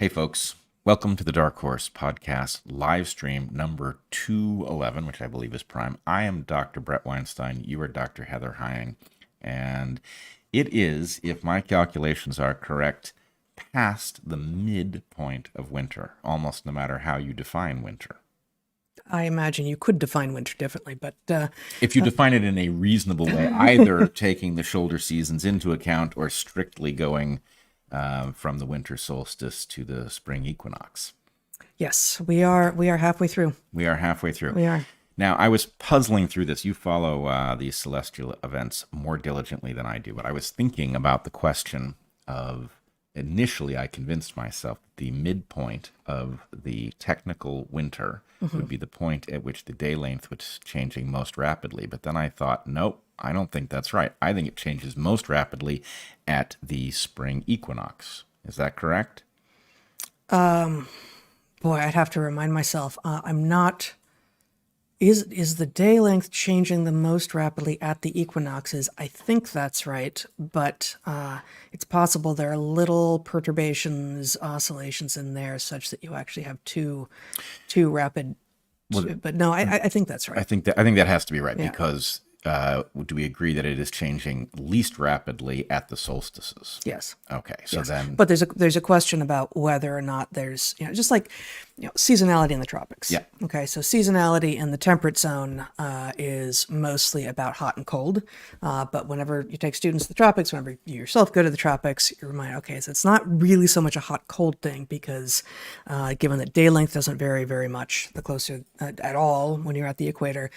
Hey folks, welcome to the Dark Horse Podcast live stream number 211, which I believe is prime. I am Dr. Bret Weinstein. You are Dr. Heather Hying. And it is, if my calculations are correct, past the midpoint of winter, almost no matter how you define winter. I imagine you could define winter differently, but if you define it in a reasonable way, either taking the shoulder seasons into account or strictly going from the winter solstice to the spring equinox. Yes, we are halfway through. We are halfway through. We are. Now, I was puzzling through this. You follow these celestial events more diligently than I do, but I was thinking about the question of, initially I convinced myself that the midpoint of the technical winter would be the point at which the day length was changing most rapidly. But then I thought, nope, I don't think that's right. I think it changes most rapidly at the spring equinox. Is that correct? Boy, I'd have to remind myself. I'm not. Is the day length changing the most rapidly at the equinoxes? I think that's right, but it's possible there are little perturbations, oscillations in there, such that you actually have too rapid. But no, I think that's right. I think that has to be right, because do we agree that it is changing least rapidly at the solstices? Yes. Okay. So Yes. then, But there's a question about whether or not there's, just like, seasonality in the tropics. Yeah. Okay. So seasonality in the temperate zone is mostly about hot and cold. But whenever you take students to the tropics, whenever you yourself go to the tropics, you're reminded, okay, so it's not really so much a hot cold thing, because given that day length doesn't vary very much, the closer at all when you're at the equator,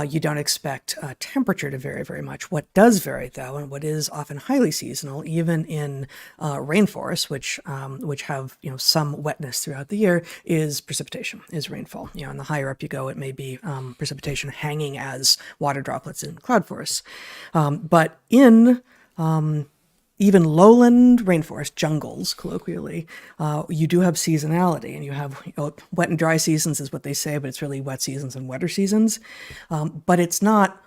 you don't expect temperature to vary very much. What does vary, though, and what is often highly seasonal, even in rainforests, which have some wetness throughout the year, is precipitation, is rainfall. And the higher up you go, it may be precipitation hanging as water droplets in cloud forests. But in even lowland rainforest jungles, colloquially, you do have seasonality, and you have wet and dry seasons is what they say, but it's really wet seasons and wetter seasons. But it's not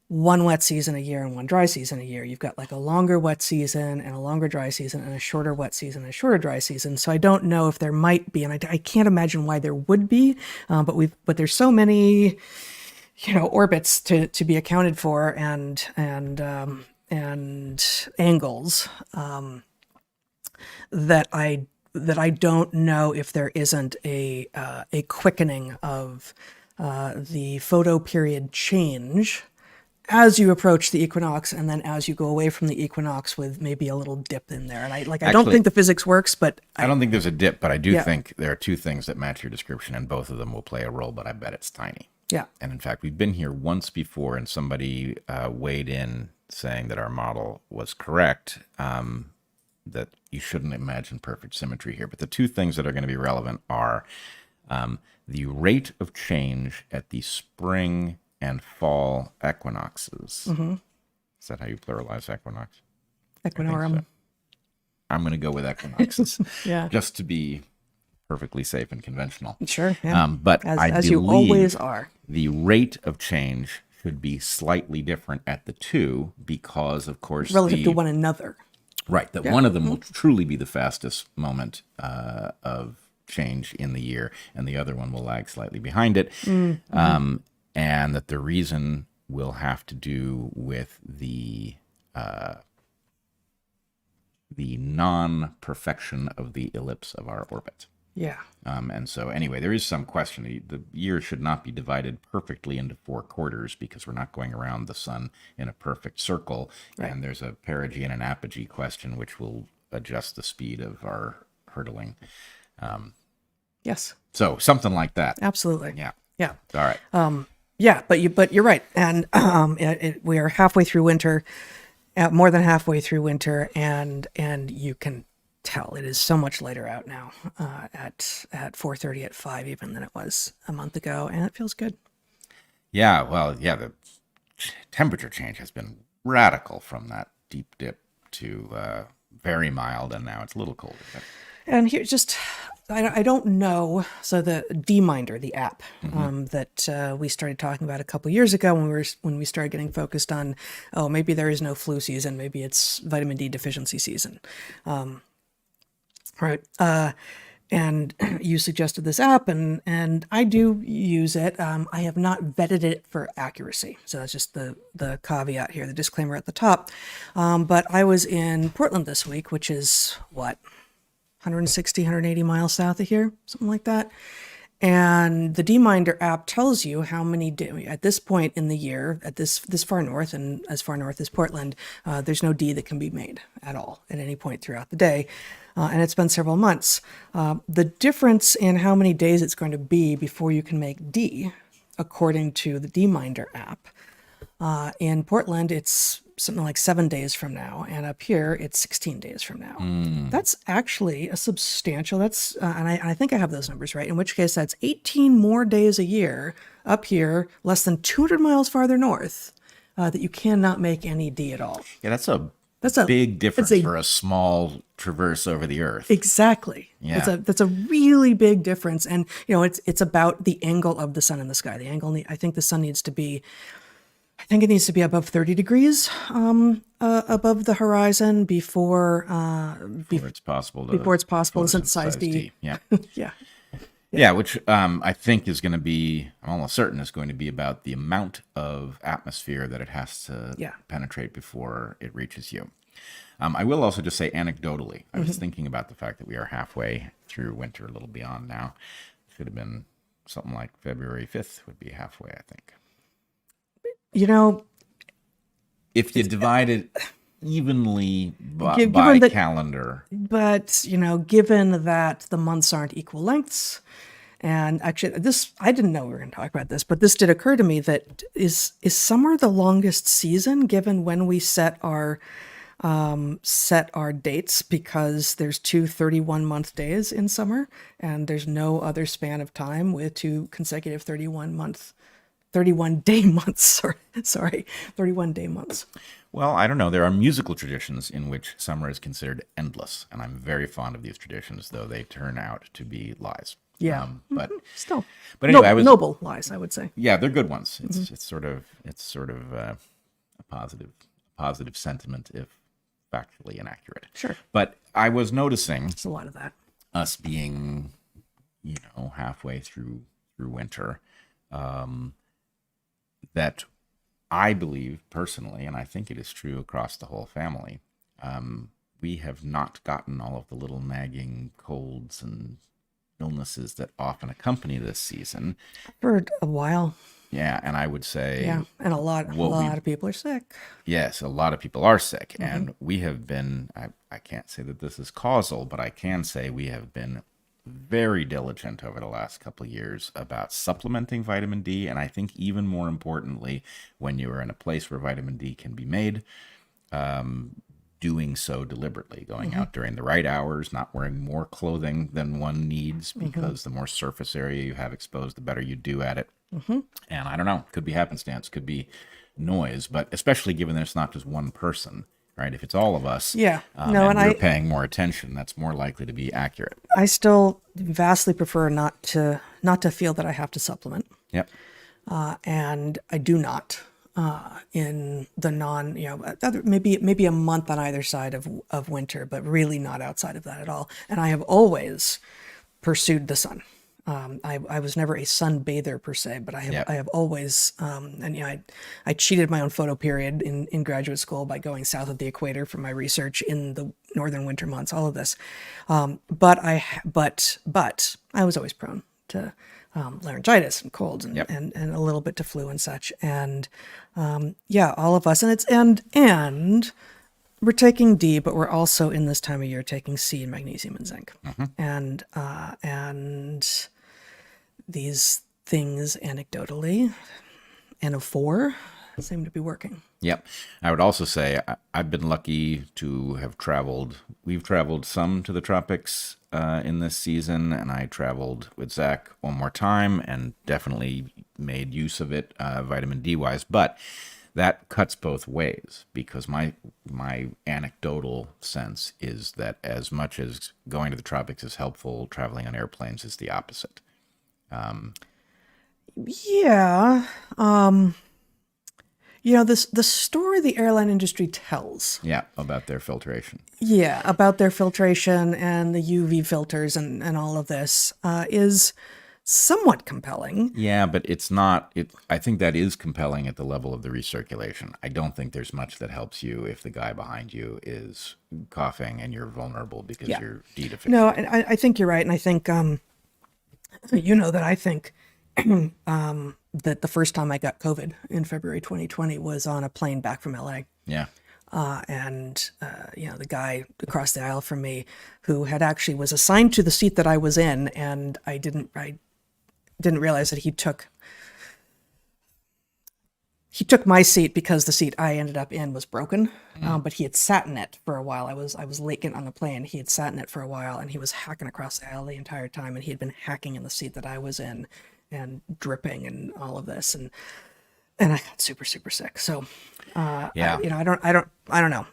one wet season a year and one dry season a year. You've got like a longer wet season and a longer dry season and a shorter wet season and a shorter dry season. So I don't know if there might be, and I can't imagine why there would be, but there's so many, orbits to be accounted for, and angles that I don't know if there isn't a quickening of the photoperiod change as you approach the equinox, and then as you go away from the equinox, with maybe a little dip in there. And I don't think the physics works, but I don't think there's a dip, but I do think there are two things that match your description, and both of them will play a role, but I bet it's tiny. Yeah. And in fact, we've been here once before, and somebody weighed in saying that our model was correct, that you shouldn't imagine perfect symmetry here. But the two things that are going to be relevant are the rate of change at the spring and fall equinoxes. Mm-hmm. Is that how you pluralize equinox? Equinorum. So. I'm going to go with equinoxes. Yeah. Just to be perfectly safe and conventional. Sure. Yeah. But I as believe you always are. The rate of change should be slightly different at the two, because, of course, relative to one another. Right. That one of them will truly be the fastest moment of change in the year, and the other one will lag slightly behind it. Mm-hmm. And that the reason will have to do with the non-perfection of the ellipse of our orbit. Yeah. And so anyway, there is some question. The year should not be divided perfectly into 4 quarters, because we're not going around the sun in a perfect circle. Right. And there's a perigee and an apogee question, which will adjust the speed of our hurtling. Yes. So something like that. Absolutely. Yeah. Yeah. All right. Yeah, but you're right. And we are halfway through winter, more than halfway through winter, and you can tell it is so much later out now at 4:30 at 5 even than it was a month ago, and it feels good. Yeah, well, yeah, the temperature change has been radical from that deep dip to very mild, and now it's a little colder. But... And here, just I don't know. So the D-Minder, the app that we started talking about a couple years ago, when we started getting focused on, maybe there is no flu season, maybe it's vitamin D deficiency season. Right. and you suggested this app, and I do use it. I have not vetted it for accuracy, so that's just the caveat here, the disclaimer at the top. But I was in Portland this week, which is what, 160, 180 miles south of here, something like that. And the DMinder app tells you how many at this point in the year, at this far north, and as far north as Portland, there's no D that can be made at all at any point throughout the day. And it's been several months. The difference in how many days it's going to be before you can make D, according to the DMinder app, in Portland, it's something like 7 days from now, and up here, it's 16 days from now. That's actually a substantial. And I think I have those numbers right. In which case, that's 18 more days a year up here, less than 200 miles farther north, that you cannot make any D at all. Yeah, that's a big difference for a small traverse over the Earth. Exactly. Yeah. That's a really big difference, and it's about the angle of the sun in the sky. The angle, I think the sun needs to be. I think it needs to be above 30 degrees above the horizon before it's possible to synthesize D. Yeah. Yeah. Which I think is going to be, I'm almost certain is going to be about the amount of atmosphere that it has to penetrate before it reaches you. I will also just say anecdotally, I was thinking about the fact that we are halfway through winter, a little beyond now. Should have been something like February 5th would be halfway, I think. If you divide it evenly by calendar. But, given that the months aren't equal lengths, and actually I didn't know we were going to talk about this, but this did occur to me that is summer the longest season given when we set our dates, because there's two 31-month days in summer, and there's no other span of time with two consecutive 31-day months. Sorry, 31-day months. Well, I don't know. There are musical traditions in which summer is considered endless, and I'm very fond of these traditions, though they turn out to be lies. Yeah, but still. But anyway, noble lies, I would say. Yeah, they're good ones. It's sort of a positive sentiment, if factually inaccurate. Sure. But I was noticing there's a lot of that. Us being, halfway through winter. That I believe personally, and I think it is true across the whole family, we have not gotten all of the little nagging colds and illnesses that often accompany this season. For a while. Yeah, and I would say... Yeah, and a lot of people are sick. Yes, a lot of people are sick, and we have been, I can't say that this is causal, but I can say we have been very diligent over the last couple of years about supplementing vitamin D, and I think even more importantly, when you are in a place where vitamin D can be made, doing so deliberately, going out during the right hours, not wearing more clothing than one needs, because the more surface area you have exposed, the better you do at it. And I don't know, could be happenstance, could be noise, but especially given that it's not just one person. Right, if it's all of us, and you're paying more attention, that's more likely to be accurate. I still vastly prefer not to feel that I have to supplement. Yep. And I do not in the maybe a month on either side of winter, but really not outside of that at all. And I have always pursued the sun. I was never a sunbather per se, but I have always, I cheated my own photo period in graduate school by going south of the equator for my research in the northern winter months, all of this. But I was always prone to laryngitis and colds and a little bit to flu and such. And all of us, and we're taking D, but we're also in this time of year taking C and magnesium and zinc. And these things anecdotally, N-O-4, seem to be working. Yep. I would also say I've been lucky to have traveled. We've traveled some to the tropics in this season, and I traveled with Zach one more time and definitely made use of it vitamin D-wise. But that cuts both ways, because my anecdotal sense is that as much as going to the tropics is helpful, traveling on airplanes is the opposite. the story the airline industry tells, Yeah, about their filtration. yeah, about their filtration and the UV filters and all of this is somewhat compelling. Yeah, but it's not. I think that is compelling at the level of the recirculation. I don't think there's much that helps you if the guy behind you is coughing and you're vulnerable because Yeah. you're D deficient. No, I think you're right, and I think that I think that the first time I got COVID in February 2020 was on a plane back from LA. Yeah. And the guy across the aisle from me who had actually was assigned to the seat that I was in, and I didn't realize that he took my seat because the seat I ended up in was broken. But he had sat in it for a while. I was late getting on the plane. He had sat in it for a while, and he was hacking across the aisle the entire time, and he had been hacking in the seat that I was in and dripping and all of this, and I got super, super sick. So, Yeah. I don't know.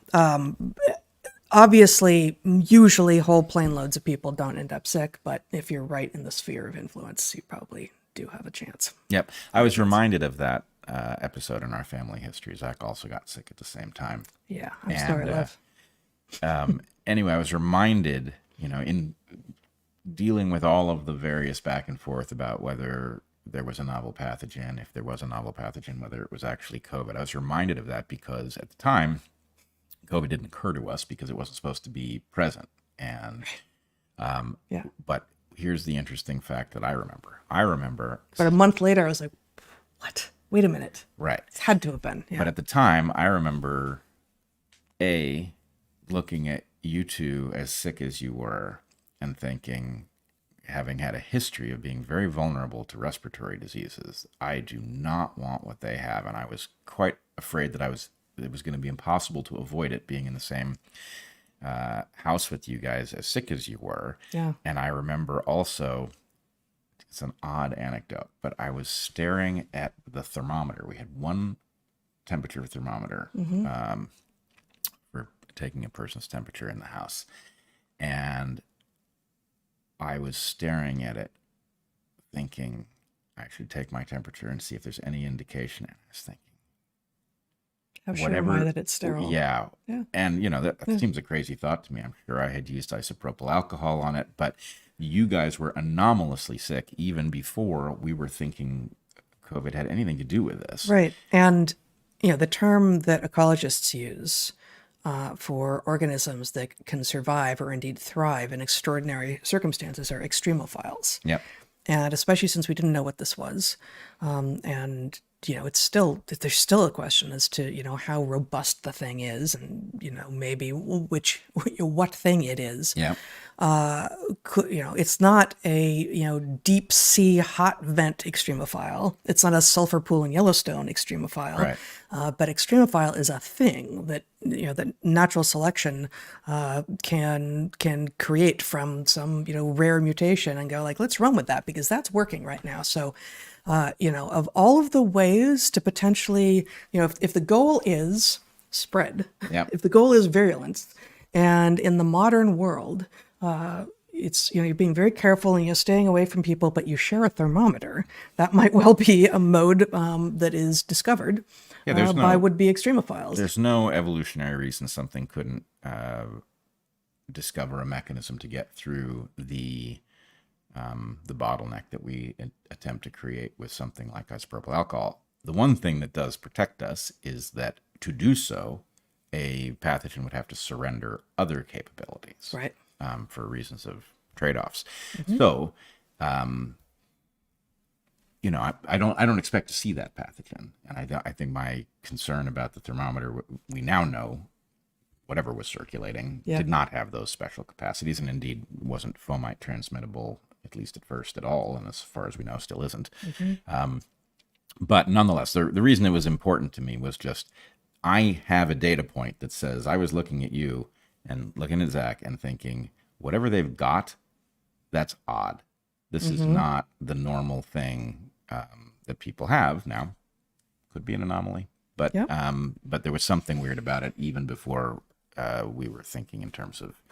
Obviously, usually whole plane loads of people don't end up sick, but if you're right in the sphere of influence, you probably do have a chance. Yep. I was reminded of that episode in our family history. Zach also got sick at the same time. Yeah, I'm sorry, love. Anyway, I was reminded, in dealing with all of the various back and forth about whether there was a novel pathogen, if there was a novel pathogen, whether it was actually COVID. I was reminded of that because at the time, COVID didn't occur to us because it wasn't supposed to be present. And Yeah. but here's the interesting fact that I remember. But a month later, I was like, what? Wait a minute. Right. It had to have been. Yeah. But at the time, I remember looking at you two as sick as you were and thinking, having had a history of being very vulnerable to respiratory diseases, I do not want what they have. And I was quite afraid that it was going to be impossible to avoid it being in the same house with you guys as sick as you were. Yeah. And I remember also, it's an odd anecdote, but I was staring at the thermometer. We had one temperature thermometer for taking a person's temperature in the house. And I was staring at it thinking, I should take my temperature and see if there's any indication. And I was thinking, How sure am I that it's sterile? Yeah. Yeah. And, that seems a crazy thought to me. I'm sure I had used isopropyl alcohol on it, but you guys were anomalously sick even before we were thinking COVID had anything to do with this. Right. And, the term that ecologists use for organisms that can survive or indeed thrive in extraordinary circumstances are extremophiles. Yep. And especially since we didn't know what this was. And, there's still a question as to, how robust the thing is and, maybe what thing it is. Yeah. It's not a, deep sea hot vent extremophile. It's not a sulfur pool in Yellowstone extremophile. Right. But extremophile is a thing that, that natural selection can create from some, rare mutation and go like, let's run with that because that's working right now. So, of all of the ways to potentially, if the goal is spread, Yep. if the goal is virulence, and in the modern world, it's, you're being very careful and you're staying away from people, but you share a thermometer, that might well be a mode that is discovered by would-be extremophiles. There's no evolutionary reason something couldn't discover a mechanism to get through the bottleneck that we attempt to create with something like isopropyl alcohol. The one thing that does protect us is that to do so, a pathogen would have to surrender other capabilities, Right. For reasons of trade-offs. So, I don't expect to see that pathogen, and I think my concern about the thermometer, we now know, whatever was circulating, did not have those special capacities, and indeed wasn't fomite transmittable, at least at first, at all, and as far as we know, still isn't. But nonetheless, the reason it was important to me was just, I have a data point that says I was looking at you and looking at Zach and thinking, whatever they've got, that's odd. This is not the normal thing that people have. Now, could be an anomaly, but there was something weird about it even before we were thinking in terms of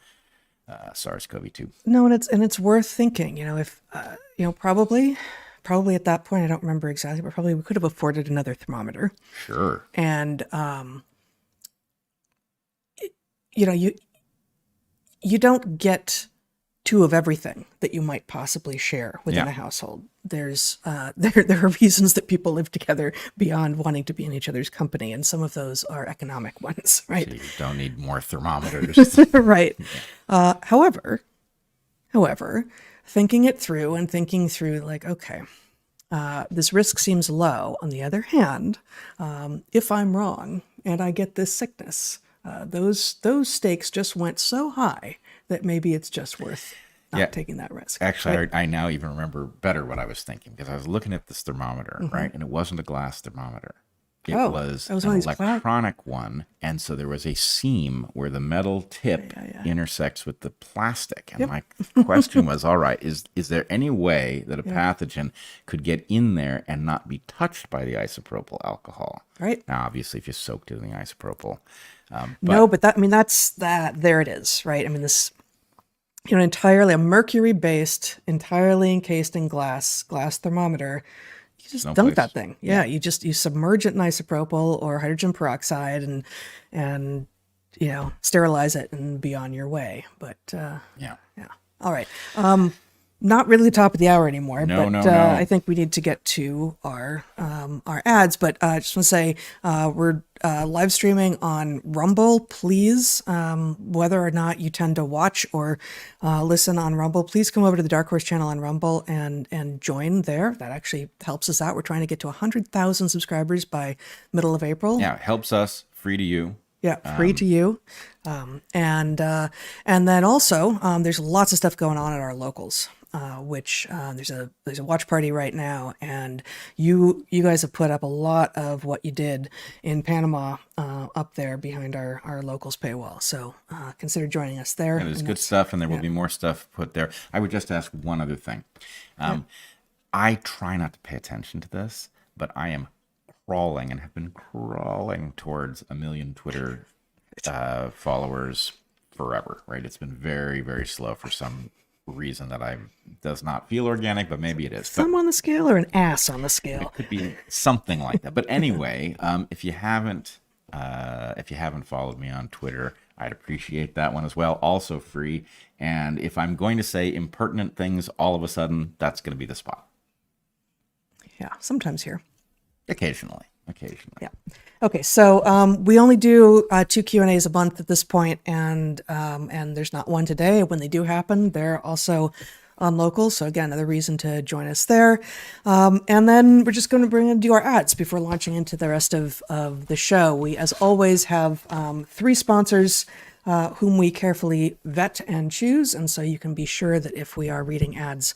SARS-CoV-2. No, and it's worth thinking. If probably probably at that point, I don't remember exactly, but probably we could have afforded another thermometer. Sure. And, you know, you don't get two of everything that you might possibly share within a household. There's there are reasons that people live together beyond wanting to be in each other's company, and some of those are economic ones, right? So you don't need more thermometers. Right. However, thinking it through and thinking through, like, okay, this risk seems low. On the other hand, if I'm wrong and I get this sickness, those stakes just went so high that maybe it's just worth not taking that risk. Actually, right? I now even remember better what I was thinking, because I was looking at this thermometer, right? And it wasn't a glass thermometer. It was one an of these electronic one. And so there was a seam where the metal tip intersects with the plastic. And my question was, all right, is there any way that a pathogen could get in there and not be touched by the isopropyl alcohol? Right. Now, obviously, if you soaked it in the isopropyl. But that's there it is, right? I mean, this, entirely a mercury-based, entirely encased in glass thermometer. You just dunk that thing. Yeah, you submerge it in isopropyl or hydrogen peroxide and sterilize it and be on your way. But yeah. All right. Not really the top of the hour anymore, No. I think we need to get to our ads. But I just want to say we're live streaming on Rumble. Please, whether or not you tend to watch or listen on Rumble, please come over to the Dark Horse channel on Rumble and join there. That actually helps us out. We're trying to get to 100,000 subscribers by middle of April. Yeah, it helps us, free to you. Yeah, free to you. And then also, there's lots of stuff going on at our locals. Which there's a watch party right now, and you guys have put up a lot of what you did in Panama up there behind our locals paywall. So consider joining us there. And there's good stuff, and there will be more stuff put there. I would just ask one other thing. I try not to pay attention to this, but I am crawling and have been crawling towards 1 million Twitter followers forever. Right? It's been very, very slow for some reason that does not feel organic, but maybe it is. Thumb on the scale or an ass on the scale? It could be something like that. But anyway, if you haven't followed me on Twitter, I'd appreciate that one as well. Also free. And if I'm going to say impertinent things all of a sudden, that's going to be the spot. Yeah, sometimes here. Occasionally. Yeah. Okay, so we only do 2 Q&As a month at this point, and there's not one today. When they do happen, they're also on local. So again, another reason to join us there. And then we're just going to do our ads before launching into the rest of the show. We, as always, have 3 sponsors whom we carefully vet and choose, and so you can be sure that if we are reading ads,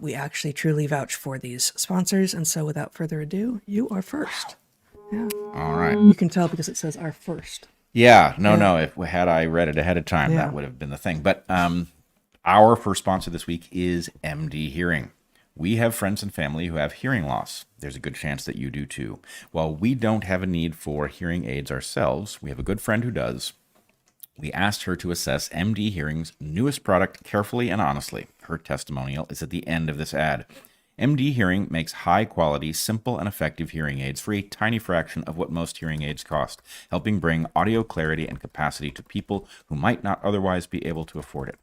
we actually truly vouch for these sponsors. And so without further ado, you are first. Yeah. All right. You can tell because it says our first. Yeah. No. If had I read it ahead of time, that would have been the thing. But our first sponsor this week is MD Hearing. We have friends and family who have hearing loss. There's a good chance that you do too. While we don't have a need for hearing aids ourselves, we have a good friend who does. We asked her to assess MD Hearing's newest product carefully and honestly. Her testimonial is at the end of this ad. MD Hearing makes high-quality, simple, and effective hearing aids for a tiny fraction of what most hearing aids cost, helping bring audio clarity and capacity to people who might not otherwise be able to afford it.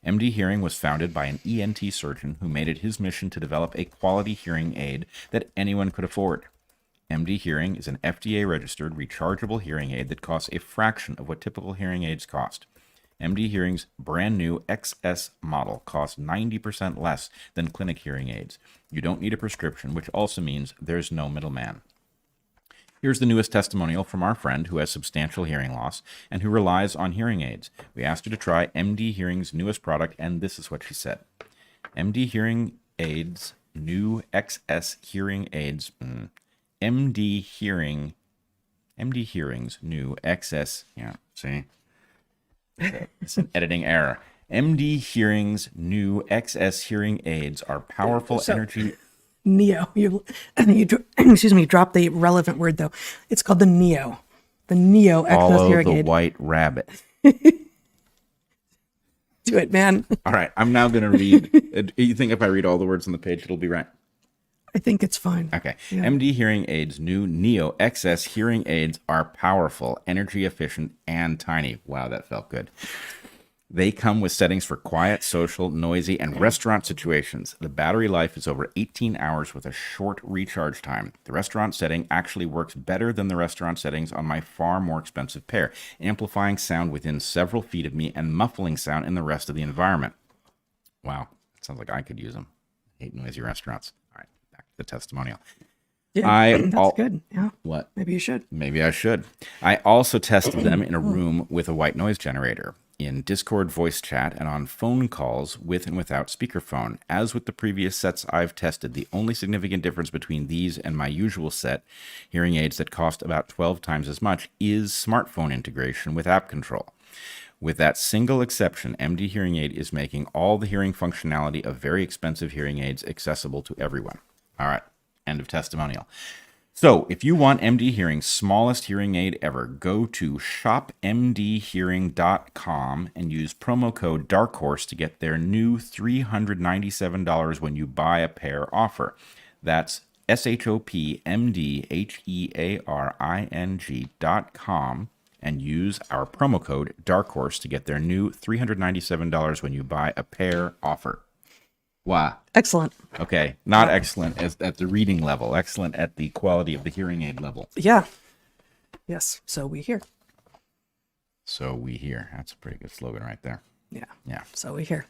MD Hearing was founded by an ENT surgeon who made it his mission to develop a quality hearing aid that anyone could afford. MD Hearing is an FDA-registered rechargeable hearing aid that costs a fraction of what typical hearing aids cost. MD Hearing's brand new XS model costs 90% less than clinic hearing aids. You don't need a prescription, which also means there's no middleman. Here's the newest testimonial from our friend who has substantial hearing loss and who relies on hearing aids. We asked her to try MD Hearing's newest product, and this is what she said. MD Hearing Aids, new XS hearing aids. MD Hearing's new XS. Yeah, see? It's an editing error. MD Hearing's new XS hearing aids are powerful energy. Neo. Excuse me, drop the relevant word though. It's called the Neo. The Neo XS hearing aid. Follow the white rabbit. Do it, man. All right, I'm now going to read. You think if I read all the words on the page, it'll be right? I think it's fine. Okay. Yeah. MD Hearing Aids' new Neo XS hearing aids are powerful, energy efficient, and tiny. Wow, that felt good. They come with settings for quiet, social, noisy, and restaurant situations. The battery life is over 18 hours with a short recharge time. The restaurant setting actually works better than the restaurant settings on my far more expensive pair, amplifying sound within several feet of me and muffling sound in the rest of the environment. Wow, it sounds like I could use them. I hate noisy restaurants. All right, back to the testimonial. Yeah, that's good. Yeah. What? Maybe you should. Maybe I should. I also tested them in a room with a white noise generator, in Discord voice chat, and on phone calls with and without speakerphone. As with the previous sets I've tested, the only significant difference between these and my usual set, hearing aids that cost about 12 times as much, is smartphone integration with app control. With that single exception, MD Hearing Aid is making all the hearing functionality of very expensive hearing aids accessible to everyone. All right, end of testimonial. So if you want MD Hearing's smallest hearing aid ever, go to shopmdhearing.com and use promo code DARKHORSE to get their new $397 when you buy a pair offer. That's shopmdhearing.com and use our promo code DARKHORSE to get their new $397 when you buy a pair offer. Wow. Excellent. Okay. Not excellent at the reading level. Excellent at the quality of the hearing aid level. Yeah. Yes. So we hear. So we hear. That's a pretty good slogan right there. Yeah. Yeah. So we hear.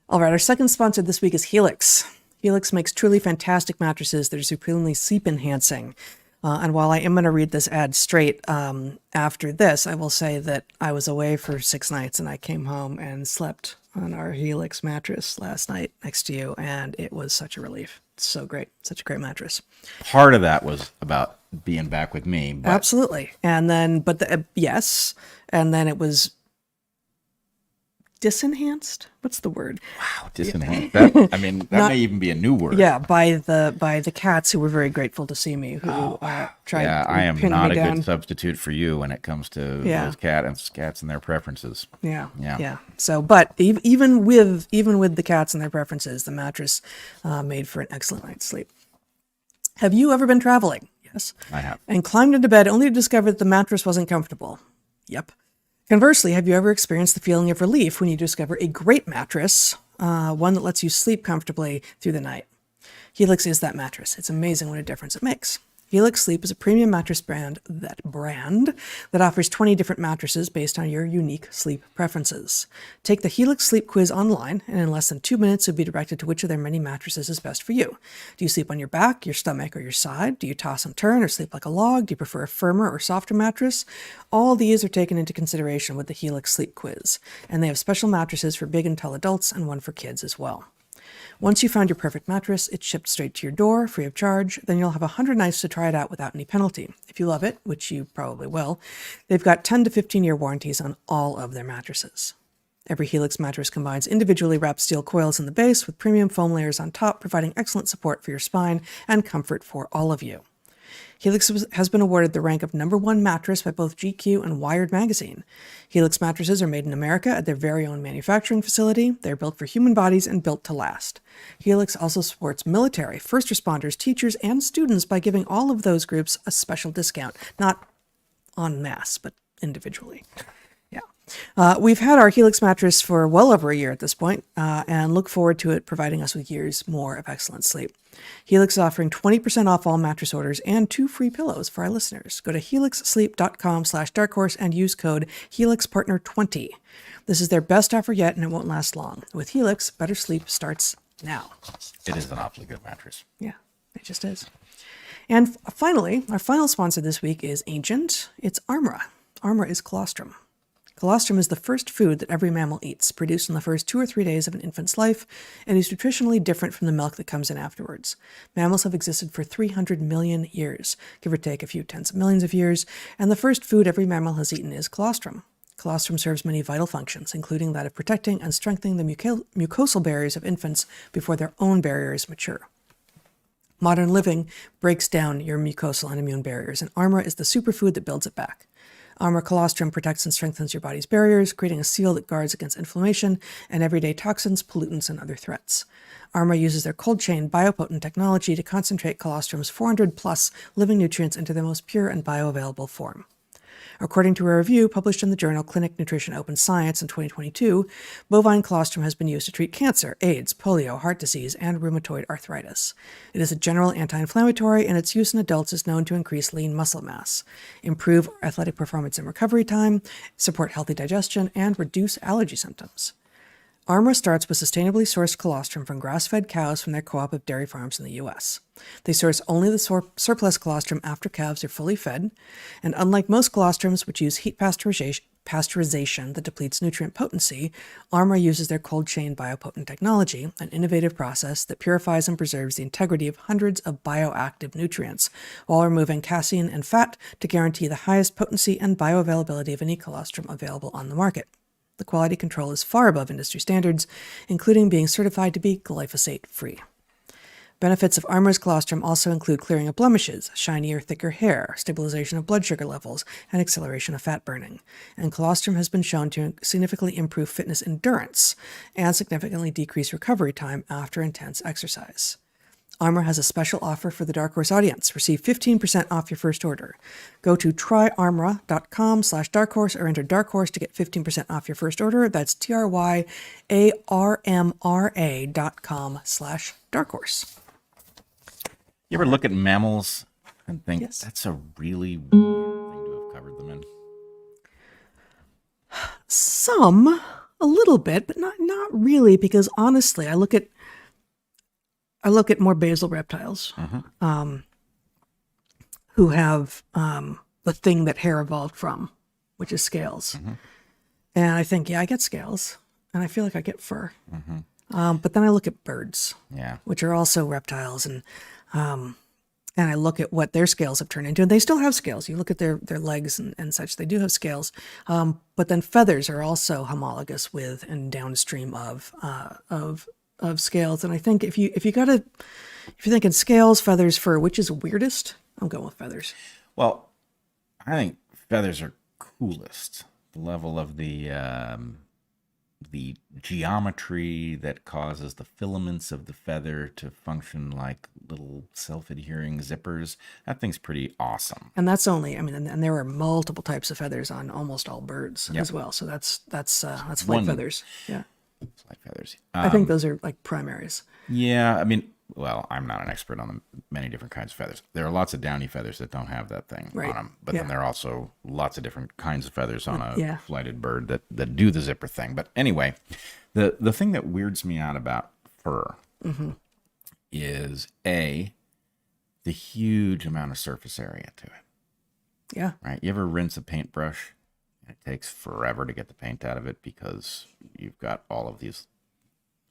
All right. Our second sponsor this week is Helix. Helix makes truly fantastic mattresses that are supremely sleep enhancing. And while I am going to read this ad straight after this, I will say that I was away for 6 nights and I came home and slept on our Helix mattress last night next to you, and it was such a relief. It's so great. Such a great mattress. Part of that was about being back with me. But Absolutely. And then, yes. And then it was disenhanced. What's the word? wow, disenhanced. That may even be a new word. Yeah, by the cats who were very grateful to see me, who tried Yeah, to I am pin not me a down. good substitute for you when it comes to those cats and their preferences. Yeah. So, but even with the cats and their preferences, the mattress made for an excellent night's sleep. Have you ever been traveling? Yes. I have. And climbed into bed only to discover that the mattress wasn't comfortable? Yep. Conversely, have you ever experienced the feeling of relief when you discover a great mattress, one that lets you sleep comfortably through the night? Helix is that mattress. It's amazing what a difference it makes. Helix Sleep is a premium mattress brand that offers 20 different mattresses based on your unique sleep preferences. Take the Helix Sleep quiz online, and in less than 2 minutes, you'll be directed to which of their many mattresses is best for you. Do you sleep on your back, your stomach, or your side? Do you toss and turn or sleep like a log? Do you prefer a firmer or softer mattress? All these are taken into consideration with the Helix Sleep quiz, and they have special mattresses for big and tall adults and one for kids as well. Once you found your perfect mattress, it's shipped straight to your door, free of charge. Then you'll have 100 nights to try it out without any penalty. If you love it, which you probably will, they've got 10 to 15-year warranties on all of their mattresses. Every Helix mattress combines individually wrapped steel coils in the base with premium foam layers on top, providing excellent support for your spine and comfort for all of you. Helix has been awarded the rank of #1 mattress by both GQ and Wired magazine. Helix mattresses are made in America at their very own manufacturing facility. They're built for human bodies and built to last. Helix also supports military, first responders, teachers, and students by giving all of those groups a special discount, not en masse, but individually. We've had our Helix mattress for well over a year at this point, and look forward to it providing us with years more of excellent sleep. Helix is offering 20% off all mattress orders and 2 free pillows for our listeners. Go to helixsleep.com/darkhorse and use code HelixPartner20. This is their best offer yet, and it won't last long. With Helix, better sleep starts now. It is an awfully good mattress. Yeah, it just is. And finally, our final sponsor this week is Ancient. It's Armra. Armra is colostrum. Colostrum is the first food that every mammal eats, produced in the first 2 or 3 days of an infant's life, and is nutritionally different from the milk that comes in afterwards. Mammals have existed for 300 million years, give or take a few tens of millions of years, and the first food every mammal has eaten is colostrum. Colostrum serves many vital functions, including that of protecting and strengthening the mucosal barriers of infants before their own barriers mature. Modern living breaks down your mucosal and immune barriers, and Armra is the superfood that builds it back. Armor colostrum protects and strengthens your body's barriers, creating a seal that guards against inflammation and everyday toxins, pollutants, and other threats. Armor uses their cold chain biopotent technology to concentrate colostrum's 400 plus living nutrients into their most pure and bioavailable form. According to a review published in the journal Clinic Nutrition Open Science in 2022, bovine colostrum has been used to treat cancer, AIDS, polio, heart disease, and rheumatoid arthritis. It is a general anti-inflammatory, and its use in adults is known to increase lean muscle mass, improve athletic performance and recovery time, support healthy digestion, and reduce allergy symptoms. Armor starts with sustainably sourced colostrum from grass-fed cows from their co-op of dairy farms in the U.S. They source only the surplus colostrum after calves are fully fed, and unlike most colostrums, which use heat pasteurization that depletes nutrient potency, Armor uses their cold chain biopotent technology, an innovative process that purifies and preserves the integrity of hundreds of bioactive nutrients, while removing casein and fat to guarantee the highest potency and bioavailability of any colostrum available on the market. The quality control is far above industry standards, including being certified to be glyphosate-free. Benefits of Armor's colostrum also include clearing of blemishes, shinier, thicker hair, stabilization of blood sugar levels, and acceleration of fat burning. And colostrum has been shown to significantly improve fitness endurance and significantly decrease recovery time after intense exercise. Armor has a special offer for the Dark Horse audience. Receive 15% off your first order. Go to tryarmra.com/darkhorse or enter Dark Horse to get 15% off your first order. That's tryarmra.com/darkhorse. You ever look at mammals and think, Yes. that's a really weird thing to have covered them in? Some, a little bit, but not really, because honestly, I look at more basal reptiles who have the thing that hair evolved from, which is scales. And I think, yeah, I get scales, and I feel like I get fur. But then I look at birds, Yeah. which are also reptiles, and I look at what their scales have turned into, and they still have scales. You look at their legs and such; they do have scales. But then feathers are also homologous with and downstream of scales. And I think if you're thinking scales, feathers, fur, which is weirdest, I'm going with feathers. Well, I think feathers are coolest. The level of the geometry that causes the filaments of the feather to function like little self-adhering zippers. That thing's pretty awesome. And that's only, and there are multiple types of feathers on almost all birds as well. So that's flight feathers. Yeah. Flight feathers. I think those are like primaries. Yeah, well, I'm not an expert on the many different kinds of feathers. There are lots of downy feathers that don't have that thing on them, but then there are also lots of different kinds of feathers on a flighted bird that do the zipper thing. But anyway, the thing that weirds me out about fur is the huge amount of surface area to it. Yeah. Right? You ever rinse a paintbrush? It takes forever to get the paint out of it because you've got all of these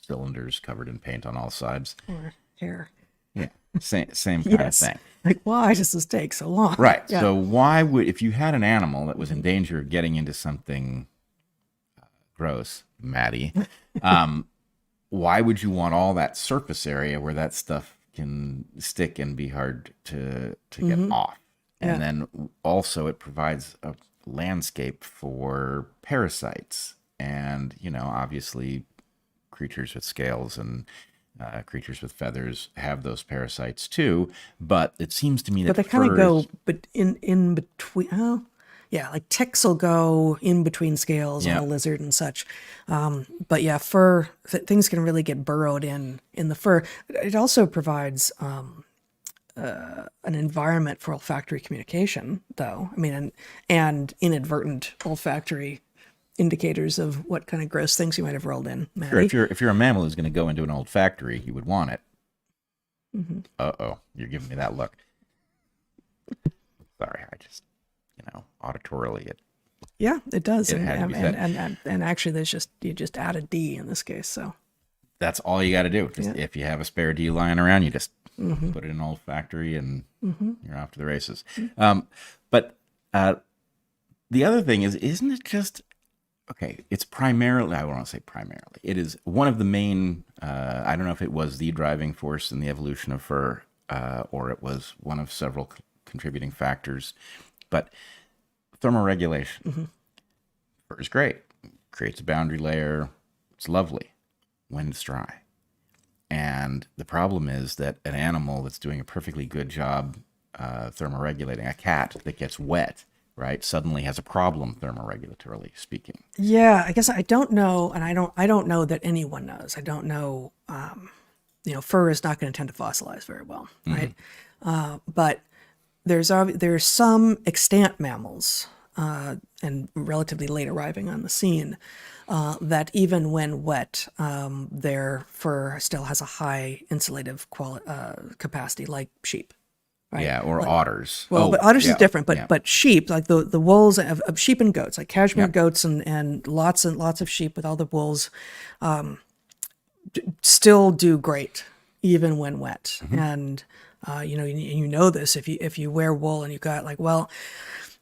cylinders covered in paint on all sides. Or hair. Yeah, same kind of thing. Like, why does this take so long? Right. Yeah. So why would, if you had an animal that was in danger of getting into something gross, Maddie, why would you want all that surface area where that stuff can stick and be hard to get off? And then also it provides a landscape for parasites and, obviously creatures with scales and creatures with feathers have those parasites too, but it seems to me that they kind of go but in between. Like ticks will go in between scales on a lizard and such. But yeah, fur, things can really get burrowed in the fur. It also provides an environment for olfactory communication, though. And inadvertent olfactory indicators of what kind of gross things you might have rolled in. Maddie? Sure, if you're a mammal who's going to go into an old factory, you would want it. Uh-oh, you're giving me that look. Sorry, I just, auditorily it. Yeah, it does. It had to be said. And actually, you just add a D in this case. So that's all you got to do. If you have a spare D lying around, you just put it in an old factory and you're off to the races. But the other thing is, isn't it just... Okay, it's primarily, I want to say primarily, it is one of the main, I don't know if it was the driving force in the evolution of fur, or it was one of several contributing factors, but thermoregulation. Fur is great. Creates a boundary layer. It's lovely when it's dry. And the problem is that an animal that's doing a perfectly good job thermoregulating, a cat that gets wet, right, suddenly has a problem thermoregulatorily speaking. Yeah, I guess I don't know, and I don't know that anyone knows. I don't know. Fur is not going to tend to fossilize very well, right? But there's some extant mammals and relatively late arriving on the scene that even when wet, their fur still has a high insulative capacity, like sheep. Right? Yeah, or otters. Well, but otters is different. But sheep, like the wools of sheep and goats, like cashmere goats and lots of sheep with all the wools, still do great even when wet. And you know this if you wear wool and you got like, well,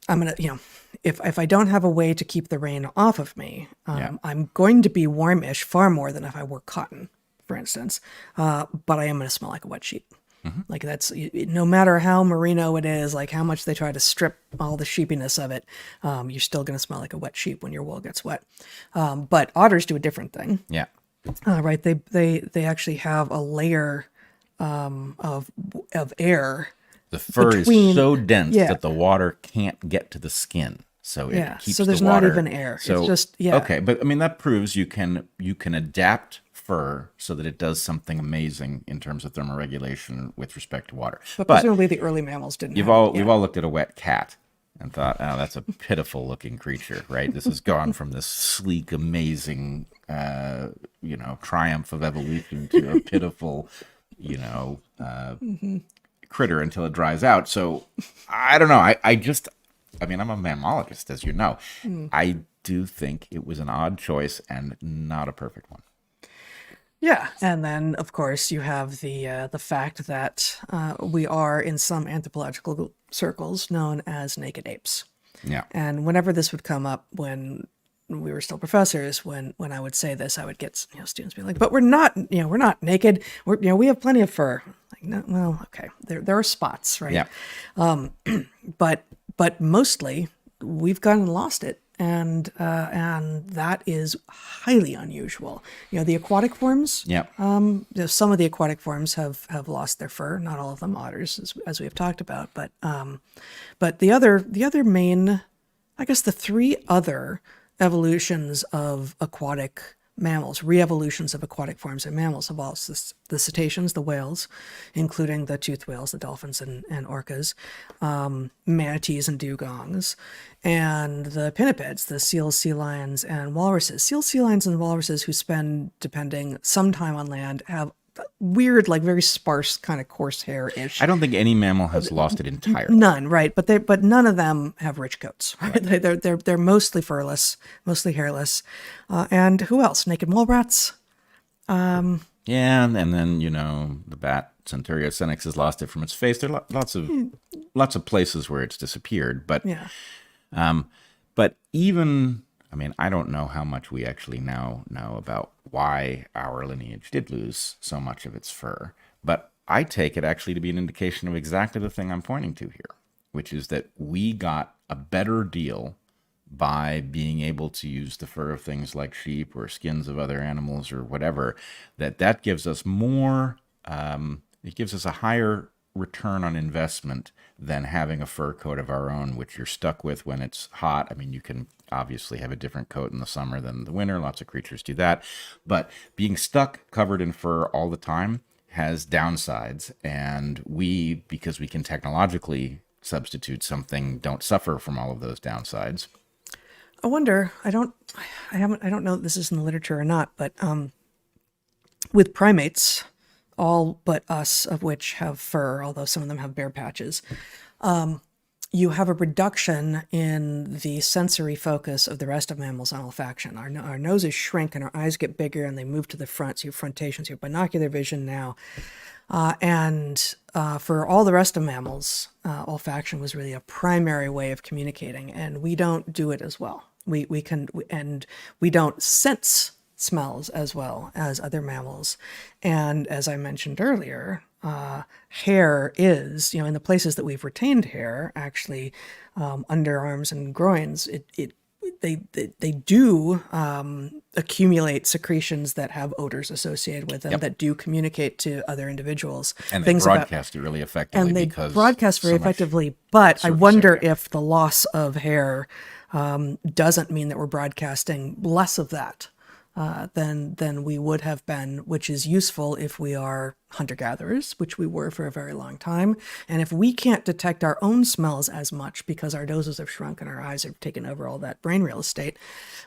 I'm gonna if I don't have a way to keep the rain off of me, I'm going to be warmish far more than if I wore cotton, for instance. But I am going to smell like a wet sheep. Like that's no matter how merino it is, like how much they try to strip all the sheepiness of it, you're still going to smell like a wet sheep when your wool gets wet. But otters do a different thing. Yeah. Right. They actually have a layer of air. The fur is so dense that the water can't get to the skin. So it keeps so there's the water. not even air. So, it's just okay, but I mean that proves you can adapt fur so that it does something amazing in terms of thermoregulation with respect to water. But presumably the early mammals didn't. We've all looked at a wet cat and thought, oh, that's a pitiful looking creature, right? This has gone from this sleek, amazing, triumph of evolution to a pitiful, critter until it dries out. So I don't know. I'm a mammologist, as you know. I do think it was an odd choice and not a perfect one. Yeah, and then of course you have the fact that we are in some anthropological circles known as naked apes. Yeah. And whenever this would come up when we were still professors, when I would say this, I would get students being like, "But we're not naked. We have plenty of fur." Like, no, well, okay, there are spots, right? Yeah. But mostly we've gone and lost it. And that is highly unusual. The aquatic forms. Yeah. Some of the aquatic forms have lost their fur. Not all of them, otters, as we have talked about. But the other main, I guess, the three other evolutions of aquatic mammals, re-evolutions of aquatic forms of mammals, of all the cetaceans, the whales, including the toothed whales, the dolphins and orcas, manatees and dugongs, and the pinnipeds, the seals, sea lions, and walruses. Seals, sea lions, and walruses who spend, depending, some time on land, have weird, like very sparse kind of coarse hair-ish. I don't think any mammal has lost it entirely. None, right? But none of them have rich coats. Right? They're mostly furless, mostly hairless. And who else? Naked mole rats. Yeah, and then the bat Centuria senex has lost it from its face. There are lots of places where it's disappeared, but yeah. But even, I don't know how much we actually now know about why our lineage did lose so much of its fur. But I take it actually to be an indication of exactly the thing I'm pointing to here, which is that we got a better deal by being able to use the fur of things like sheep or skins of other animals or whatever, that gives us more, it gives us a higher return on investment than having a fur coat of our own, which you're stuck with when it's hot. You can obviously have a different coat in the summer than the winter. Lots of creatures do that. But being stuck covered in fur all the time has downsides. And we, because we can technologically substitute something, don't suffer from all of those downsides. I wonder, I don't know if this is in the literature or not, but with primates, all but us, of which have fur, although some of them have bare patches, you have a reduction in the sensory focus of the rest of mammals on olfaction. Our noses shrink and our eyes get bigger and they move to the front. So you have frontations, you have binocular vision now. And for all the rest of mammals, olfaction was really a primary way of communicating, and we don't do it as well. We don't sense smells as well as other mammals. And as I mentioned earlier, hair is, in the places that we've retained hair, actually, underarms and groins, they do accumulate secretions that have odors associated with them that do communicate to other individuals. And they things about broadcast it really effectively and they because broadcast very so much effectively. But I surface wonder area. if the loss of hair doesn't mean that we're broadcasting less of that than we would have been, which is useful if we are hunter-gatherers, which we were for a very long time. And if we can't detect our own smells as much because our noses have shrunk and our eyes have taken over all that brain real estate,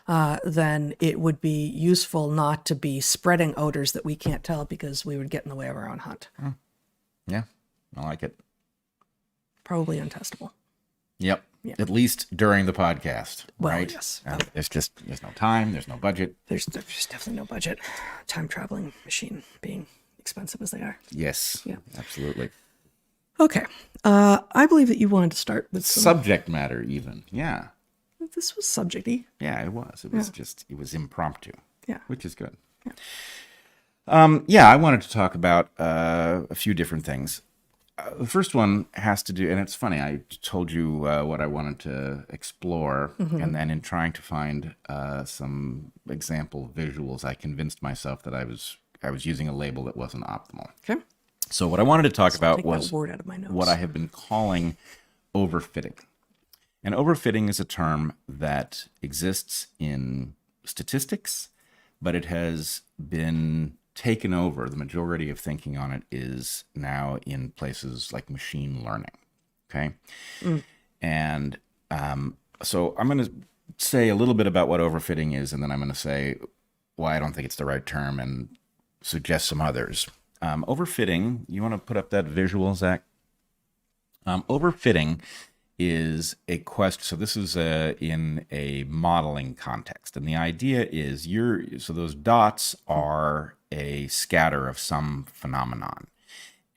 then it would be useful not to be spreading odors that we can't tell because we would get in the way of our own hunt. Yeah, I like it. Probably untestable. Yep. Yeah. At least during the podcast, Well, right? yes. There's no time, there's no budget. There's definitely no budget. Time traveling machine being expensive as they are. Yes. Yeah. Absolutely. Okay. I believe that you wanted to start with some... Subject matter, even. Yeah. This was subject-y. Yeah, it was. It was it was impromptu. Yeah. Which is good. Yeah, I wanted to talk about a few different things. The first one has to do, and it's funny, I told you what I wanted to explore, and then in trying to find some example visuals, I convinced myself that I was using a label that wasn't optimal. Okay. So what I wanted to talk about Take was that word out of my notes. what I have been calling overfitting. And overfitting is a term that exists in statistics, but it has been taken over. The majority of thinking on it is now in places like machine learning. Okay. And so I'm going to say a little bit about what overfitting is, and then I'm going to say why I don't think it's the right term and suggest some others. Overfitting, you want to put up that visual, Zach? Overfitting is a question. So this is in a modeling context, and the idea is so those dots are a scatter of some phenomenon.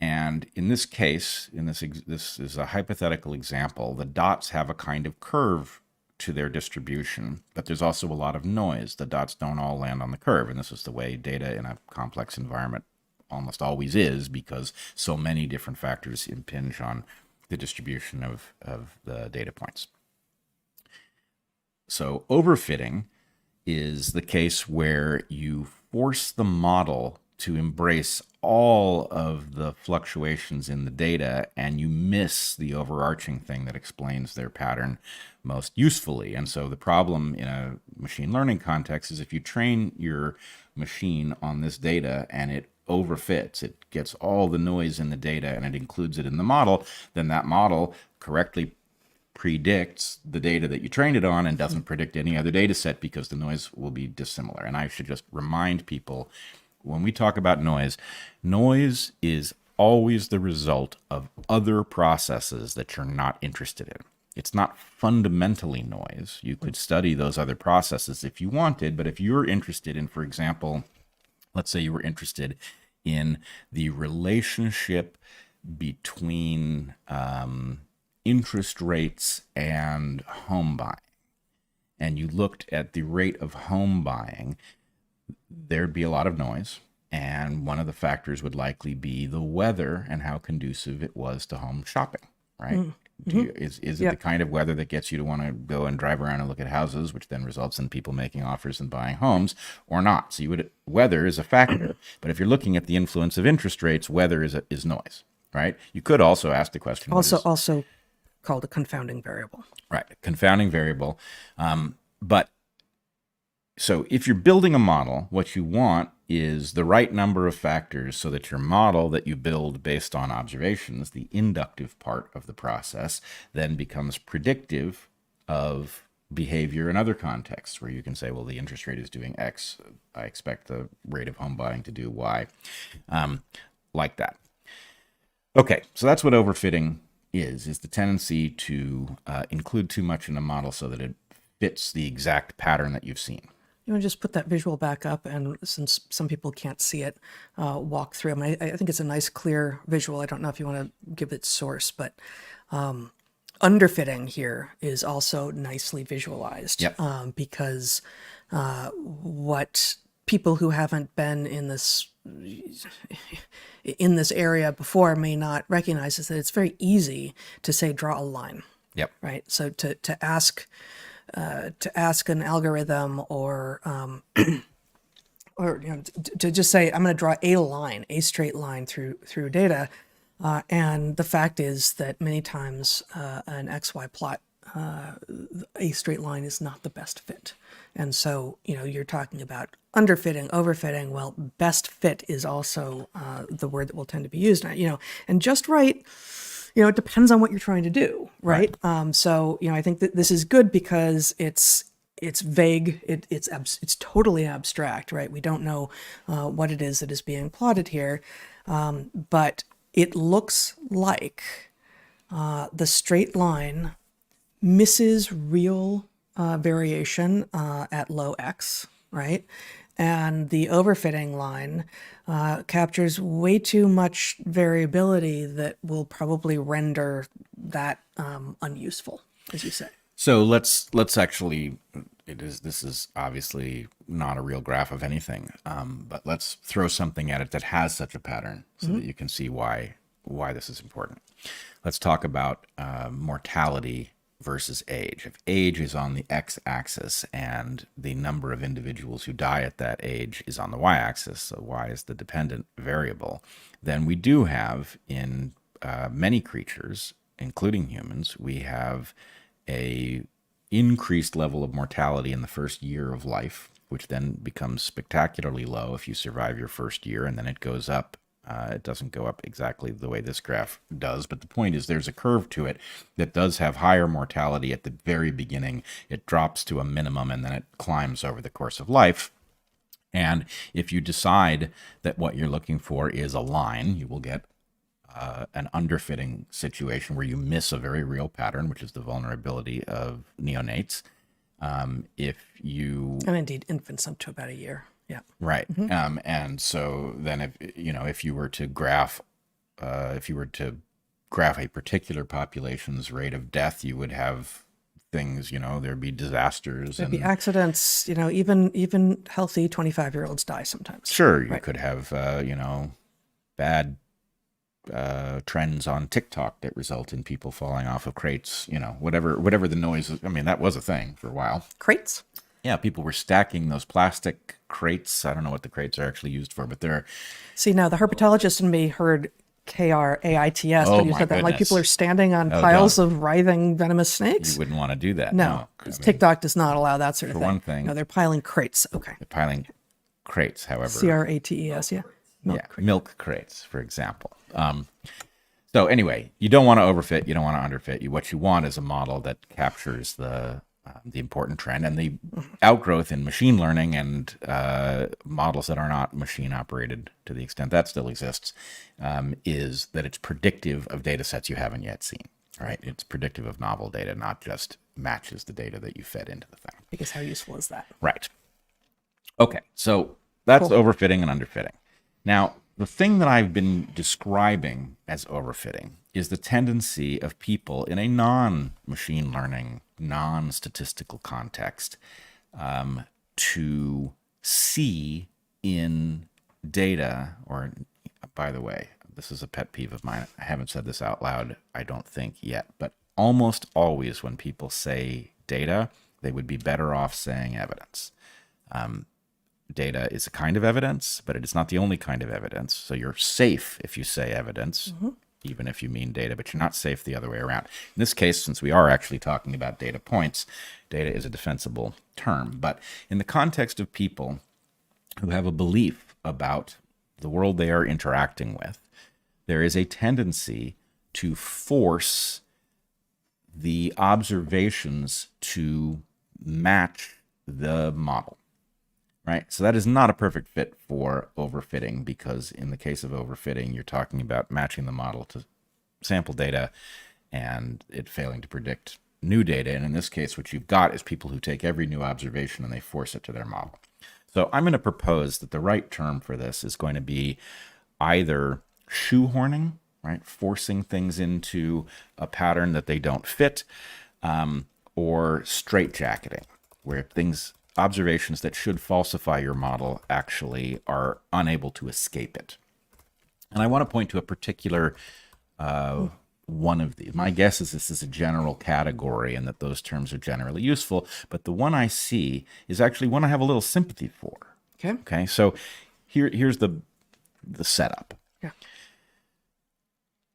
And in this case, this is a hypothetical example, the dots have a kind of curve to their distribution, but there's also a lot of noise. The dots don't all land on the curve, and this is the way data in a complex environment almost always is, because so many different factors impinge on the distribution of the data points. So overfitting is the case where you force the model to embrace all of the fluctuations in the data, and you miss the overarching thing that explains their pattern most usefully. And so the problem in a machine learning context is if you train your machine on this data and it overfits, it gets all the noise in the data and it includes it in the model, then that model correctly predicts the data that you trained it on and doesn't predict any other data set because the noise will be dissimilar. And I should just remind people, when we talk about noise, noise is always the result of other processes that you're not interested in. It's not fundamentally noise. You could study those other processes if you wanted, but if you're interested in, for example, let's say you were interested in the relationship between interest rates and home buying, and you looked at the rate of home buying, there'd be a lot of noise. And one of the factors would likely be the weather and how conducive it was to home shopping, right? Is it the kind of weather that gets you to want to go and drive around and look at houses, which then results in people making offers and buying homes, or not? So weather is a factor, but if you're looking at the influence of interest rates, weather is noise, right? You could also ask the question. Also called a confounding variable. Right, confounding variable. But so if you're building a model, what you want is the right number of factors so that your model that you build based on observations, the inductive part of the process, then becomes predictive of behavior in other contexts where you can say, well, the interest rate is doing X. I expect the rate of home buying to do Y, like that. Okay, so that's what overfitting is the tendency to include too much in a model so that it fits the exact pattern that you've seen. You want to just put that visual back up, and since some people can't see it, walk through. I mean, I think it's a nice, clear visual. I don't know if you want to give it source, but underfitting here is also nicely visualized. Yep. Because what people who haven't been in this area before may not recognize is that it's very easy to say draw a line. Yep. Right. So to ask an algorithm or to just say I'm going to draw a straight line through data, and the fact is that many times an XY plot, a straight line is not the best fit. And so, you're talking about underfitting, overfitting. Well, best fit is also the word that will tend to be used. And just right, it depends on what you're trying to do, right? So, I think that this is good because it's vague. It's totally abstract, right? We don't know what it is that is being plotted here, but it looks like the straight line misses real variation at low x, right? And the overfitting line captures way too much variability that will probably render that unuseful, as you say. So let's actually, this is obviously not a real graph of anything, but let's throw something at it that has such a pattern so that you can see why this is important. Let's talk about mortality versus age. If age is on the x-axis and the number of individuals who die at that age is on the y-axis, so y is the dependent variable, then we do have in many creatures, including humans, we have a increased level of mortality in the first year of life, which then becomes spectacularly low if you survive your first year, and then it goes up. It doesn't go up exactly the way this graph does, but the point is there's a curve to it that does have higher mortality at the very beginning. It drops to a minimum, and then it climbs over the course of life. And if you decide that what you're looking for is a line, you will get an underfitting situation where you miss a very real pattern, which is the vulnerability of neonates. If you... And indeed, infants up to about a year. Yeah. Right. And so then if you were to graph a particular population's rate of death, you would have things, there'd be disasters. There'd be accidents, even healthy 25-year-olds die sometimes. Sure. You could have, bad trends on TikTok that result in people falling off of crates, whatever the noise is. I mean, that was a thing for a while. Crates? Yeah, people were stacking those plastic crates. I don't know what the crates are actually used for, but they're... See, now the herpetologist in me heard KRAITS when you said that. Like people are standing on piles of writhing venomous snakes. You wouldn't want to do that. No, TikTok does not allow that sort of thing. For one thing. No, they're piling crates. Okay. They're piling crates, however. CRATES, yeah. Milk crates, for example. So anyway, you don't want to overfit. You don't want to underfit. What you want is a model that captures the important trend, and the outgrowth in machine learning and models that are not machine operated to the extent that still exists is that it's predictive of data sets you haven't yet seen. Right? It's predictive of novel data, not just matches the data that you fed into the thing. Because how useful is that? Right. Okay, so that's overfitting and underfitting. Now, the thing that I've been describing as overfitting is the tendency of people in a non-machine learning, non-statistical context to see in data, or by the way, this is a pet peeve of mine. I haven't said this out loud, I don't think yet, but almost always when people say data, they would be better off saying evidence. Data is a kind of evidence, but it is not the only kind of evidence. So you're safe if you say evidence, even if you mean data, but you're not safe the other way around. In this case, since we are actually talking about data points, data is a defensible term. But in the context of people who have a belief about the world they are interacting with, there is a tendency to force the observations to match the model. Right. So that is not a perfect fit for overfitting, because in the case of overfitting, you're talking about matching the model to sample data and it failing to predict new data. And in this case, what you've got is people who take every new observation and they force it to their model. So I'm going to propose that the right term for this is going to be either shoehorning, right, forcing things into a pattern that they don't fit, or straitjacketing, where things observations that should falsify your model actually are unable to escape it. And I want to point to a particular one of these. My guess is this is a general category and that those terms are generally useful, but the one I see is actually one I have a little sympathy for. Okay, so here's the setup. Yeah.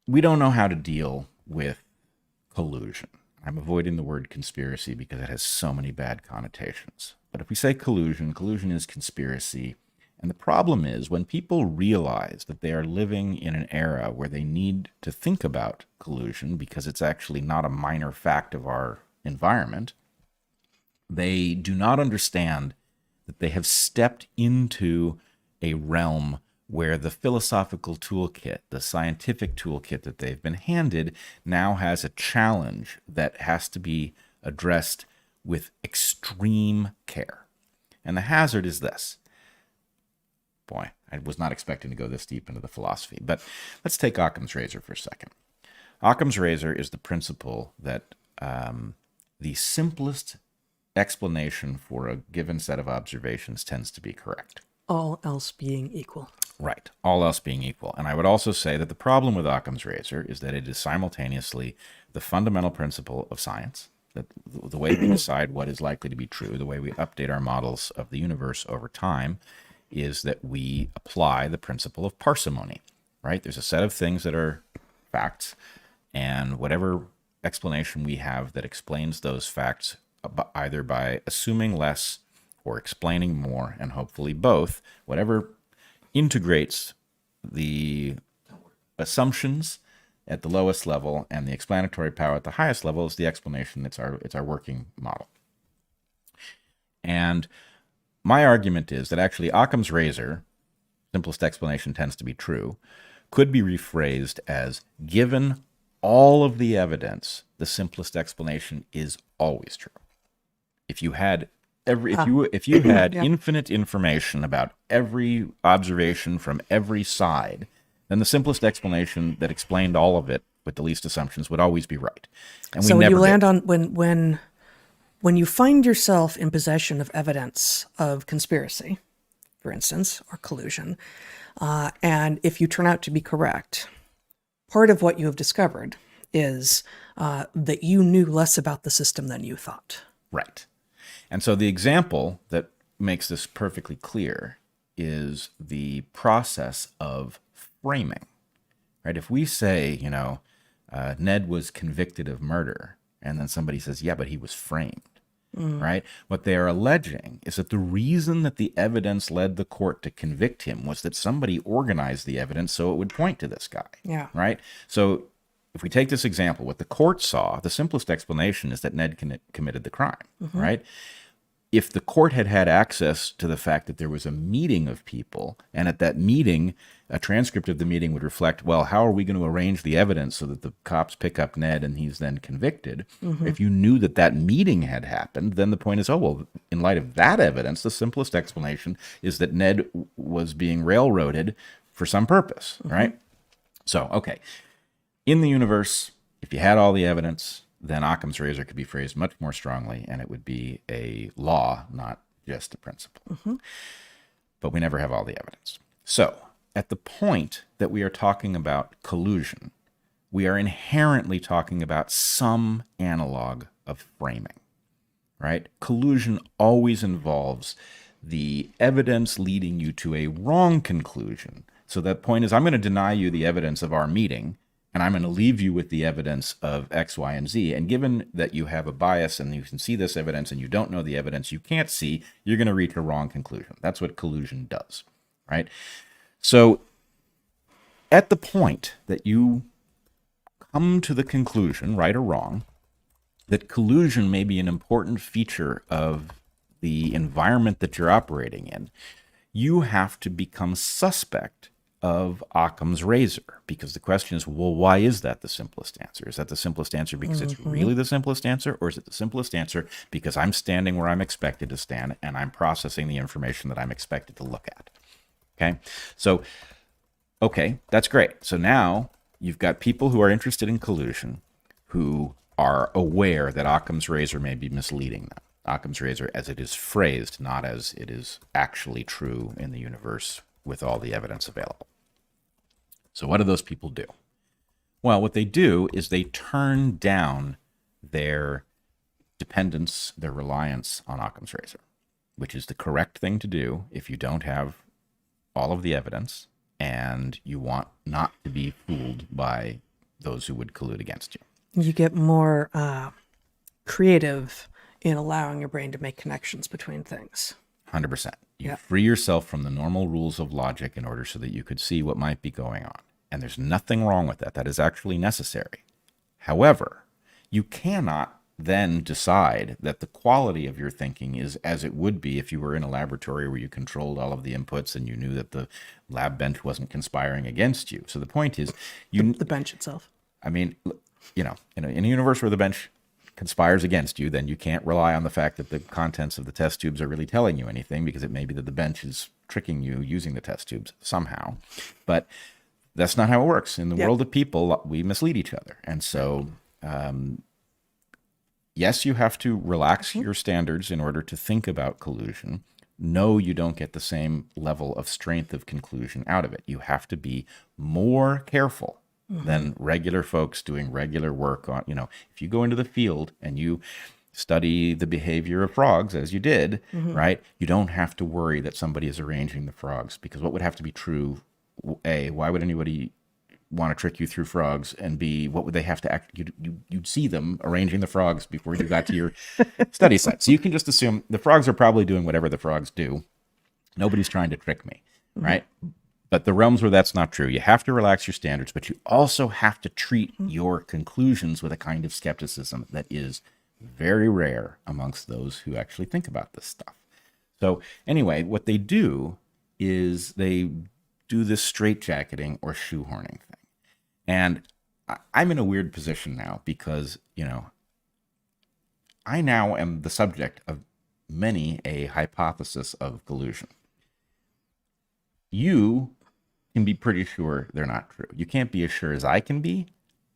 We don't know how to deal with collusion. I'm avoiding the word conspiracy because it has so many bad connotations. But if we say collusion, collusion is conspiracy. And the problem is when people realize that they are living in an era where they need to think about collusion because it's actually not a minor fact of our environment, they do not understand that they have stepped into a realm where the philosophical toolkit, the scientific toolkit that they've been handed, now has a challenge that has to be addressed with extreme care. And the hazard is this. Boy, I was not expecting to go this deep into the philosophy, but let's take Occam's razor for a second. Occam's razor is the principle that the simplest explanation for a given set of observations tends to be correct. All else being equal. Right, all else being equal. And I would also say that the problem with Occam's razor is that it is simultaneously the fundamental principle of science, that the way we decide what is likely to be true, the way we update our models of the universe over time, is that we apply the principle of parsimony, right? There's a set of things that are facts, and whatever explanation we have that explains those facts, either by assuming less or explaining more, and hopefully both, whatever integrates the assumptions at the lowest level and the explanatory power at the highest level is the explanation. It's our working model. And my argument is that actually Occam's razor, simplest explanation tends to be true, could be rephrased as given all of the evidence, the simplest explanation is always true. If you had if you had infinite information about every observation from every side, then the simplest explanation that explained all of it with the least assumptions would always be right. And so when you land on when you find yourself in possession of evidence of conspiracy, for instance, or collusion, and if you turn out to be correct, part of what you have discovered is that you knew less about the system than you thought. Right. And so the example that makes this perfectly clear is the process of framing, right? If we say, Ned was convicted of murder, and then somebody says, yeah, but he was framed, right? What they are alleging is that the reason that the evidence led the court to convict him was that somebody organized the evidence so it would point to this guy, right? So if we take this example, what the court saw, the simplest explanation is that Ned committed the crime, right? If the court had had access to the fact that there was a meeting of people, and at that meeting, a transcript of the meeting would reflect, well, how are we going to arrange the evidence so that the cops pick up Ned and he's then convicted? If you knew that that meeting had happened, then the point is, oh, well, in light of that evidence, the simplest explanation is that Ned was being railroaded for some purpose, right? So, okay. In the universe, if you had all the evidence, then Occam's razor could be phrased much more strongly, and it would be a law, not just a principle. But we never have all the evidence. So, at the point that we are talking about collusion, we are inherently talking about some analog of framing, right? Collusion always involves the evidence leading you to a wrong conclusion. So that point is, I'm going to deny you the evidence of our meeting, and I'm going to leave you with the evidence of X, Y, and Z. And given that you have a bias and you can see this evidence and you don't know the evidence you can't see, you're going to reach a wrong conclusion. That's what collusion does, right? So at the point that you come to the conclusion, right or wrong, that collusion may be an important feature of the environment that you're operating in, you have to become suspect of Occam's razor, because the question is, well, why is that the simplest answer? Is that the simplest answer because it's really the simplest answer, or is it the simplest answer because I'm standing where I'm expected to stand and I'm processing the information that I'm expected to look at? Okay, so, okay, that's great. So now you've got people who are interested in collusion who are aware that Occam's razor may be misleading them. Occam's razor as it is phrased, not as it is actually true in the universe with all the evidence available. So what do those people do? Well, what they do is they turn down their dependence, their reliance on Occam's razor, which is the correct thing to do if you don't have all of the evidence and you want not to be fooled by those who would collude against you. You get more creative in allowing your brain to make connections between things. 100%. You free yourself from the normal rules of logic in order so that you could see what might be going on. And there's nothing wrong with that. That is actually necessary. However, you cannot then decide that the quality of your thinking is as it would be if you were in a laboratory where you controlled all of the inputs and you knew that the lab bench wasn't conspiring against you. So the point is, The bench itself. I mean, in a universe where the bench conspires against you, then you can't rely on the fact that the contents of the test tubes are really telling you anything, because it may be that the bench is tricking you using the test tubes somehow. But that's not how it works. In the world of people, we mislead each other. And so, yes, you have to relax your standards in order to think about collusion. No, you don't get the same level of strength of conclusion out of it. You have to be more careful than regular folks doing regular work on, if you go into the field and you study the behavior of frogs, as you did, right? You don't have to worry that somebody is arranging the frogs, because what would have to be true? A, why would anybody want to trick you through frogs? And B, what would they have to act? You'd see them arranging the frogs before you got to your study site. So you can just assume the frogs are probably doing whatever the frogs do. Nobody's trying to trick me, right? But the realms where that's not true, you have to relax your standards, but you also have to treat your conclusions with a kind of skepticism that is very rare amongst those who actually think about this stuff. So anyway, what they do is they do this straitjacketing or shoehorning thing. And I'm in a weird position now because, I now am the subject of many a hypothesis of collusion. You can be pretty sure they're not true. You can't be as sure as I can be,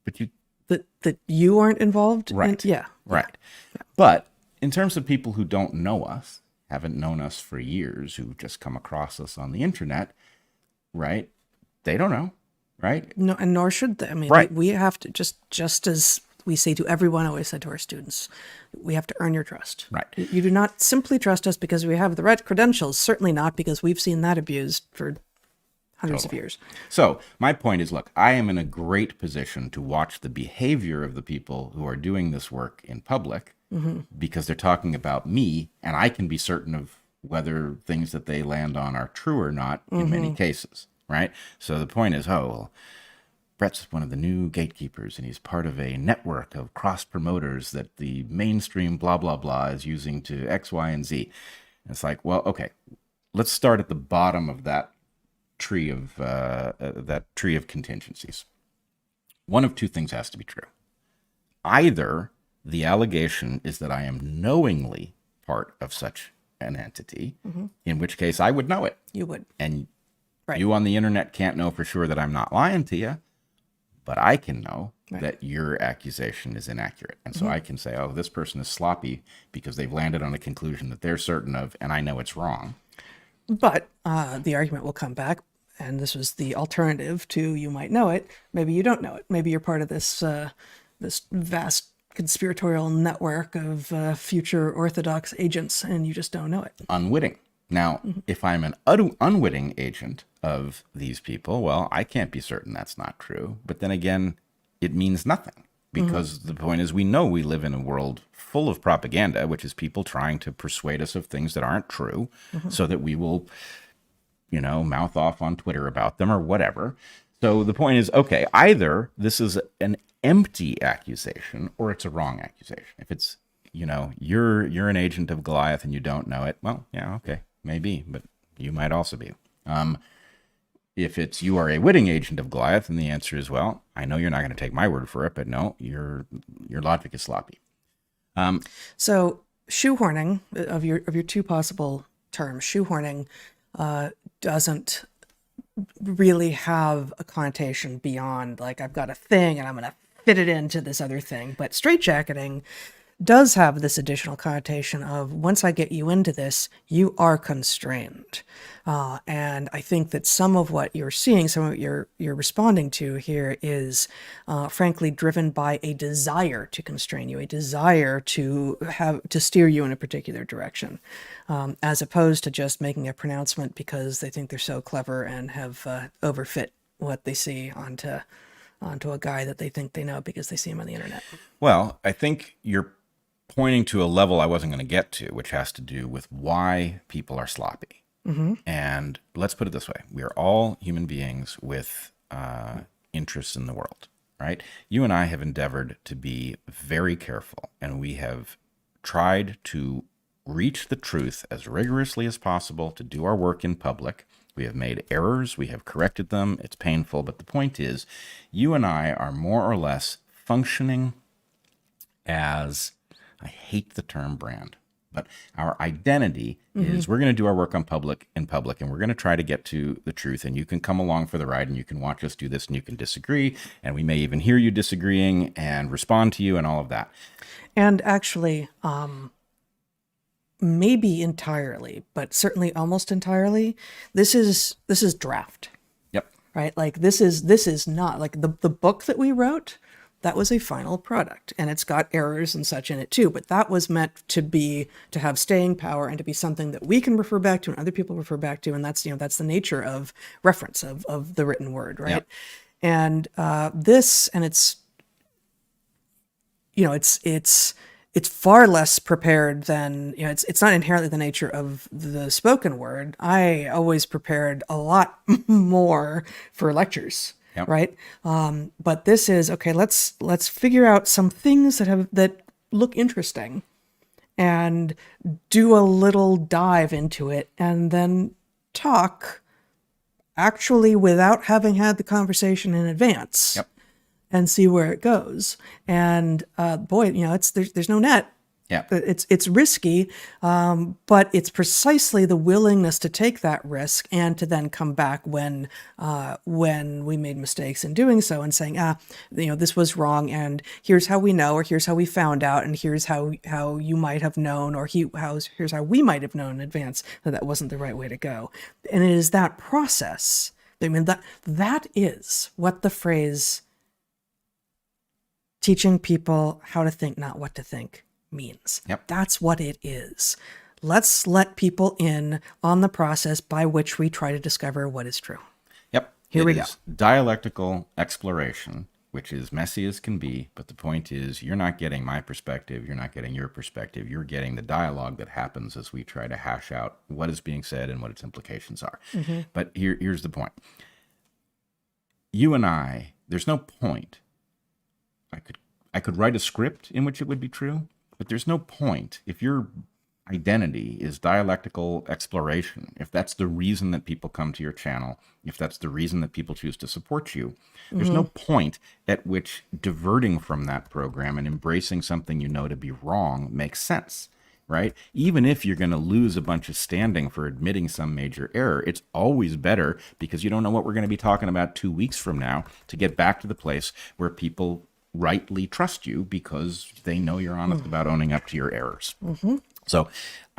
but you... That you aren't involved? Right. Right. Yeah. But in terms of people who don't know us, haven't known us for years, who've just come across us on the internet, right? They don't know, right? No, and nor should they. I mean, right. we have to, just as we say to everyone, always said to our students, we have to earn your trust. Right. You do not simply trust us because we have the right credentials. Certainly not because we've seen that abused for hundreds of years. So my point is, look, I am in a great position to watch the behavior of the people who are doing this work in public, because they're talking about me, and I can be certain of whether things that they land on are true or not in many cases, right? So the point is, Bret's one of the new gatekeepers, and he's part of a network of cross-promoters that the mainstream blah, blah, blah is using to X, Y, and Z. And it's like, well, okay, let's start at the bottom of that tree of contingencies. One of two things has to be true. Either the allegation is that I am knowingly part of such an entity, in which case I would know it. You would. And you on the internet can't know for sure that I'm not lying to you, but I can know that your accusation is inaccurate. And so I can say, oh, this person is sloppy because they've landed on a conclusion that they're certain of, and I know it's wrong. But the argument will come back, and this was the alternative to you might know it. Maybe you don't know it. Maybe you're part of this this vast conspiratorial network of future Orthodox agents, and you just don't know it. Unwitting. Now, if I'm an unwitting agent of these people, well, I can't be certain that's not true. But then again, it means nothing. Because the point is, we know we live in a world full of propaganda, which is people trying to persuade us of things that aren't true, so that we will, mouth off on Twitter about them or whatever. So the point is, okay, either this is an empty accusation or it's a wrong accusation. If it's, you're an agent of Goliath and you don't know it, well, yeah, okay, maybe, but you might also be. If it's you are a witting agent of Goliath, and the answer is, well, I know you're not going to take my word for it, but no, your logic is sloppy. So shoehorning, of your two possible terms, shoehorning doesn't really have a connotation beyond like I've got a thing and I'm going to fit it into this other thing. But straitjacketing does have this additional connotation of once I get you into this, you are constrained. And I think that some of what you're seeing, some of what you're responding to here is frankly driven by a desire to constrain you, a desire to steer you in a particular direction, as opposed to just making a pronouncement because they think they're so clever and have overfit what they see onto a guy that they think they know because they see him on the internet. Well, I think you're pointing to a level I wasn't going to get to, which has to do with why people are sloppy. And let's put it this way. We are all human beings with interests in the world, right? You and I have endeavored to be very careful, and we have tried to reach the truth as rigorously as possible, to do our work in public. We have made errors. We have corrected them. It's painful. But the point is, you and I are more or less functioning as, I hate the term brand, but our identity is we're going to do our work in public, and we're going to try to get to the truth. And you can come along for the ride, and you can watch us do this, and you can disagree. And we may even hear you disagreeing and respond to you and all of that. And actually, maybe entirely, but certainly almost entirely, this is draft. Yep. Right? Like this is not like the book that we wrote. That was a final product, and it's got errors and such in it too. But that was meant to have staying power and to be something that we can refer back to and other people refer back to. And that's the nature of reference of the written word, right? Yep. And it's far less prepared than, it's not inherently the nature of the spoken word. I always prepared a lot more for lectures. Yep. Right. But this is, okay, let's figure out some things that look interesting and do a little dive into it and then talk actually without having had the conversation in advance. Yep. And see where it goes. And boy, there's no net. Yeah. It's risky, but it's precisely the willingness to take that risk and to then come back when we made mistakes in doing so and saying, this was wrong, and here's how we know, or here's how we found out, and here's how you might have known, or here's how we might have known in advance that wasn't the right way to go. And it is that process. I mean, that is what the phrase teaching people how to think, not what to think, means. Yep. That's what it is. Let's let people in on the process by which we try to discover what is true. Yep. Here we It go. is dialectical exploration, which is messy as can be. But the point is, you're not getting my perspective. You're not getting your perspective. You're getting the dialogue that happens as we try to hash out what is being said and what its implications are. But here's the point. You and I, there's no point. I could write a script in which it would be true, but there's no point if your identity is dialectical exploration, if that's the reason that people come to your channel, if that's the reason that people choose to support you, there's no point at which diverting from that program and embracing something you know to be wrong makes sense, right? Even if you're going to lose a bunch of standing for admitting some major error, it's always better, because you don't know what we're going to be talking about 2 weeks from now, to get back to the place where people rightly trust you because they know you're honest about owning up to your errors. So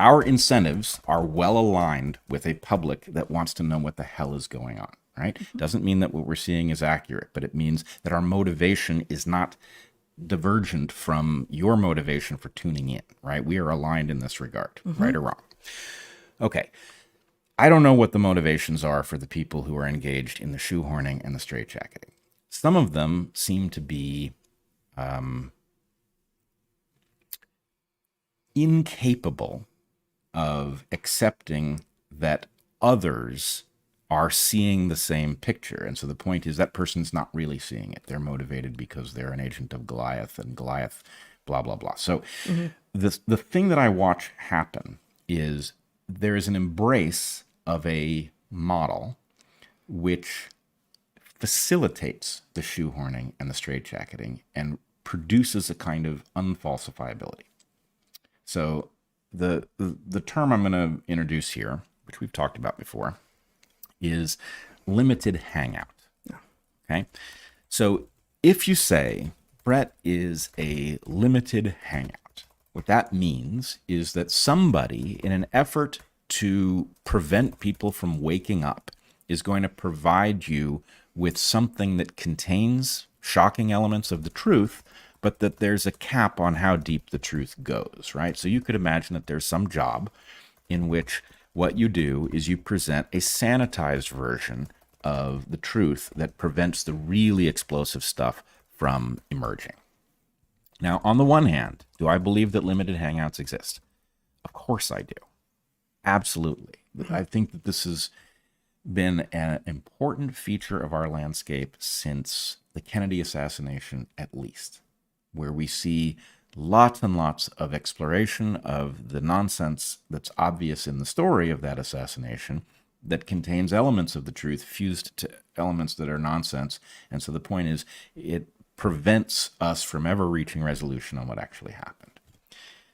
our incentives are well aligned with a public that wants to know what the hell is going on, right? Doesn't mean that what we're seeing is accurate, but it means that our motivation is not divergent from your motivation for tuning in, right? We are aligned in this regard, right or wrong. Okay. I don't know what the motivations are for the people who are engaged in the shoehorning and the straitjacketing. Some of them seem to be incapable of accepting that others are seeing the same picture. And so the point is that person's not really seeing it. They're motivated because they're an agent of Goliath, and Goliath, blah, blah, blah. So the thing that I watch happen is there is an embrace of a model which facilitates the shoehorning and the straitjacketing and produces a kind of unfalsifiability. So the term I'm going to introduce here, which we've talked about before, is limited hangout. Okay? So if you say Bret is a limited hangout, What that means is that somebody, in an effort to prevent people from waking up, is going to provide you with something that contains shocking elements of the truth, but that there's a cap on how deep the truth goes, right? So you could imagine that there's some job in which what you do is you present a sanitized version of the truth that prevents the really explosive stuff from emerging. Now, on the one hand, do I believe that limited hangouts exist? Of course I do. Absolutely. I think that this has been an important feature of our landscape since the Kennedy assassination, at least, where we see lots and lots of exploration of the nonsense that's obvious in the story of that assassination that contains elements of the truth fused to elements that are nonsense. And so the point is, it prevents us from ever reaching resolution on what actually happened.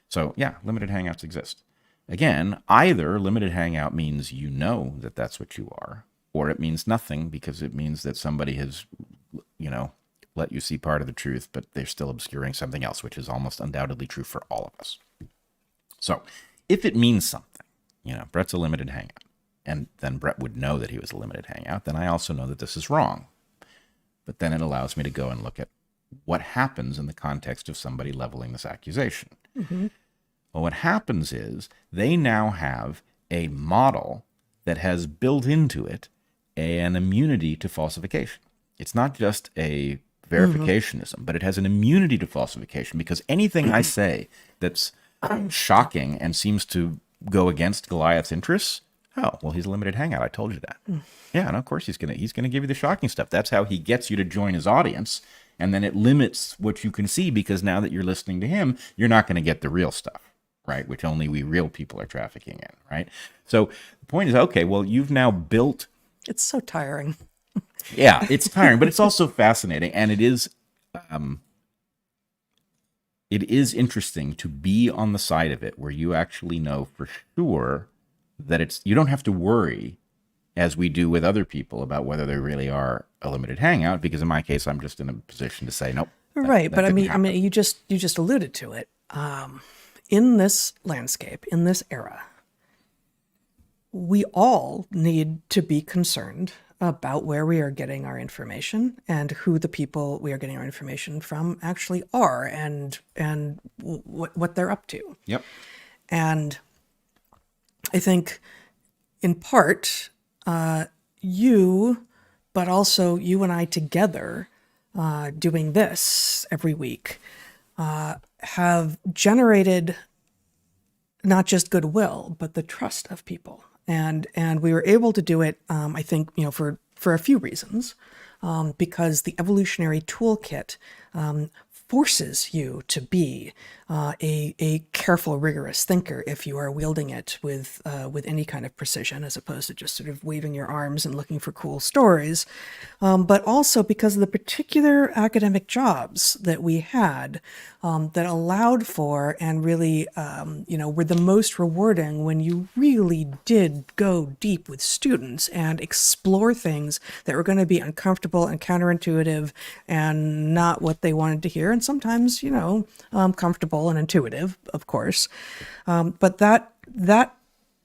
So yeah, limited hangouts exist. Again, either limited hangout means you know that that's what you are, or it means nothing because it means that somebody has, let you see part of the truth, but they're still obscuring something else, which is almost undoubtedly true for all of us. So if it means something, Bret's a limited hangout, and then Bret would know that he was a limited hangout, then I also know that this is wrong. But then it allows me to go and look at what happens in the context of somebody leveling this accusation. Mm-hmm. Well, what happens is they now have a model that has built into it an immunity to falsification. It's not just a verificationism, but it has an immunity to falsification because anything I say that's shocking and seems to go against Goliath's interests, oh, well, he's a limited hangout. I told you that. Yeah, and of course he's gonna give you the shocking stuff. That's how he gets you to join his audience, and then it limits what you can see because now that you're listening to him, you're not going to get the real stuff, right? Which only we real people are trafficking in, right? So the point is, okay, well, you've now built. It's so tiring. Yeah, it's tiring, but it's also fascinating, and it is interesting to be on the side of it where you actually know for sure that you don't have to worry as we do with other people about whether they really are a limited hangout, because in my case, I'm just in a position to say, nope. Right. But I mean, you just alluded to it. In this landscape, in this era, we all need to be concerned about where we are getting our information and who the people we are getting our information from actually are and what they're up to. Yep. And I think in part, you, but also you and I together doing this every week have generated not just goodwill, but the trust of people. And we were able to do it, I think, for a few reasons, because the evolutionary toolkit forces you to be a careful, rigorous thinker if you are wielding it with any kind of precision, as opposed to just sort of waving your arms and looking for cool stories. But also because of the particular academic jobs that we had that allowed for and really, were the most rewarding when you really did go deep with students and explore things that were going to be uncomfortable and counterintuitive and not what they wanted to hear. And sometimes, comfortable and intuitive, of course. But that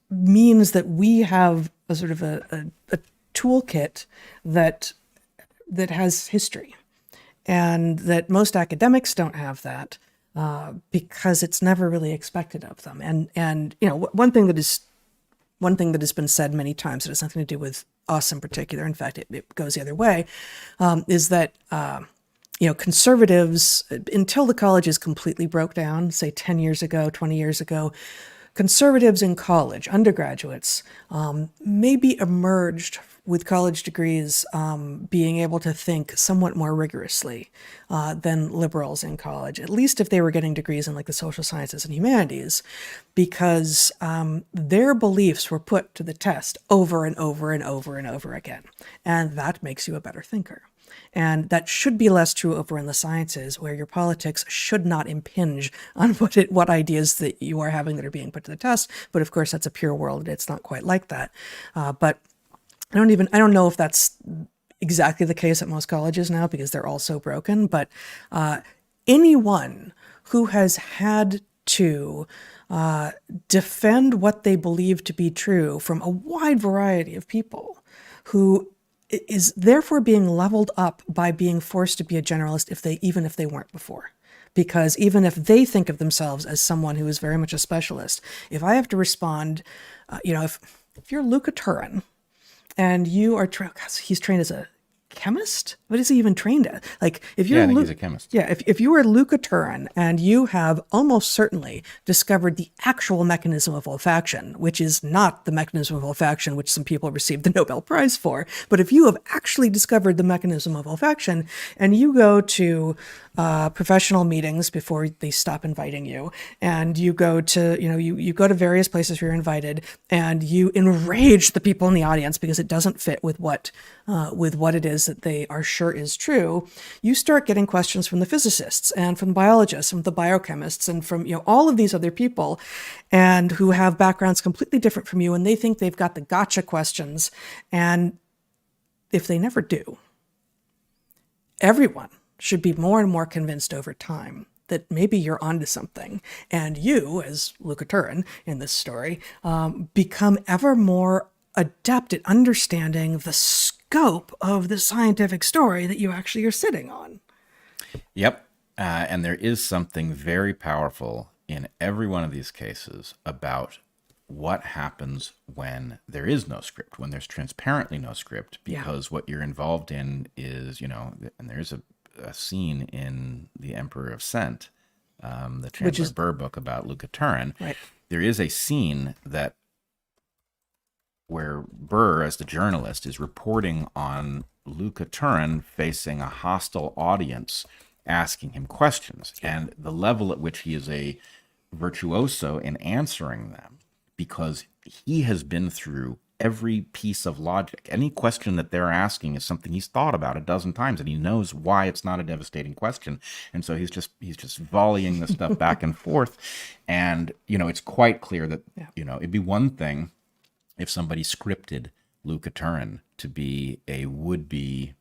means that we have a sort of a toolkit that has history, and that most academics don't have that because it's never really expected of them. And one thing that has been said many times, that has nothing to do with us in particular, in fact, it goes the other way, is that conservatives, until the colleges completely broke down, say 10 years ago, 20 years ago, conservatives in college, undergraduates, maybe emerged with college degrees being able to think somewhat more rigorously than liberals in college, at least if they were getting degrees in like the social sciences and humanities, because their beliefs were put to the test over and over and over and over again. And that makes you a better thinker. And that should be less true over in the sciences, where your politics should not impinge on what ideas that you are having that are being put to the test. But of course, that's a pure world. It's not quite like that. But I don't know if that's exactly the case at most colleges now, because they're all so broken. But anyone who has had to defend what they believe to be true from a wide variety of people who is therefore being leveled up by being forced to be a generalist even if they weren't before. Because even if they think of themselves as someone who is very much a specialist, if I have to respond, if you're Luca Turin and you are he's trained as a chemist? What is he even trained at? Like, if you're I think he's a chemist. Yeah, if you are Luca Turin and you have almost certainly discovered the actual mechanism of olfaction, which is not the mechanism of olfaction which some people received the Nobel Prize for, but if you have actually discovered the mechanism of olfaction and you go to professional meetings before they stop inviting you, and you go to, you go to various places where you're invited, and you enrage the people in the audience because it doesn't fit with what it is that they are sure is true, you start getting questions from the physicists and from the biologists and the biochemists and from all of these other people, and who have backgrounds completely different from you, and they think they've got the gotcha questions, and if they never do, everyone should be more and more convinced over time that maybe you're onto something, and you, as Luca Turin in this story, become ever more adept at understanding the scope of the scientific story that you actually are sitting on. Yep. And there is something very powerful in every one of these cases about what happens when there is no script, when there's transparently no script, because what you're involved in is, and there's a scene in The Emperor of Scent, the Chandler Burr book about Luca Turin. Right. There is a scene where Burr, as the journalist, is reporting on Luca Turin facing a hostile audience asking him questions, and the level at which he is a virtuoso in answering them, because he has been through every piece of logic. Any question that they're asking is something he's thought about a dozen times, and he knows why it's not a devastating question. And so he's just volleying the stuff back and forth. And, it's quite clear that, it'd be one thing if somebody scripted Luca Turin to be a would-be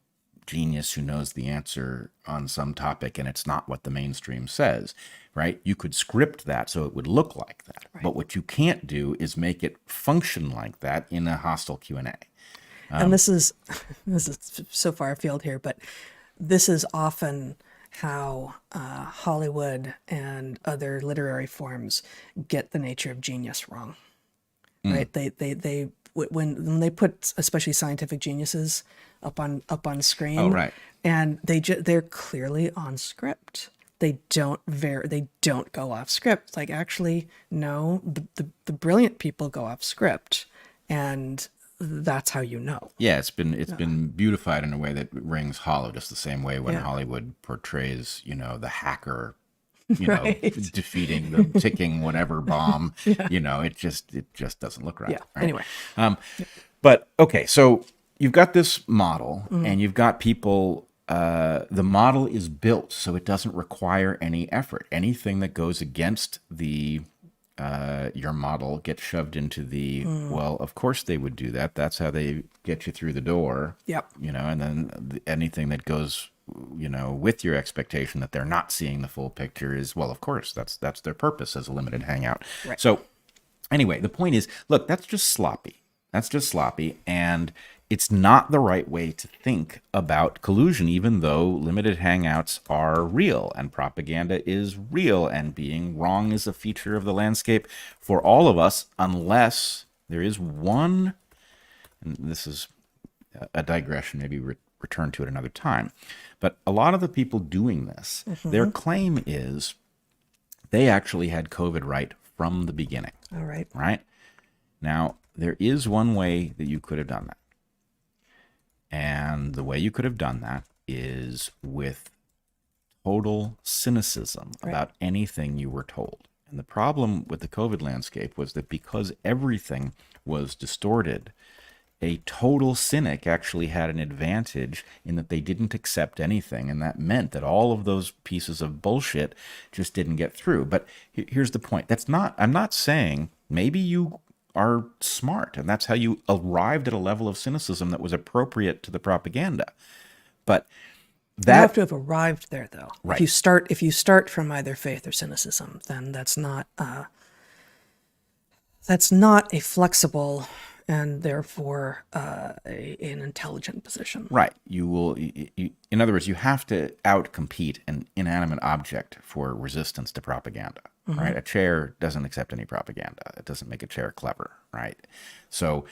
genius who knows the answer on some topic, and it's not what the mainstream says, right? You could script that so it would look like that. Right. But what you can't do is make it function like that in a hostile Q&A. And this is so far afield here, but this is often how Hollywood and other literary forms get the nature of genius wrong. Right? They when they put especially scientific geniuses up on screen. Oh, right. And they're clearly on script. They don't go off script. Like, actually, no, the brilliant people go off script, and that's how you know. Yeah, it's been beautified in a way that rings hollow, just the same way when Hollywood portrays, the hacker, right, defeating the ticking whatever bomb. It just doesn't look right. Yeah. Right? Anyway. But okay, so you've got this model, and you've got people. The model is built so it doesn't require any effort. Anything that goes against your model gets shoved into the, well, of course they would do that. That's how they get you through the door. Yep. And then anything that goes, with your expectation that they're not seeing the full picture is, well, of course, that's their purpose as a limited hangout. Right. So anyway, the point is, look, that's just sloppy. And it's not the right way to think about collusion, even though limited hangouts are real and propaganda is real and being wrong is a feature of the landscape for all of us, unless there is one, and this is a digression, maybe return to it another time, but a lot of the people doing this, their claim is they actually had COVID right from the beginning. All right. Right? Now, there is one way that you could have done that. And the way you could have done that is with total cynicism about anything you were told. And the problem with the COVID landscape was that because everything was distorted, a total cynic actually had an advantage in that they didn't accept anything. And that meant that all of those pieces of bullshit just didn't get through. But here's the point. I'm not saying maybe you are smart, and that's how you arrived at a level of cynicism that was appropriate to the propaganda. But You have that to have arrived there, though. Right. If you start from either faith or cynicism, then that's not a flexible and therefore an intelligent position. Right. You will, in other words, you have to outcompete an inanimate object for resistance to propaganda, right? A chair doesn't accept any propaganda. It doesn't make a chair clever, right? So,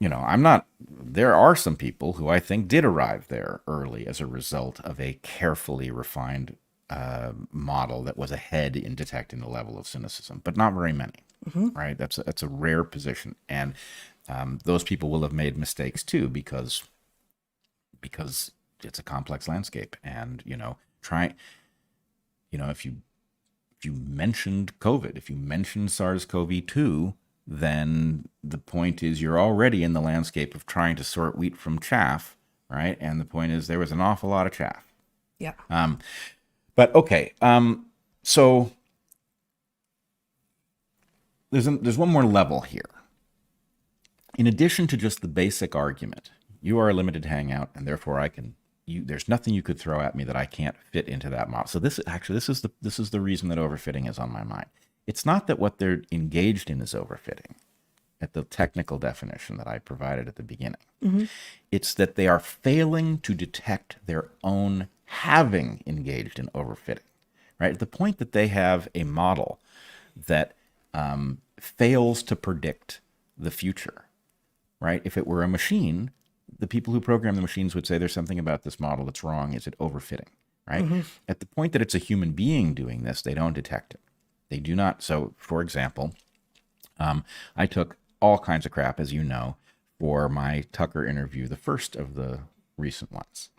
there are some people who I think did arrive there early as a result of a carefully refined model that was ahead in detecting the level of cynicism, but not very many, right? That's a rare position. And those people will have made mistakes too, because it's a complex landscape. And if you mentioned COVID, if you mentioned SARS-CoV-2, then the point is you're already in the landscape of trying to sort wheat from chaff, right? And the point is there was an awful lot of chaff. Yeah. But okay, so there's one more level here. In addition to just the basic argument, you are a limited hangout, and therefore there's nothing you could throw at me that I can't fit into that model. So this is the reason that overfitting is on my mind. It's not that what they're engaged in is overfitting, at the technical definition that I provided at the beginning. It's that they are failing to detect their own having engaged in overfitting, right? At the point that they have a model that fails to predict the future, right? If it were a machine, the people who program the machines would say there's something about this model that's wrong. Is it overfitting, right? At the point that it's a human being doing this, they don't detect it. They do not. So, for example, I took all kinds of crap, as you know, for my Tucker interview, the first of the recent ones.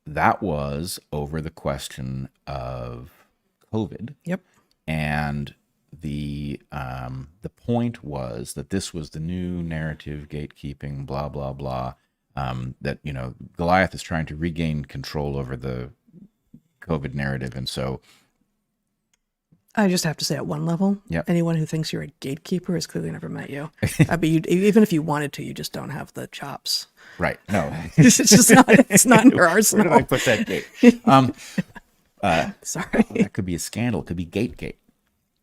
That was over the question of COVID. Yep. And the point was that this was the new narrative, gatekeeping, blah, blah, blah, that, Goliath is trying to regain control over the COVID narrative. And so I just have to say, at one level, Yep. anyone who thinks you're a gatekeeper has clearly never met you. But even if you wanted to, you just don't have the chops. Right. No. It's just not. It's not in your Where did I arsenal. put that gate? Sorry. That could be a scandal. It could be Gate.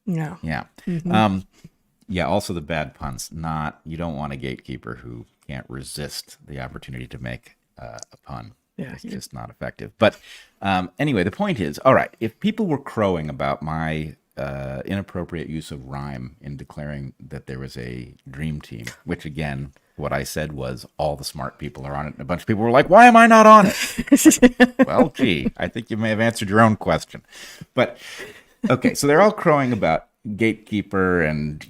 No. Yeah. Yeah. Also the bad puns. You don't want a gatekeeper who can't resist the opportunity to make a pun. Yeah, It's just not effective. But anyway, the point is, all right, if people were crowing about my inappropriate use of rhyme in declaring that there was a dream team, which again, what I said was all the smart people are on it. And a bunch of people were like, why am I not on it? Well, gee, I think you may have answered your own question. But okay, so they're all crowing about gatekeeper and,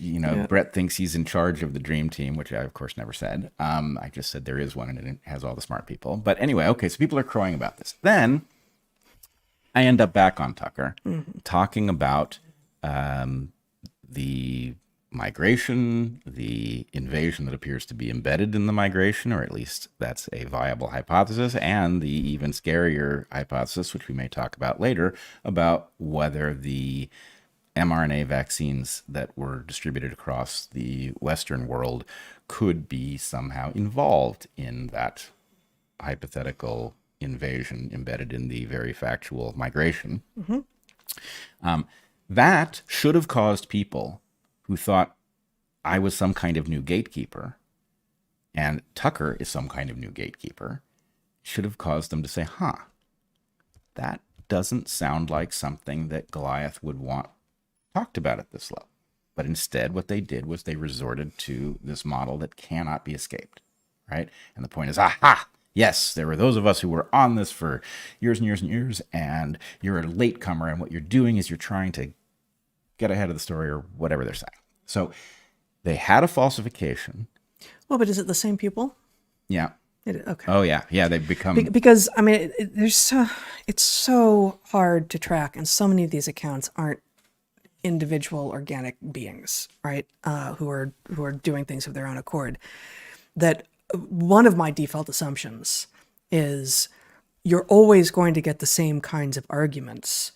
Bret thinks he's in charge of the dream team, which I, of course, never said. I just said there is one and it has all the smart people. But anyway, okay, so people are crowing about this. Then I end up back on Tucker talking about the migration, the invasion that appears to be embedded in the migration, or at least that's a viable hypothesis, and the even scarier hypothesis, which we may talk about later, about whether the mRNA vaccines that were distributed across the Western world could be somehow involved in that hypothetical invasion embedded in the very factual migration. That should have caused people who thought I was some kind of new gatekeeper and Tucker is some kind of new gatekeeper, should have caused them to say, that doesn't sound like something that Goliath would want talked about at this level. But instead, what they did was they resorted to this model that cannot be escaped, right? And the point is, yes, there were those of us who were on this for years and years and years, and you're a latecomer, and what you're doing is you're trying to get ahead of the story or whatever they're saying. So they had a falsification. Well, but is it the same people? Yeah. Okay. Oh, yeah. Yeah, they've become... Because, I mean, it's so hard to track, and so many of these accounts aren't individual organic beings, right? Who are doing things of their own accord. That one of my default assumptions is you're always going to get the same kinds of arguments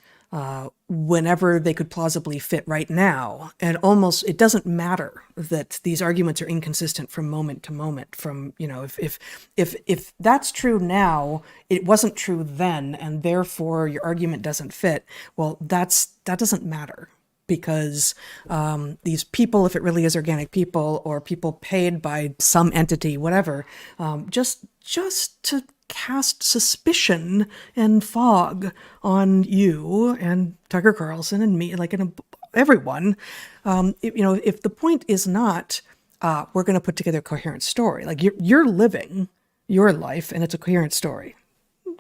whenever they could plausibly fit right now. And almost, it doesn't matter that these arguments are inconsistent from moment to moment. From, if that's true now, it wasn't true then, and therefore your argument doesn't fit. Well, that doesn't matter. Because these people, if it really is organic people or people paid by some entity, whatever, just to cast suspicion and fog on you and Tucker Carlson and me, like everyone, if the point is not we're going to put together a coherent story, like you're living your life and it's a coherent story.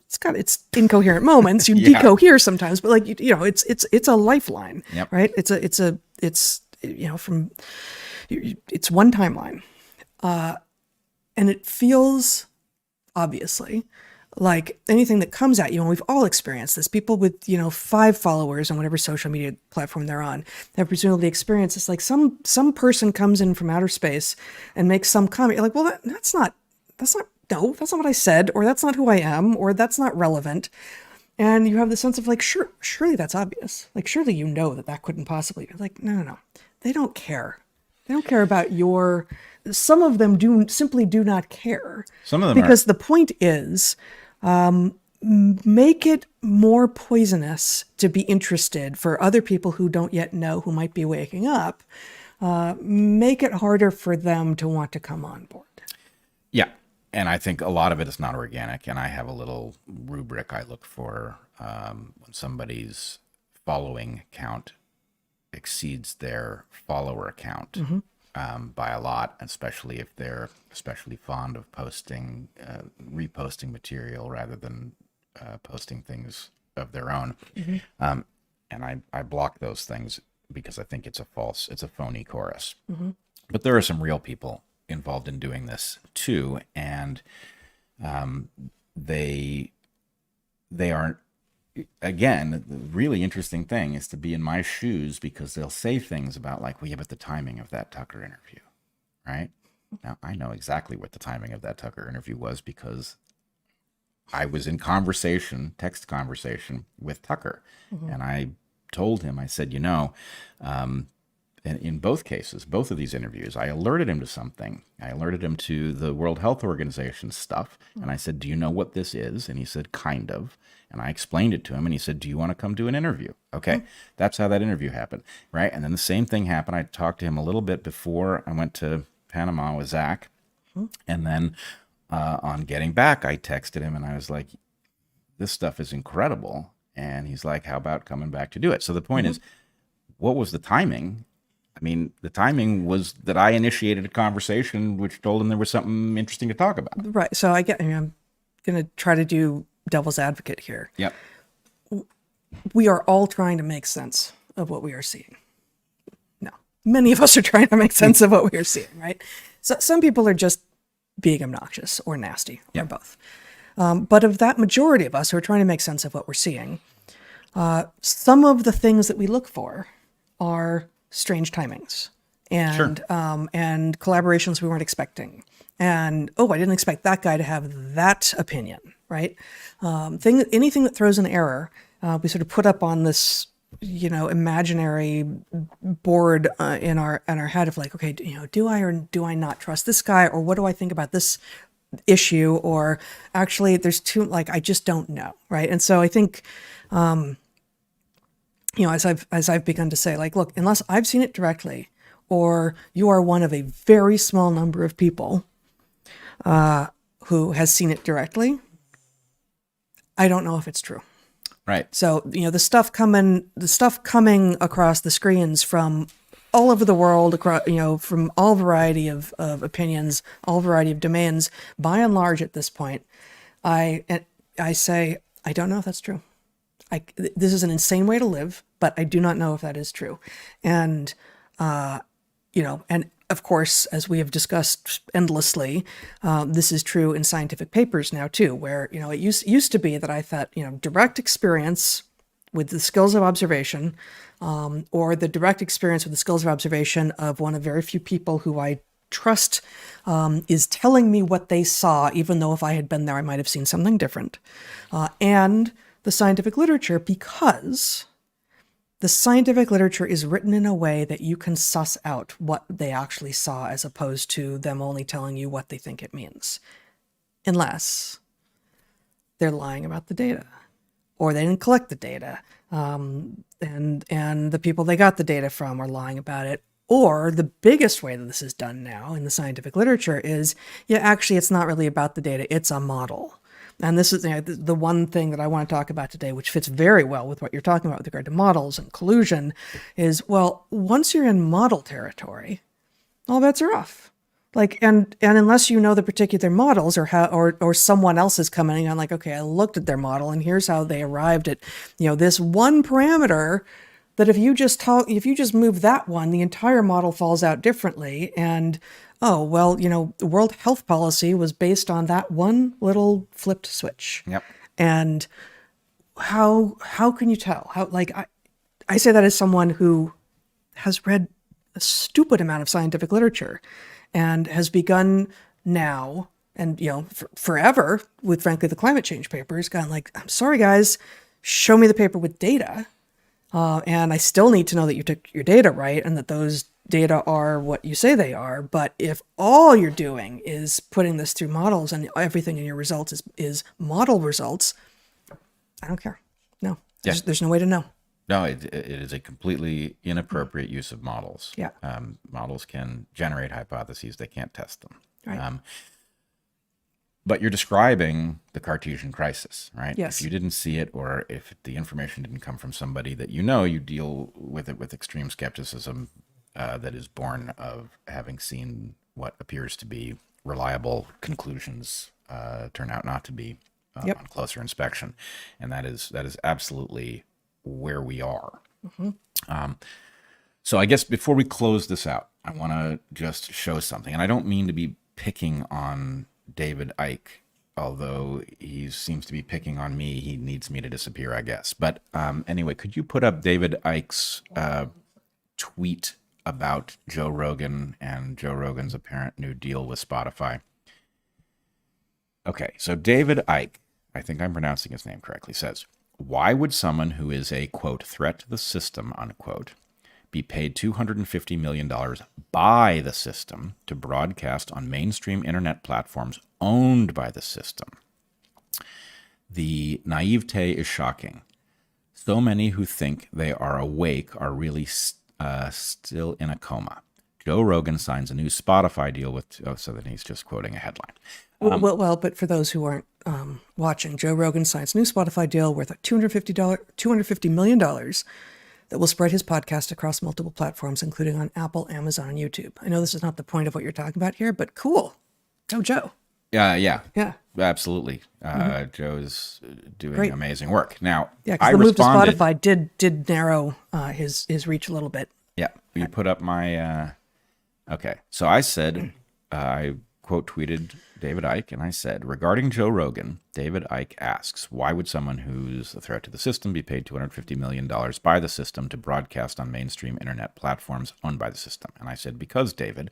It's got its incoherent moments. You decohere sometimes, but like it's a lifeline, right? It's one timeline, and it feels obviously like anything that comes at you, and we've all experienced this. People with 5 followers on whatever social media platform they're on have presumably experienced this. Like some person comes in from outer space and makes some comment. You're like, well, that's not. No, that's not what I said, or that's not who I am, or that's not relevant. And you have the sense of like, surely that's obvious. Like, surely that couldn't possibly. Like, no. They don't care. They don't care about some of them simply do not care. Some of them because the point is, make it more poisonous to be interested for other people who don't yet know, who might be waking up. Make it harder for them to want to come on board. Yeah. And I think a lot of it is not organic. And I have a little rubric I look for when somebody's following count exceeds their follower count by a lot, especially if they're especially fond of reposting material rather than posting things of their own. And I block those things because I think it's a phony chorus. But there are some real people involved in doing this too, and they aren't. Again, the really interesting thing is to be in my shoes, because they'll say things about like, well, yeah, but the timing of that Tucker interview, right? Now I know exactly what the timing of that Tucker interview was, because I was in text conversation with Tucker, and I told him, I said, and in both cases, both of these interviews, I alerted him to something. I alerted him to the World Health Organization stuff. And I said, do you know what this is? And he said, kind of. And I explained it to him. And he said, do you want to come do an interview? Okay. That's how that interview happened. Right. And then the same thing happened. I talked to him a little bit before I went to Panama with Zach. And then on getting back, I texted him and I was like, this stuff is incredible. And he's like, how about coming back to do it? So the point is, what was the timing? I mean, the timing was that I initiated a conversation which told him there was something interesting to talk about. Right. So I'm going to try to do devil's advocate here. Yep. We are all trying to make sense of what we are seeing. No, many of us are trying to make sense of what we are seeing, right? So some people are just being obnoxious or nasty, or both. But of that majority of us who are trying to make sense of what we're seeing, some of the things that we look for are strange timings and and collaborations we weren't expecting, and I didn't expect that guy to have that opinion, right? Anything that throws an error, we sort of put up on this imaginary board in our head of like, okay, do I or do I not trust this guy, or what do I think about this issue, or actually there's too, like, I just don't know, right? And so I think as I've begun to say, like, look, unless I've seen it directly, or you are one of a very small number of people who has seen it directly, I don't know if it's true. Right. So, the stuff coming across the screens from all over the world, across, from all variety of opinions, all variety of domains, by and large at this point, I say, I don't know if that's true. This is an insane way to live, but I do not know if that is true. And, and of course, as we have discussed endlessly, this is true in scientific papers now too, where, it used to be that I thought, direct experience with the skills of observation, or the direct experience with the skills of observation of one of very few people who I trust is telling me what they saw, even though if I had been there, I might have seen something different. And the scientific literature, because the scientific literature is written in a way that you can suss out what they actually saw as opposed to them only telling you what they think it means. Unless they're lying about the data or they didn't collect the data. And the people they got the data from are lying about it. Or the biggest way that this is done now in the scientific literature is, yeah, actually, it's not really about the data. It's a model. And this is the one thing that I want to talk about today, which fits very well with what you're talking about with regard to models and collusion, is, well, once you're in model territory, all bets are off. Like, and unless you know the particular models or someone else is coming on, like, okay, I looked at their model and here's how they arrived at, this one parameter that if you just move that one, the entire model falls out differently. And, oh, well, the World Health Policy was based on that one little flipped switch. Yep. And how can you tell? I say that as someone who has read a stupid amount of scientific literature and has begun now, and forever with, frankly, the climate change papers, gone like, I'm sorry, guys, show me the paper with data. And I still need to know that you took your data right and that those data are what you say they are. But if all you're doing is putting this through models and everything in your results is model results, I don't care. No, there's no way to know. No, it is a completely inappropriate use of models. Yeah. Models can generate hypotheses. They can't test them. Right. But you're describing the Cartesian crisis, right? Yes. If you didn't see it, or if the information didn't come from somebody that you deal with it with extreme skepticism that is born of having seen what appears to be reliable conclusions turn out not to be on closer inspection. And that is absolutely where we are. Mm-hmm. So I guess before we close this out, I want to just show something. And I don't mean to be picking on David Icke, although he seems to be picking on me. He needs me to disappear, I guess. But anyway, could you put up David Icke's tweet about Joe Rogan and Joe Rogan's apparent new deal with Spotify? Okay, so David Icke, I think I'm pronouncing his name correctly, says, why would someone who is a, quote, threat to the system, unquote, be paid $250 million by the system to broadcast on mainstream internet platforms owned by the system? The naivete is shocking. So many who think they are awake are really still in a coma. Joe Rogan signs a new Spotify deal with, so then he's just quoting a headline. Well, but for those who aren't watching, Joe Rogan signs a new Spotify deal worth $250 million that will spread his podcast across multiple platforms, including on Apple, Amazon, and YouTube. I know this is not the point of what you're talking about here, but cool. Go, Joe. Yeah, Mm-hmm. absolutely. Joe's doing amazing work. Now, yeah, because the move to Spotify did narrow his reach a little bit. Yeah, you put up my. Okay, so I said, I quote tweeted David Icke, and I said, regarding Joe Rogan, David Icke asks, why would someone who's a threat to the system be paid $250 million by the system to broadcast on mainstream internet platforms owned by the system? And I said, because, David,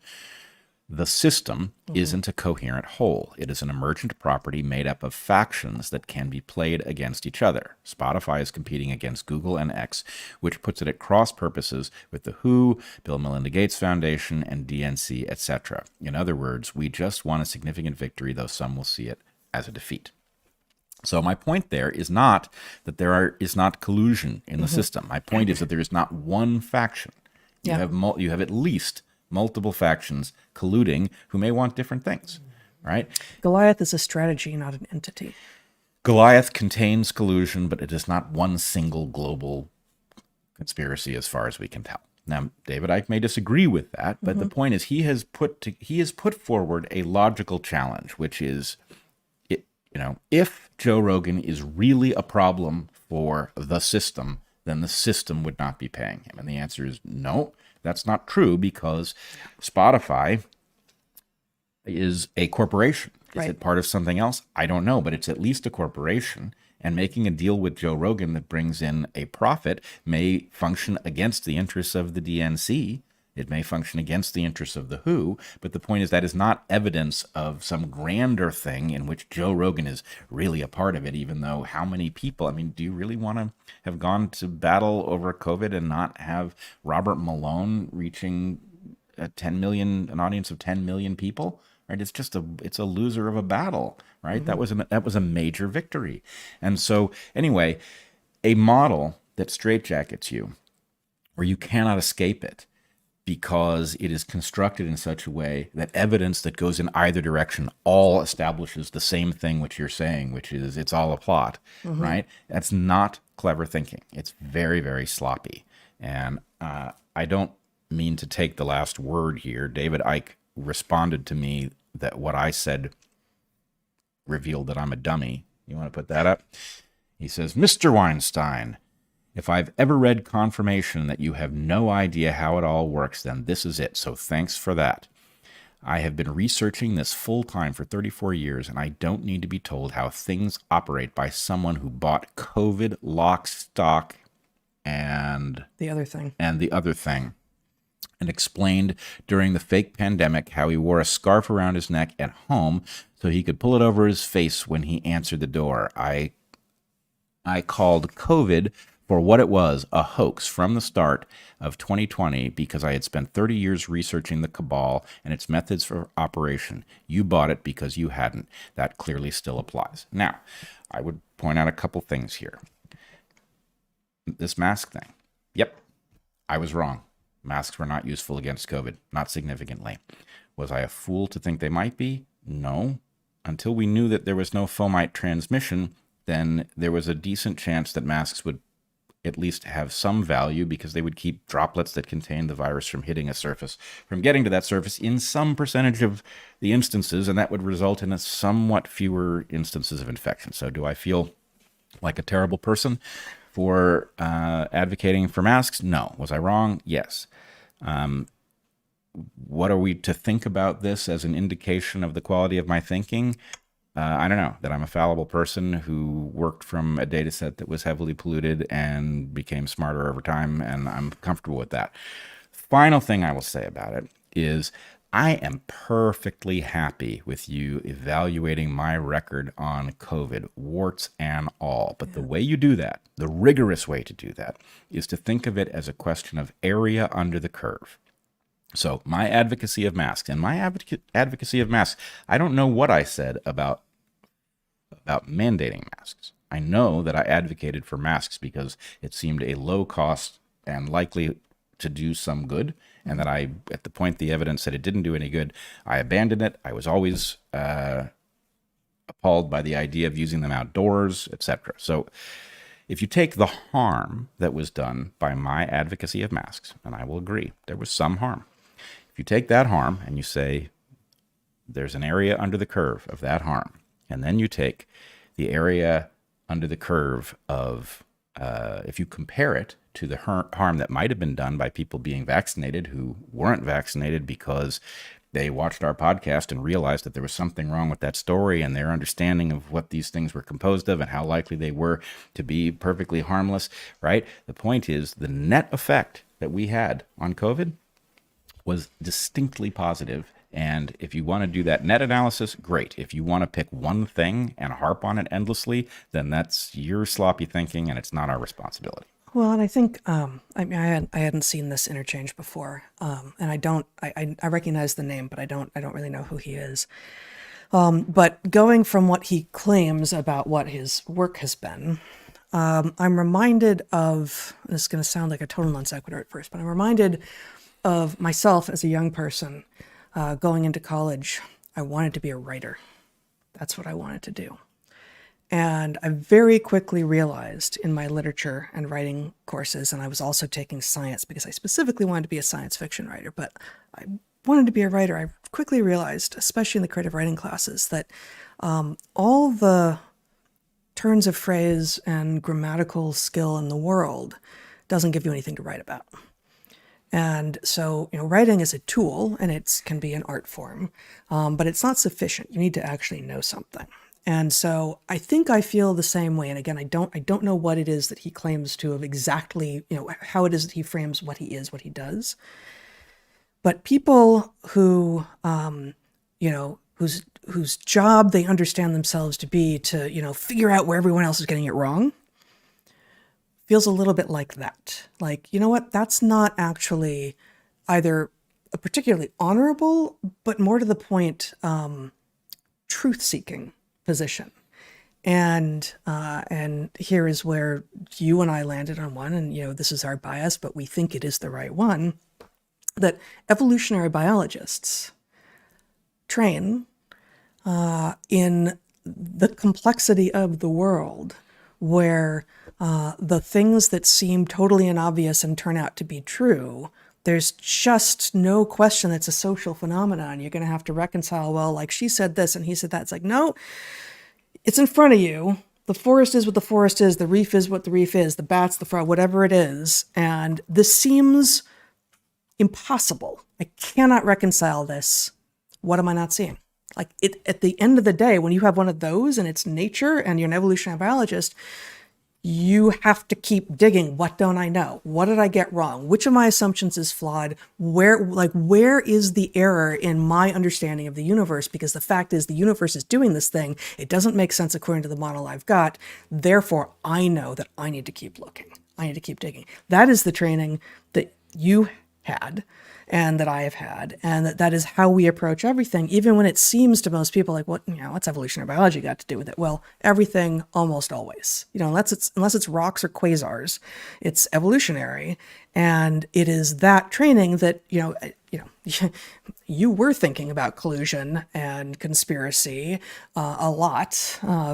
the system isn't a coherent whole. It is an emergent property made up of factions that can be played against each other. Spotify is competing against Google and X, which puts it at cross purposes with the WHO, Bill and Melinda Gates Foundation, and DNC, etc. In other words, we just won a significant victory, though some will see it as a defeat. So my point there is not that there is not collusion in the system. My point is that there is not one faction. You have at least multiple factions colluding who may want different things, right? Goliath is a strategy, not an entity. Goliath contains collusion, but it is not one single global conspiracy as far as we can tell. Now, David Icke may disagree with that, but the point is he has put forward a logical challenge, which is, if Joe Rogan is really a problem for the system, then the system would not be paying him. And the answer is no. That's not true, because Spotify is a corporation. Is it part of something else? I don't know, but it's at least a corporation. And making a deal with Joe Rogan that brings in a profit may function against the interests of the DNC. It may function against the interests of the WHO, but the point is that is not evidence of some grander thing in which Joe Rogan is really a part of it, even though how many people, I mean, do you really want to have gone to battle over COVID and not have Robert Malone reaching an audience of 10 million people? Right? It's a loser of a battle, right? Mm-hmm. That was a major victory. And so anyway, a model that straitjackets you, where you cannot escape it because it is constructed in such a way that evidence that goes in either direction all establishes the same thing which you're saying, which is it's all a plot, Mm-hmm. right? That's not clever thinking. It's very, very sloppy. And I don't mean to take the last word here. David Icke responded to me that what I said revealed that I'm a dummy. You want to put that up? He says, Mr. Weinstein, if I've ever read confirmation that you have no idea how it all works, then this is it. So thanks for that. I have been researching this full time for 34 years, and I don't need to be told how things operate by someone who bought COVID lock, stock, and The other thing. the other thing, and explained during the fake pandemic how he wore a scarf around his neck at home so he could pull it over his face when he answered the door. I called COVID for what it was, a hoax from the start of 2020 because I had spent 30 years researching the cabal and its methods for operation. You bought it because you hadn't. That clearly still applies. Now, I would point out a couple things here. This mask thing. Yep, I was wrong. Masks were not useful against COVID, not significantly. Was I a fool to think they might be? No. Until we knew that there was no fomite transmission, then there was a decent chance that masks would at least have some value because they would keep droplets that contained the virus from hitting a surface, from getting to that surface in some percentage of the instances, and that would result in a somewhat fewer instances of infection. So do I feel like a terrible person for advocating for masks? No. Was I wrong? Yes. What are we to think about this as an indication of the quality of my thinking? I don't know, that I'm a fallible person who worked from a data set that was heavily polluted and became smarter over time, and I'm comfortable with that. Final thing I will say about it is I am perfectly happy with you evaluating my record on COVID, warts and all. But the way you do that, the rigorous way to do that, is to think of it as a question of area under the curve. So my advocacy of masks, I don't know what I said about mandating masks. I know that I advocated for masks because it seemed a low cost and likely to do some good, and that at the point the evidence said it didn't do any good, I abandoned it. I was always appalled by the idea of using them outdoors, etc. So if you take the harm that was done by my advocacy of masks, and I will agree, there was some harm. If you take that harm and you say there's an area under the curve of that harm, and then you take the area under the curve of, if you compare it to the harm that might have been done by people being vaccinated who weren't vaccinated because they watched our podcast and realized that there was something wrong with that story and their understanding of what these things were composed of and how likely they were to be perfectly harmless, right? The point is the net effect that we had on COVID was distinctly positive. And if you want to do that net analysis, great. If you want to pick one thing and harp on it endlessly, then that's your sloppy thinking and it's not our responsibility. Well, and I think I hadn't seen this interchange before, and I recognize the name, but I don't really know who he is. But going from what he claims about what his work has been, I'm reminded of, this is going to sound like a total non sequitur at first, but I'm reminded of myself as a young person going into college. I wanted to be a writer. That's what I wanted to do. And I very quickly realized in my literature and writing courses, and I was also taking science because I specifically wanted to be a science fiction writer, but I wanted to be a writer. I quickly realized, especially in the creative writing classes, that all the turns of phrase and grammatical skill in the world doesn't give you anything to write about. And so, writing is a tool, and it can be an art form, but it's not sufficient. You need to actually know something. And so I think I feel the same way. And again, I don't know what it is that he claims to have exactly, how it is that he frames what he is, what he does. But people who, whose job they understand themselves to be to, figure out where everyone else is getting it wrong, feels a little bit like that. Like, you know what? That's not actually either a particularly honorable, but more to the point, truth-seeking position. And here is where you and I landed on one, and this is our bias, but we think it is the right one. That evolutionary biologists train in the complexity of the world, where the things that seem totally unobvious and turn out to be true, there's just no question that's a social phenomenon. You're going to have to reconcile, well, like she said this and he said that. It's like, no, it's in front of you. The forest is what the forest is. The reef is what the reef is. The bats, the frog, whatever it is. And this seems impossible. I cannot reconcile this. What am I not seeing? Like, at the end of the day, when you have one of those and it's nature and you're an evolutionary biologist, you have to keep digging. What don't I know? What did I get wrong? Which of my assumptions is flawed? Where is the error in my understanding of the universe? Because the fact is the universe is doing this thing. It doesn't make sense according to the model I've got. Therefore, I know that I need to keep looking. I need to keep digging. That is the training that you had and that I have had, and that is how we approach everything, even when it seems to most people like, what's evolutionary biology got to do with it? Well, everything, almost always, unless it's rocks or quasars, it's evolutionary. And it is that training that, you were thinking about collusion and conspiracy a lot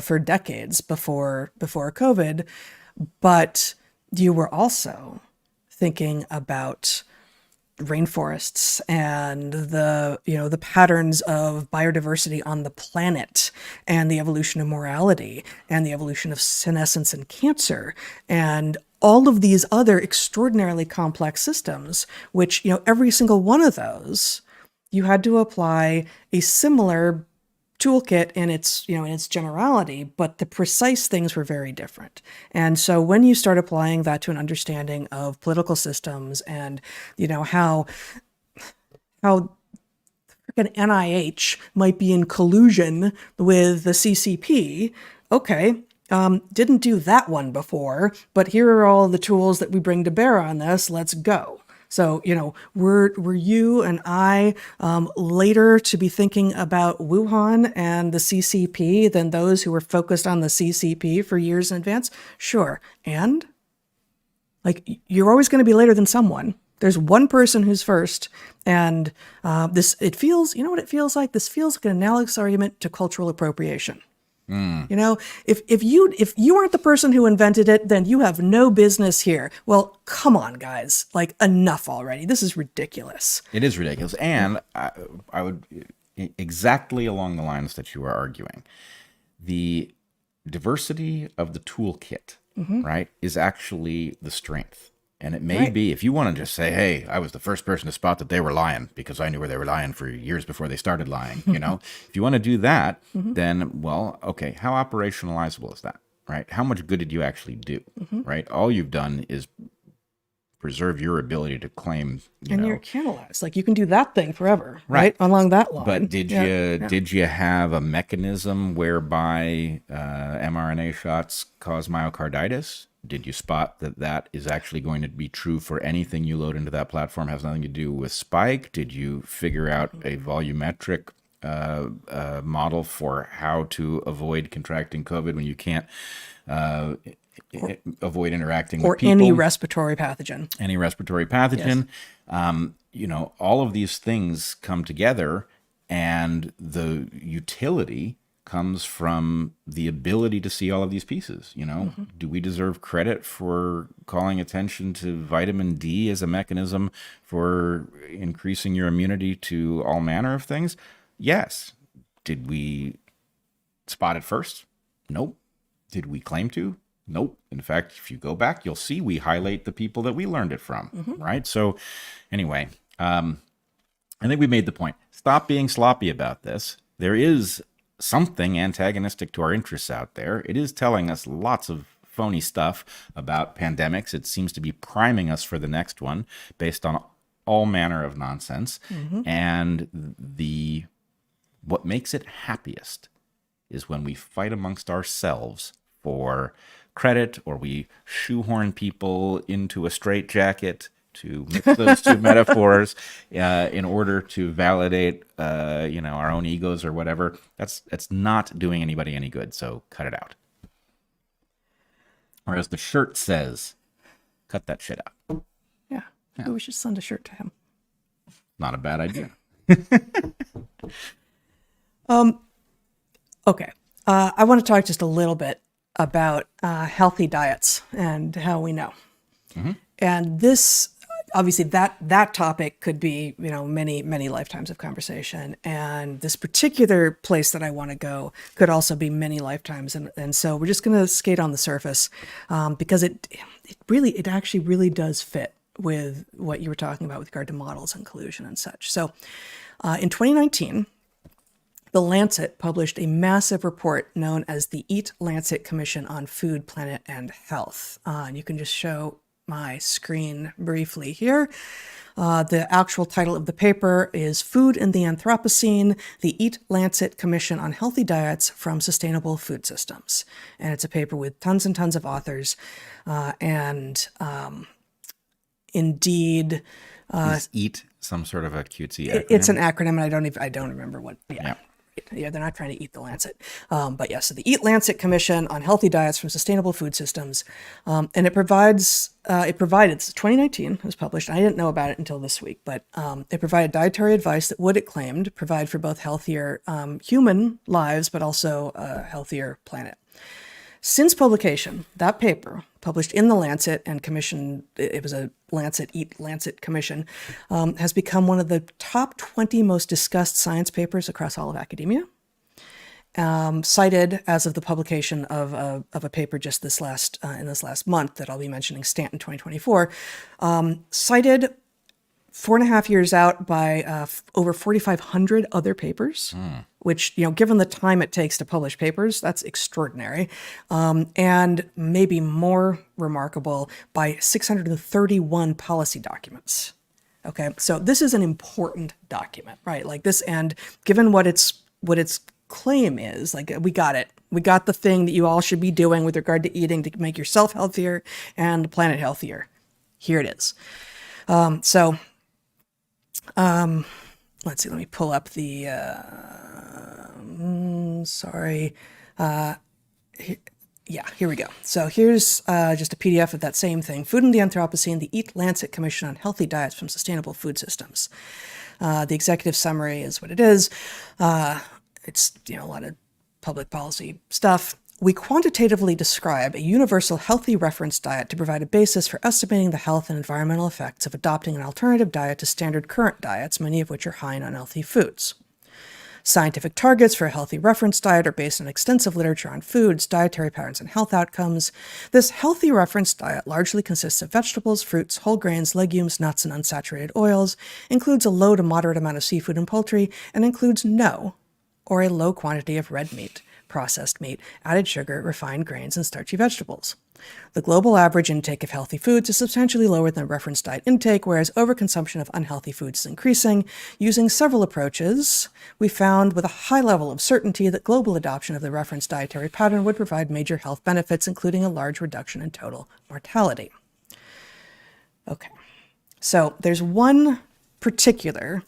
for decades before COVID, but you were also thinking about rainforests and the patterns of biodiversity on the planet and the evolution of morality and the evolution of senescence and cancer and all of these other extraordinarily complex systems, which, every single one of those, you had to apply a similar toolkit in its generality, but the precise things were very different. And so when you start applying that to an understanding of political systems and how freaking NIH might be in collusion with the CCP, okay, didn't do that one before, but here are all the tools that we bring to bear on this. Let's go. So, were you and I later to be thinking about Wuhan and the CCP than those who were focused on the CCP for years in advance? Sure. And you're always going to be later than someone. There's one person who's first. And it feels, what it feels like? This feels like an analogous argument to cultural appropriation. If you aren't the person who invented it, then you have no business here. Well, come on, guys, enough already. This is ridiculous. It is ridiculous. And I would, exactly along the lines that you are arguing, the diversity of the toolkit, right, is actually the strength. And it may be, if you want to just say, hey, I was the first person to spot that they were lying because I knew where they were lying for years before they started lying, if you want to do that, then, well, okay, how operationalizable is that, right? How much good did you actually do, right? All you've done is preserve your ability to claim, you're canalized. You can do that thing forever, right? Along that line. But did you have a mechanism whereby mRNA shots cause myocarditis? Did you spot that is actually going to be true for anything you load into that platform? Has nothing to do with spike? Did you figure out a volumetric model for how to avoid contracting COVID when you can't avoid interacting with people? Or any respiratory pathogen. Any respiratory pathogen. Yes. All of these things come together, and the utility comes from the ability to see all of these pieces. Do we deserve credit for calling attention to vitamin D as a mechanism for increasing your immunity to all manner of things? Yes. Did we spot it first? Nope. Did we claim to? Nope. In fact, if you go back, you'll see we highlight the people that we learned it from, right? So anyway, I think we made the point. Stop being sloppy about this. There is something antagonistic to our interests out there. It is telling us lots of phony stuff about pandemics. It seems to be priming us for the next one based on all manner of nonsense. And what makes it happiest is when we fight amongst ourselves for credit, or we shoehorn people into a straitjacket, to mix those two metaphors, in order to validate, our own egos or whatever. That's not doing anybody any good. So cut it out. Or as the shirt says, cut that shit out. Yeah. Maybe we should send a shirt to him. Not a bad idea. Okay. I want to talk just a little bit about healthy diets and how we know. And this, obviously, that topic could be, many lifetimes of conversation. And this particular place that I want to go could also be many lifetimes. And so we're just going to skate on the surface, because it actually really does fit with what you were talking about with regard to models and collusion and such. So in 2019, the Lancet published a massive report known as the Eat Lancet Commission on Food, Planet, and Health. And you can just show my screen briefly here. The actual title of the paper is Food in the Anthropocene, the Eat Lancet Commission on Healthy Diets from Sustainable Food Systems. And it's a paper with tons and tons of authors. Indeed, Is EAT some sort of a cutesy acronym? it's an acronym, and I don't remember what. Yeah, they're not trying to eat the Lancet. But yeah, so the Eat Lancet Commission on Healthy Diets from Sustainable Food Systems. And it provided, it's 2019, it was published. I didn't know about it until this week, but it provided dietary advice that would, it claimed, provide for both healthier human lives, but also a healthier planet. Since publication, that paper, published in the Lancet and commissioned, it was a Eat Lancet Commission, has become one of the top 20 most discussed science papers across all of academia. Cited as of the publication of a paper just in this last month that I'll be mentioning, Stanton 2024, cited 4.5 years out by over 4,500 other papers, which, given the time it takes to publish papers, that's extraordinary. And maybe more remarkable, by 631 policy documents. Okay, so this is an important document, right? Like this, and given what its claim is, like, we got it. We got the thing that you all should be doing with regard to eating to make yourself healthier and the planet healthier. Here it is. Let's see, let me pull up the, here we go. So here's just a PDF of that same thing. Food in the Anthropocene, the Eat Lancet Commission on Healthy Diets from Sustainable Food Systems. The executive summary is what it is. It's, a lot of public policy stuff. We quantitatively describe a universal healthy reference diet to provide a basis for estimating the health and environmental effects of adopting an alternative diet to standard current diets, many of which are high in unhealthy foods. Scientific targets for a healthy reference diet are based on extensive literature on foods, dietary patterns, and health outcomes. This healthy reference diet largely consists of vegetables, fruits, whole grains, legumes, nuts, and unsaturated oils, includes a low to moderate amount of seafood and poultry, and includes no or a low quantity of red meat, processed meat, added sugar, refined grains, and starchy vegetables. The global average intake of healthy foods is substantially lower than reference diet intake, whereas overconsumption of unhealthy foods is increasing. Using several approaches, we found with a high level of certainty that global adoption of the reference dietary pattern would provide major health benefits, including a large reduction in total mortality. Okay, so there's one particular,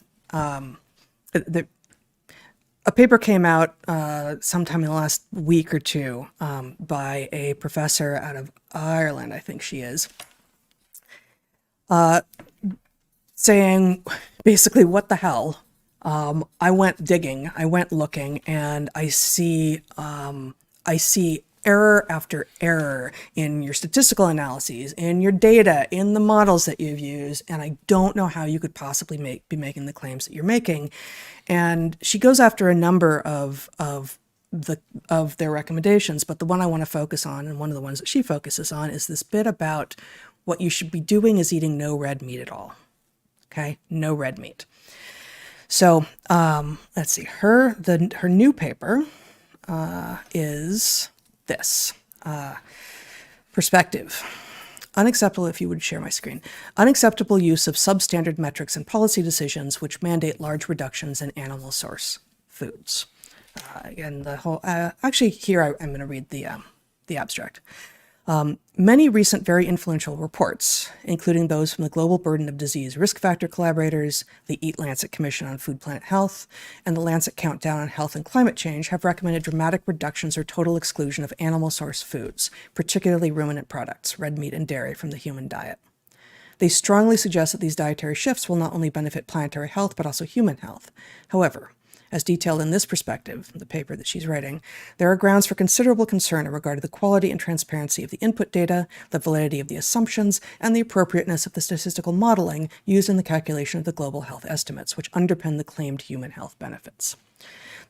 a paper came out sometime in the last week or two by a professor out of Ireland, I think she is, saying basically, what the hell? I went digging, I went looking, and I see error after error in your statistical analyses, in your data, in the models that you've used, and I don't know how you could possibly be making the claims that you're making. And she goes after a number of their recommendations, but the one I want to focus on, and one of the ones that she focuses on, is this bit about what you should be doing is eating no red meat at all. Okay, no red meat. So let's see, her new paper is this perspective. Unacceptable, if you would share my screen, unacceptable use of substandard metrics in policy decisions which mandate large reductions in animal source foods. Again, the whole, actually here I'm going to read the abstract. Many recent very influential reports, including those from the Global Burden of Disease Risk Factor Collaborators, the Eat Lancet Commission on Food Planet Health, and the Lancet Countdown on Health and Climate Change, have recommended dramatic reductions or total exclusion of animal source foods, particularly ruminant products, red meat and dairy, from the human diet. They strongly suggest that these dietary shifts will not only benefit planetary health, but also human health. However, as detailed in this perspective, the paper that she's writing, there are grounds for considerable concern in regard to the quality and transparency of the input data, the validity of the assumptions, and the appropriateness of the statistical modeling used in the calculation of the global health estimates, which underpin the claimed human health benefits.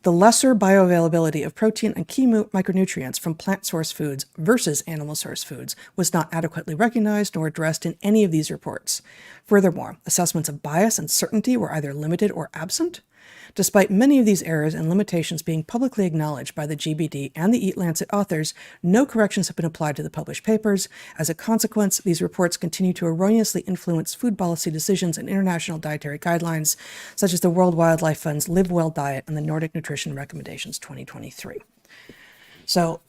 The lesser bioavailability of protein and key micronutrients from plant source foods versus animal source foods was not adequately recognized nor addressed in any of these reports. Furthermore, assessments of bias and certainty were either limited or absent. Despite many of these errors and limitations being publicly acknowledged by the GBD and the Eat Lancet authors, no corrections have been applied to the published papers. As a consequence, these reports continue to erroneously influence food policy decisions and international dietary guidelines, such as the World Wildlife Fund's Live Well Diet and the Nordic Nutrition Recommendations 2023. So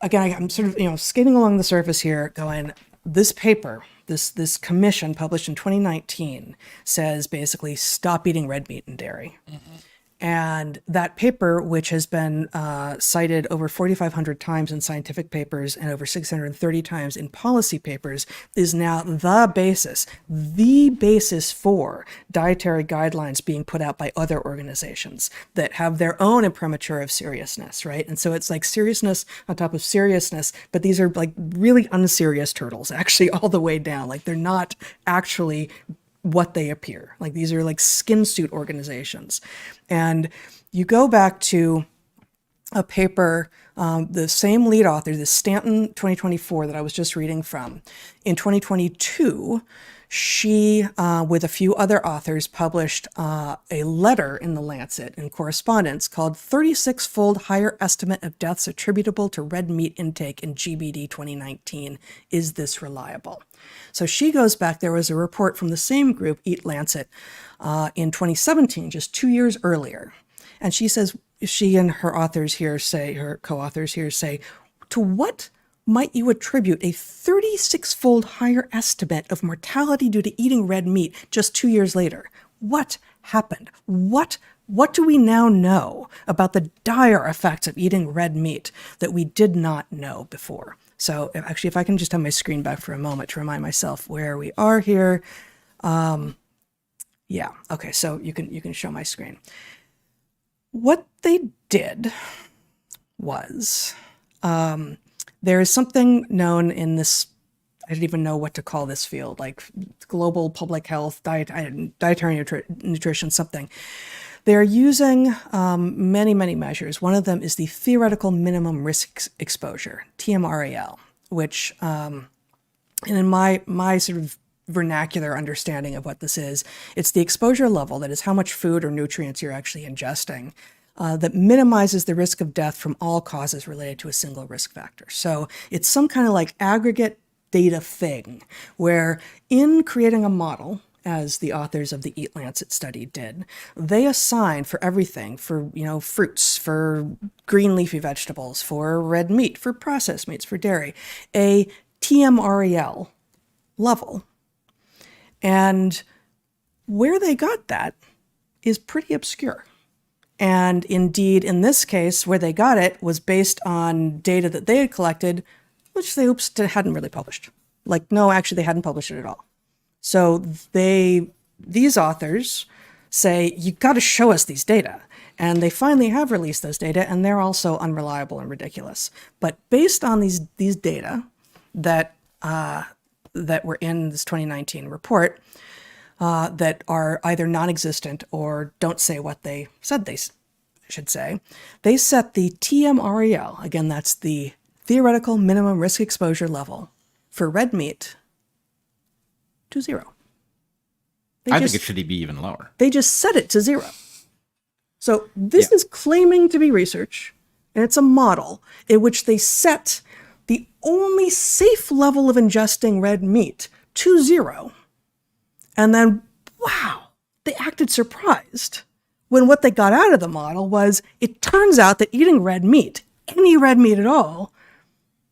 again, I'm sort of, skating along the surface here going, this paper, this commission published in 2019 says basically stop eating red meat and dairy. Mm-hmm. And that paper, which has been cited over 4,500 times in scientific papers and over 630 times in policy papers, is now the basis for dietary guidelines being put out by other organizations that have their own imprimatur of seriousness, right? And so it's like seriousness on top of seriousness, but these are like really unserious turtles, actually, all the way down. Like they're not actually what they appear. Like these are like skin suit organizations. And you go back to a paper, the same lead author, this Stanton 2024 that I was just reading from. In 2022, she, with a few other authors, published a letter in the Lancet in correspondence called 36-fold Higher Estimate of Deaths Attributable to Red Meat Intake in GBD 2019. Is this reliable? So she goes back, there was a report from the same group, Eat Lancet, in 2017, just 2 years earlier. And she says, she and her authors here say, her co-authors here say, to what might you attribute a 36-fold higher estimate of mortality due to eating red meat just 2 years later? What happened? What do we now know about the dire effects of eating red meat that we did not know before? So actually, if I can just have my screen back for a moment to remind myself where we are here. Yeah, okay, so you can show my screen. What they did was, there is something known in this, I don't even know what to call this field, like global public health, dietary nutrition, something. They're using many, many measures. One of them is the theoretical minimum risk exposure, TMRAL, which, and in my sort of vernacular understanding of what this is, it's the exposure level, that is how much food or nutrients you're actually ingesting, that minimizes the risk of death from all causes related to a single risk factor. So it's some kind of like aggregate data thing where in creating a model, as the authors of the Eat Lancet study did, they assign for everything, for fruits, for green leafy vegetables, for red meat, for processed meats, for dairy, a TMREL level. And where they got that is pretty obscure. And indeed, in this case, where they got it was based on data that they had collected, which they hadn't really published. Like, no, actually, they hadn't published it at all. So these authors say, you got to show us these data. And they finally have released those data, and they're also unreliable and ridiculous. But based on these data that were in this 2019 report, that are either non-existent or don't say what they said they should say, they set the TMREL, again, that's the theoretical minimum risk exposure level, for red meat to 0. I think it should be even lower. They just set it to 0. So this is claiming to be research, and it's a model in which they set the only safe level of ingesting red meat to 0. And then, wow, they acted surprised when what they got out of the model was, it turns out that eating red meat, any red meat at all,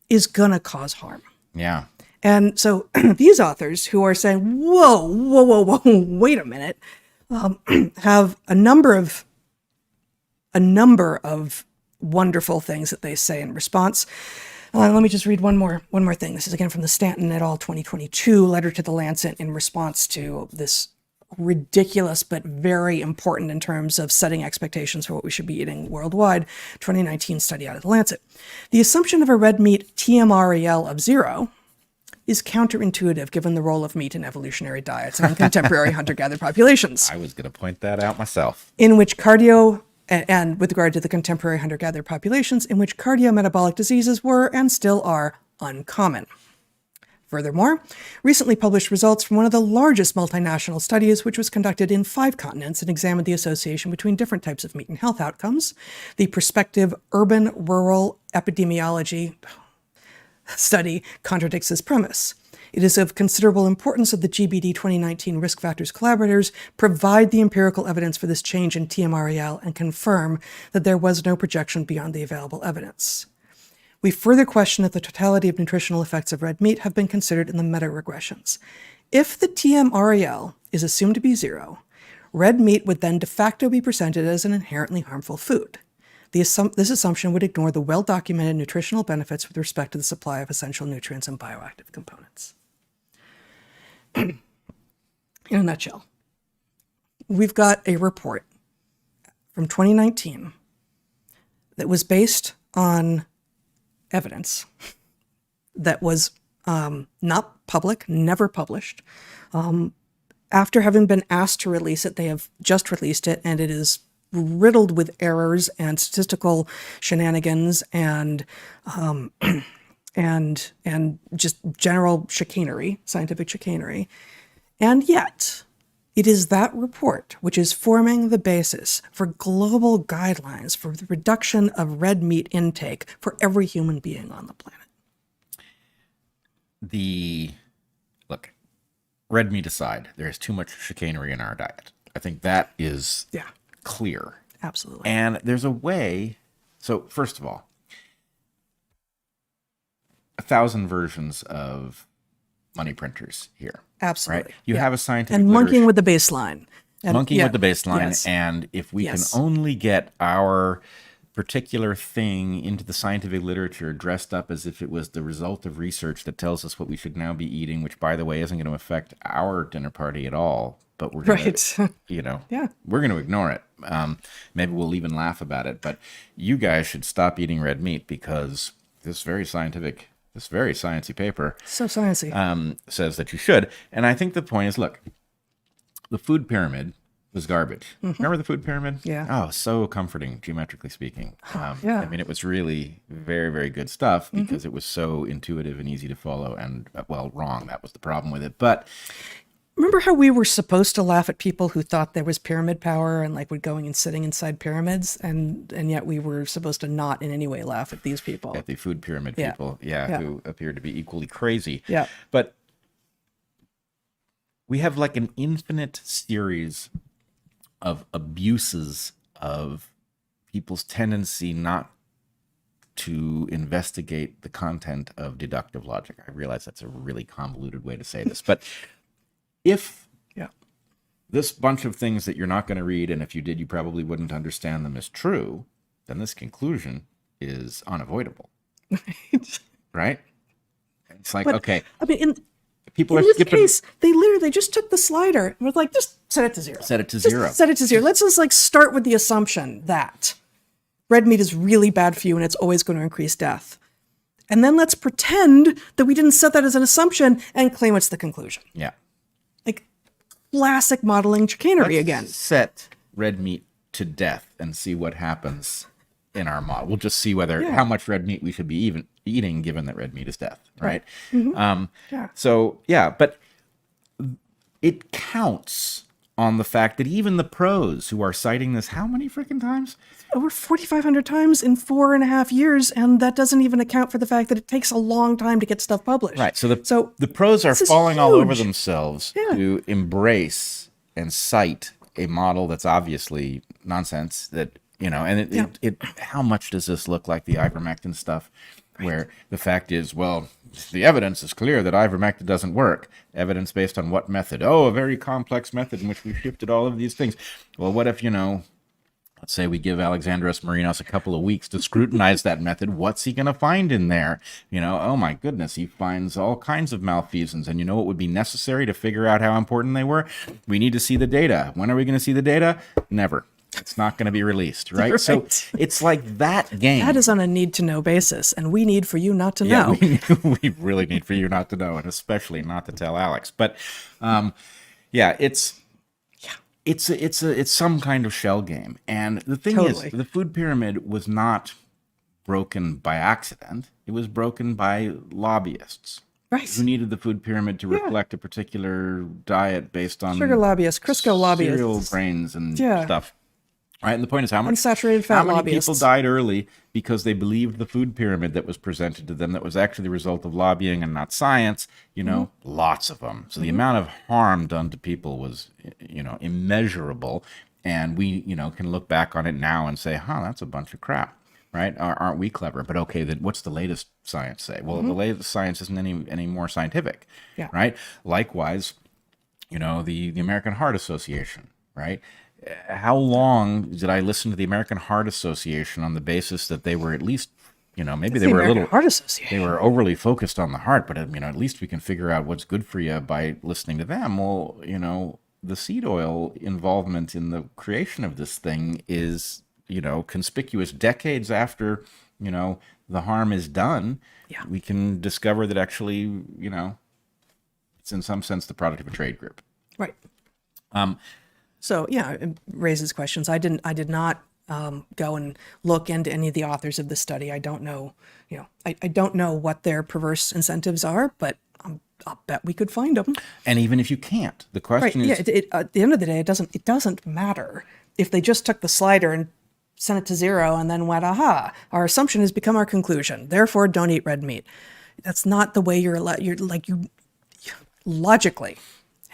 is gonna cause harm. Yeah. And so these authors who are saying, whoa, wait a minute, have a number of wonderful things that they say in response. Let me just read one more thing. This is again from the Stanton et al. 2022 letter to the Lancet in response to this ridiculous but very important in terms of setting expectations for what we should be eating worldwide 2019 study out of the Lancet. The assumption of a red meat TMREL of 0 is counterintuitive given the role of meat in evolutionary diets and contemporary hunter-gatherer populations. I was going to point that out myself. In which and with regard to the contemporary hunter-gatherer populations, in which cardiometabolic diseases were and still are uncommon. Furthermore, recently published results from one of the largest multinational studies, which was conducted in 5 continents and examined the association between different types of meat and health outcomes, the prospective urban-rural epidemiology study contradicts this premise. It is of considerable importance that the GBD 2019 risk factors collaborators provide the empirical evidence for this change in TMREL and confirm that there was no projection beyond the available evidence. We further question if the totality of nutritional effects of red meat have been considered in the meta-regressions. If the TMREL is assumed to be 0, red meat would then de facto be presented as an inherently harmful food. This assumption would ignore the well-documented nutritional benefits with respect to the supply of essential nutrients and bioactive components. In a nutshell, we've got a report from 2019 that was based on evidence that was not public, never published. After having been asked to release it, they have just released it, and it is riddled with errors and statistical shenanigans and just general chicanery, scientific chicanery. And yet, it is that report which is forming the basis for global guidelines for the reduction of red meat intake for every human being on the planet. Look, red meat aside, there is too much chicanery in our diet. I think that is clear. Absolutely. And there's a way. So first of all, 1,000 versions of money printers here. Absolutely. Right? You have a scientific and monkeying with the baseline. Monkeying with the baseline. Yes. And if we Yes. can only get our particular thing into the scientific literature dressed up as if it was the result of research that tells us what we should now be eating, which, by the way, isn't going to affect our dinner party at all, but we're going to, we're going to ignore it. Maybe we'll even laugh about it, but you guys should stop eating red meat because this very sciencey paper So sciencey. says that you should. And I think the point is, look, the food pyramid was garbage. Remember the food pyramid? Yeah. Oh, so comforting, geometrically speaking. Yeah. I mean, it was really very, very good stuff because it was so intuitive and easy to follow and, well, wrong. That was the problem with it. But Remember how we were supposed to laugh at people who thought there was pyramid power and like would going and sitting inside pyramids, and yet we were supposed to not in any way laugh at these people. at the food pyramid Yeah. people, Yeah. who appeared to be equally crazy. Yeah. But we have like an infinite series of abuses of people's tendency not to investigate the content of deductive logic. I realize that's a really convoluted way to say this, but if this bunch of things that you're not going to read, and if you did, you probably wouldn't understand them, is true, then this conclusion is unavoidable. Right? It's like, okay, I mean, in people are this skipping. case, they just took the slider and was like, just set it to 0. Set it to Just 0. Set it to 0. Let's just like start with the assumption that red meat is really bad for you and it's always going to increase death. And then let's pretend that we didn't set that as an assumption and claim it's the conclusion. Yeah. Like classic modeling chicanery again. Set red meat to death and see what happens in our model. We'll just see how much red meat we should be even eating, given that red meat is death, right? Yeah. So yeah, but it counts on the fact that even the pros who are citing this how many freaking times? Over 4,500 times in 4.5 years, and that doesn't even account for the fact that it takes a long time to get stuff published. Right. So the pros are this is falling all over huge. themselves Yeah. to embrace and cite a model that's obviously nonsense. That and it how much does this look like the ivermectin stuff? Where the fact is, well, the evidence is clear that ivermectin doesn't work. Evidence based on what method? Oh, a very complex method in which we shifted all of these things. Well, what if, let's say we give Alexandros Marinos a couple of weeks to scrutinize that method. What's he going to find in there? Oh my goodness, he finds all kinds of malfeasance. And you know what would be necessary to figure out how important they were? We need to see the data. When are we going to see the data? Never. It's not going to be released, right? Right. So it's like that game. That is on a need-to-know basis, and we need for you not to know. We really need for you not to know, and especially not to tell Alex. But it's some kind of shell game. And the thing Totally. is, the food pyramid was not broken by accident. It was broken by lobbyists Right. who needed the food pyramid to reflect a particular diet based on Sugar lobbyists, Crisco lobbyists. cereal grains and Yeah. stuff. Right, and the point is how Unsaturated fat many lobbyists. people died early because they believed the food pyramid that was presented to them that was actually the result of lobbying and not science. Lots of them. So the amount of harm done to people was, immeasurable. And we, can look back on it now and say, that's a bunch of crap. Right? Aren't we clever? But okay, then what's the latest science say? Well, the latest science isn't any more scientific. Yeah. Right? Likewise, the American Heart Association, right? How long did I listen to the American Heart Association on the basis that they were at least, maybe they The were a American little, Heart Association. they were overly focused on the heart, but at least we can figure out what's good for you by listening to them. Well, the seed oil involvement in the creation of this thing is, conspicuous decades after, the harm is done. Yeah. We can discover that actually, it's in some sense the product of a trade group. Right. So yeah, it raises questions. I did not go and look into any of the authors of the study. I don't know, I don't know what their perverse incentives are, but I'll bet we could find them. And even if you can't, the question is, At the end of the day, it doesn't matter if they just took the slider and sent it to 0 and then went, aha, our assumption has become our conclusion. Therefore, don't eat red meat. That's not the way you're logically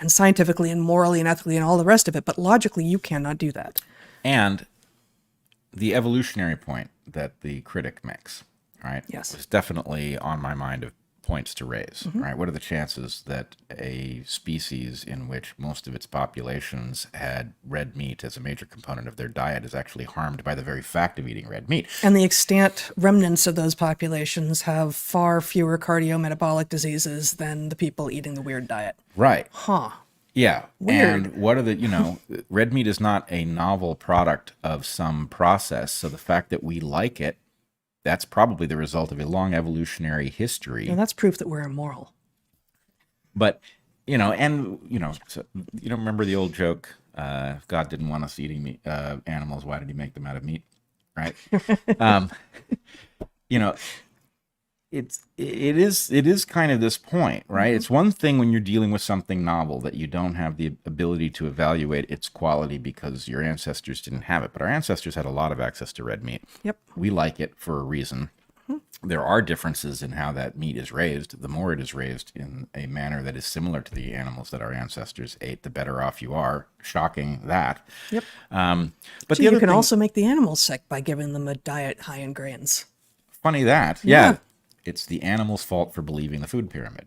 and scientifically and morally and ethically and all the rest of it, but logically you cannot do that. and the evolutionary point that the critic makes, right? Yes. Was definitely on my mind of points to raise, right? What are the chances that a species in which most of its populations had red meat as a major component of their diet is actually harmed by the very fact of eating red meat? And the extant remnants of those populations have far fewer cardiometabolic diseases than the people eating the weird diet. Right. Huh. Yeah. Weird. And what are the, red meat is not a novel product of some process. So the fact that we like it, that's probably the result of a long evolutionary history. And that's proof that we're immoral. But, so, remember the old joke, if God didn't want us eating meat, animals, why did he make them out of meat? Right? It is kind of this point, right? Mm-hmm. It's one thing when you're dealing with something novel that you don't have the ability to evaluate its quality because your ancestors didn't have it. But our ancestors had a lot of access to red meat. Yep. We like it for a reason. Mm-hmm. There are differences in how that meat is raised. The more it is raised in a manner that is similar to the animals that our ancestors ate, the better off you are. Shocking that. Yep. But so you can also make the animals sick by giving them a diet high in grains. Funny that. Yeah. It's the animal's fault for believing the food pyramid.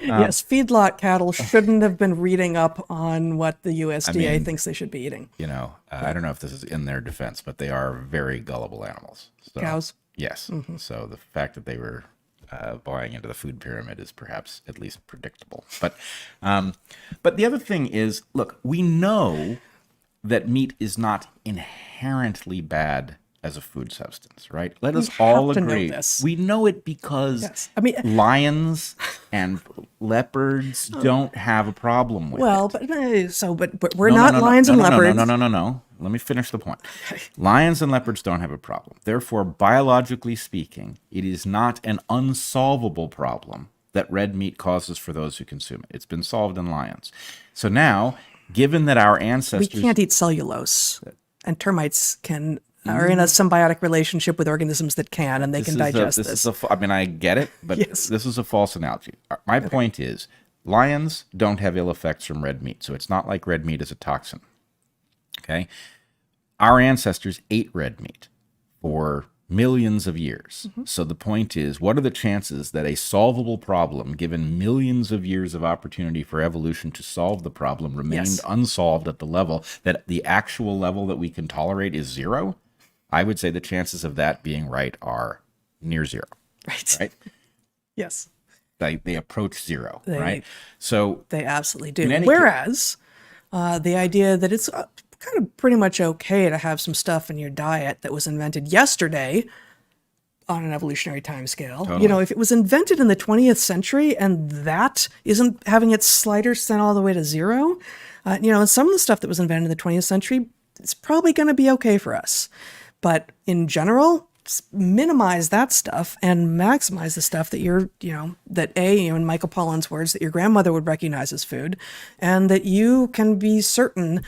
Yes, feedlot cattle shouldn't have been reading up on what the USDA thinks they should be eating. I don't know if this is in their defense, but they are very gullible animals. So, cows? Yes. Mm-hmm. So the fact that they were buying into the food pyramid is perhaps at least predictable. But the other thing is, look, we know that meat is not inherently bad as a food substance, right? Let us all agree. Know this. We know it because lions and leopards don't have a problem with it. But we're not lions and leopards. No. Let me finish the point. Lions and leopards don't have a problem. Therefore, biologically speaking, it is not an unsolvable problem that red meat causes for those who consume it. It's been solved in lions. So now, given that our We ancestors... can't eat cellulose, and termites are in a symbiotic relationship with organisms that can, and they can digest this. I mean, I get it, but Yes. this is a false analogy. My point is, lions don't have ill effects from red meat, so it's not like red meat is a toxin. Okay? Our ancestors ate red meat for millions of years. So the point is, what are the chances that a solvable problem, given millions of years of opportunity for evolution to solve the problem, remained unsolved at the level that the actual level that we can tolerate is 0? I would say the chances of that being right are near 0. Right? Yes. They approach 0, right? So They absolutely do. In any Whereas the idea that it's kind of pretty much okay to have some stuff in your diet that was invented yesterday on an evolutionary timescale. Totally. You know, if it was invented in the 20th century and that isn't having its slider sent all the way to 0, you know, and some of the stuff that was invented in the 20th century, it's probably going to be okay for us. But in general, minimize that stuff and maximize the stuff that you're, you know, that in Michael Pollan's words, that your grandmother would recognize as food, and that you can be certain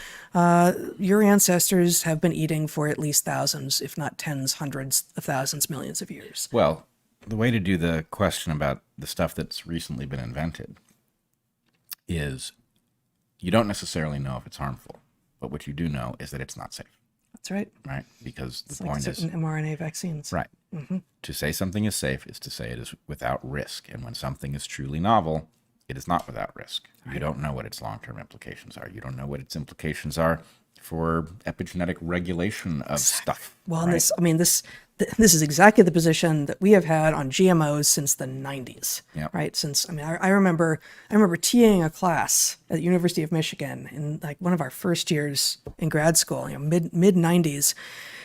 your ancestors have been eating for at least thousands, if not tens, hundreds of thousands, millions of years. Well, the way to do the question about the stuff that's recently been invented is you don't necessarily know if it's harmful, but what you do know is that it's not safe. That's right. Right? Because the It's like point is... certain mRNA vaccines. Right. To say something is safe is to say it is without risk. And when something is truly novel, it is not without risk. You don't know what its long-term implications are. You don't know what its implications are for epigenetic regulation of stuff. Well, right? this is exactly the position that we have had on GMOs since the 90s, Yep. right? Since, I mean, I remember TAing a class at the University of Michigan in like one of our first years in grad school, you know, mid 90s.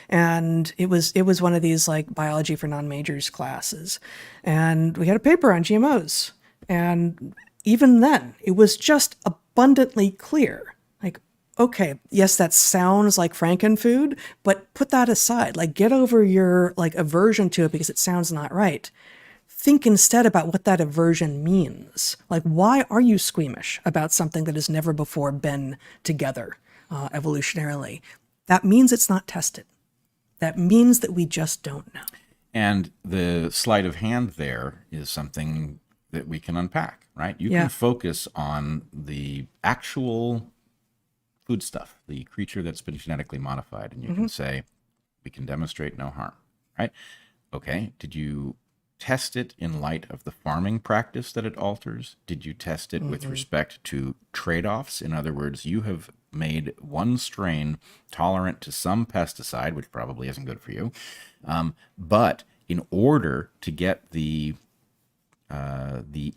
And it was one of these like biology for non-majors classes. And we had a paper on GMOs. And even then, it was just abundantly clear. Like, okay, yes, that sounds like frankenfood, but put that aside. Like, get over your like aversion to it because it sounds not right. Think instead about what that aversion means. Like, why are you squeamish about something that has never before been together evolutionarily? That means it's not tested. That means that we just don't know. And the sleight of hand there is something that we can unpack, right? You Yeah. can focus on the actual food stuff, the creature that's been genetically modified, and you can say, we can demonstrate no harm, right? Okay, did you test it in light of the farming practice that it alters? Did you test it with respect to trade-offs? In other words, you have made one strain tolerant to some pesticide, which probably isn't good for you, but in order to get the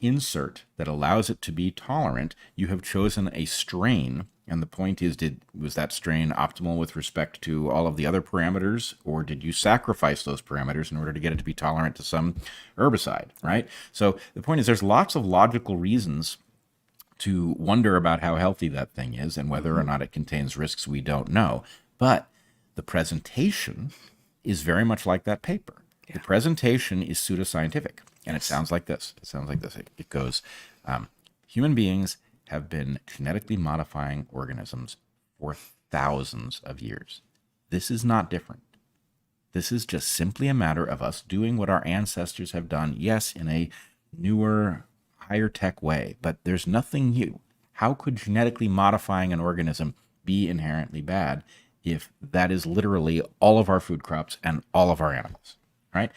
insert that allows it to be tolerant, you have chosen a strain. And the point is, was that strain optimal with respect to all of the other parameters, or did you sacrifice those parameters in order to get it to be tolerant to some herbicide, right? So the point is, there's lots of logical reasons to wonder about how healthy that thing is and whether or not it contains risks we don't know. But the presentation is very much like that paper. Yeah. The presentation is pseudoscientific, and it sounds like this. It goes, human beings have been genetically modifying organisms for thousands of years. This is not different. This is just simply a matter of us doing what our ancestors have done, yes, in a newer, higher tech way, but there's nothing new. How could genetically modifying an organism be inherently bad if that is literally all of our food crops and all of our animals, right?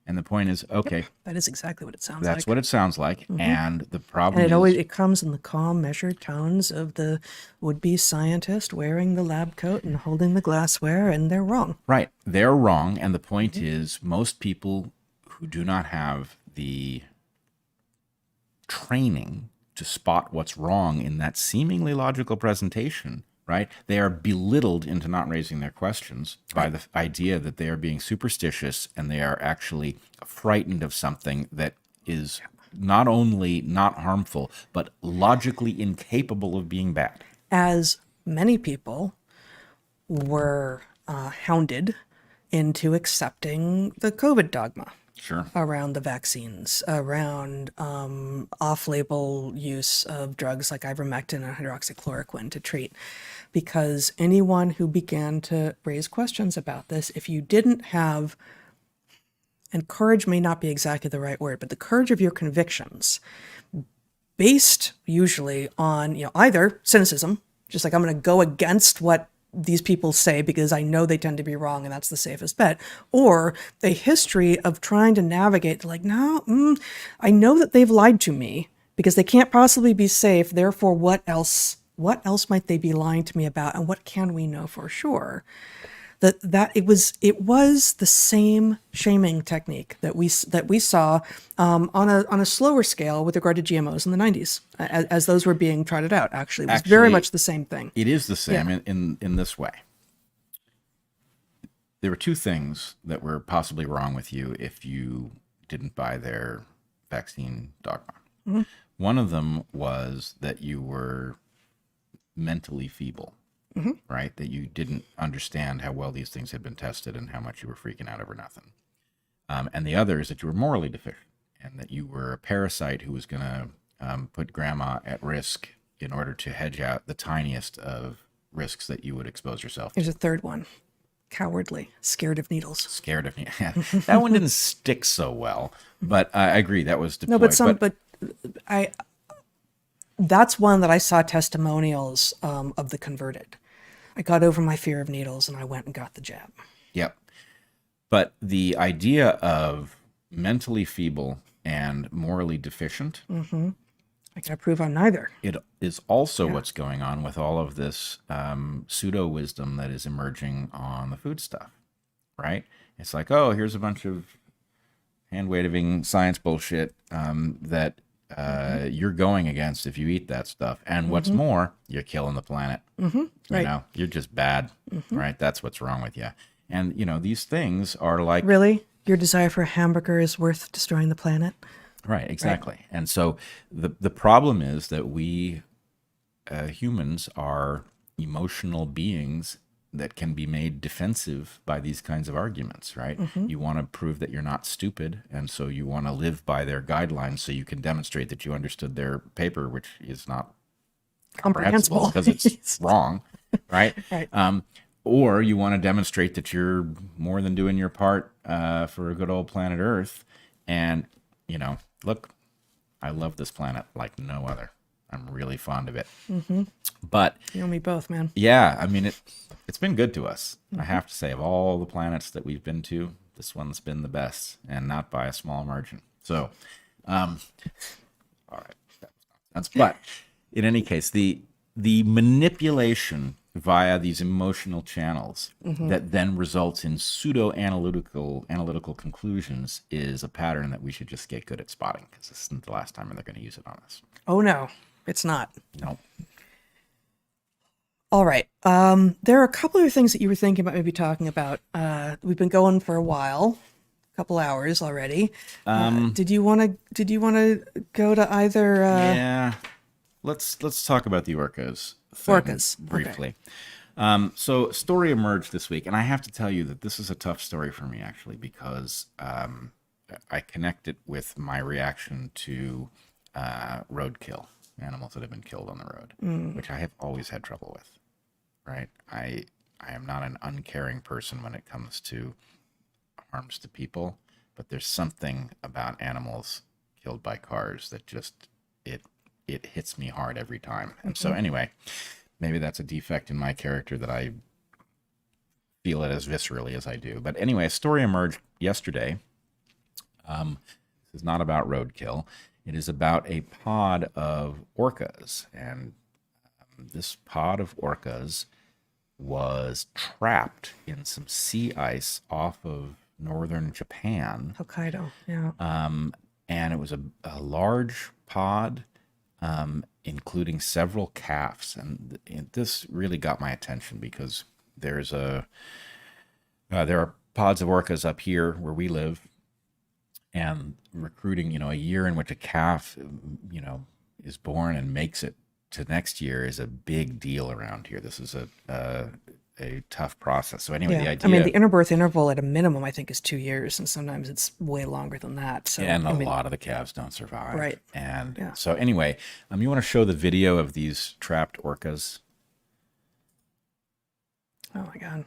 And the point is, okay, Yep, that is exactly what it sounds like. That's what it sounds like. And the problem And is... it comes in the calm, measured tones of the would-be scientist wearing the lab coat and holding the glassware, and they're wrong. Right. They're wrong. And the point is, most people who do not have the training to spot what's wrong in that seemingly logical presentation, right? They are belittled into not raising their questions by the idea that they are being superstitious and they are actually frightened of something that is not only not harmful, but logically incapable of being bad. As many people were hounded into accepting the COVID dogma. Sure. around the vaccines, around off-label use of drugs like ivermectin and hydroxychloroquine to treat. Because anyone who began to raise questions about this, if you didn't have, and courage may not be exactly the right word, but the courage of your convictions, based usually on, either cynicism, just like I'm going to go against what these people say because I know they tend to be wrong and that's the safest bet, or a history of trying to navigate like, no, I know that they've lied to me because they can't possibly be safe. Therefore, what else might they be lying to me about, and what can we know for sure? That it was the same shaming technique that we saw on a slower scale with regard to GMOs in the 90s as those were being trotted out. Actually, it was very much the same thing. It is the same in this way. There were two things that were possibly wrong with you if you didn't buy their vaccine dogma. Mm-hmm. One of them was that you were mentally feeble. Mm-hmm. Right? That you didn't understand how well these things had been tested and how much you were freaking out over nothing. And the other is that you were morally deficient and that you were a parasite who was going to put grandma at risk in order to hedge out the tiniest of risks that you would expose yourself to. There's a third one. Cowardly, scared of needles. Scared of needles. That one didn't stick so well, but I agree that was deployed. No, but that's one that I saw testimonials of the converted. I got over my fear of needles and I went and got the jab. Yep. But the idea of mentally feeble and morally deficient, I can prove I'm neither. It is also what's going on with all of this pseudo-wisdom that is emerging on the food stuff, right? It's like, oh, here's a bunch of hand-waving science bullshit that you're going against if you eat that stuff. And what's more, you're killing the planet. Right. You know, you're just bad, right? That's what's wrong with you. And, these things are like... Really? Your desire for a hamburger is worth destroying the planet? Right, exactly. Right. And so the problem is that we humans are emotional beings that can be made defensive by these kinds of arguments, right? You want to prove that you're not stupid, and so you want to live by their guidelines so you can demonstrate that you understood their paper, which is not comprehensible because it's wrong, right? Right. Or you want to demonstrate that you're more than doing your part for a good old planet Earth. And, look, I love this planet like no other. I'm really fond of it. But you and me both, man. Yeah, I mean, it's been good to us. I have to say, of all the planets that we've been to, this one's been the best, and not by a small margin. So, all right. But in any case, the manipulation via these emotional channels that then results in pseudo-analytical conclusions is a pattern that we should just get good at spotting, because this isn't the last time they're going to use it on us. Oh, no, it's not. No. All right. There are a couple of things that you were thinking about maybe talking about. We've been going for a while, a couple hours already. Did you want to go to either? Yeah. Let's talk about the orcas thing briefly. Okay. So a story emerged this week, and I have to tell you that this is a tough story for me, actually, because I connect it with my reaction to roadkill, animals that have been killed on the road, which I have always had trouble with, right? I am not an uncaring person when it comes to harms to people, but there's something about animals killed by cars that just, it hits me hard every time. And so anyway, maybe that's a defect in my character that I feel it as viscerally as I do. But anyway, a story emerged yesterday. This is not about roadkill. It is about a pod of orcas. And this pod of orcas was trapped in some sea ice off of northern Japan. Hokkaido, yeah. And it was a large pod, including several calves. And this really got my attention because there are pods of orcas up here where we live, and recruiting, a year in which a calf, is born and makes it to next year is a big deal around here. This is a tough process. So anyway, the Yeah. idea, I mean, the interbirth interval at a minimum, I think, is 2 years, and sometimes it's way longer than that. So, and I a mean, lot of the calves don't survive. right. And Yeah. so anyway, you want to show the video of these trapped orcas? Oh my God.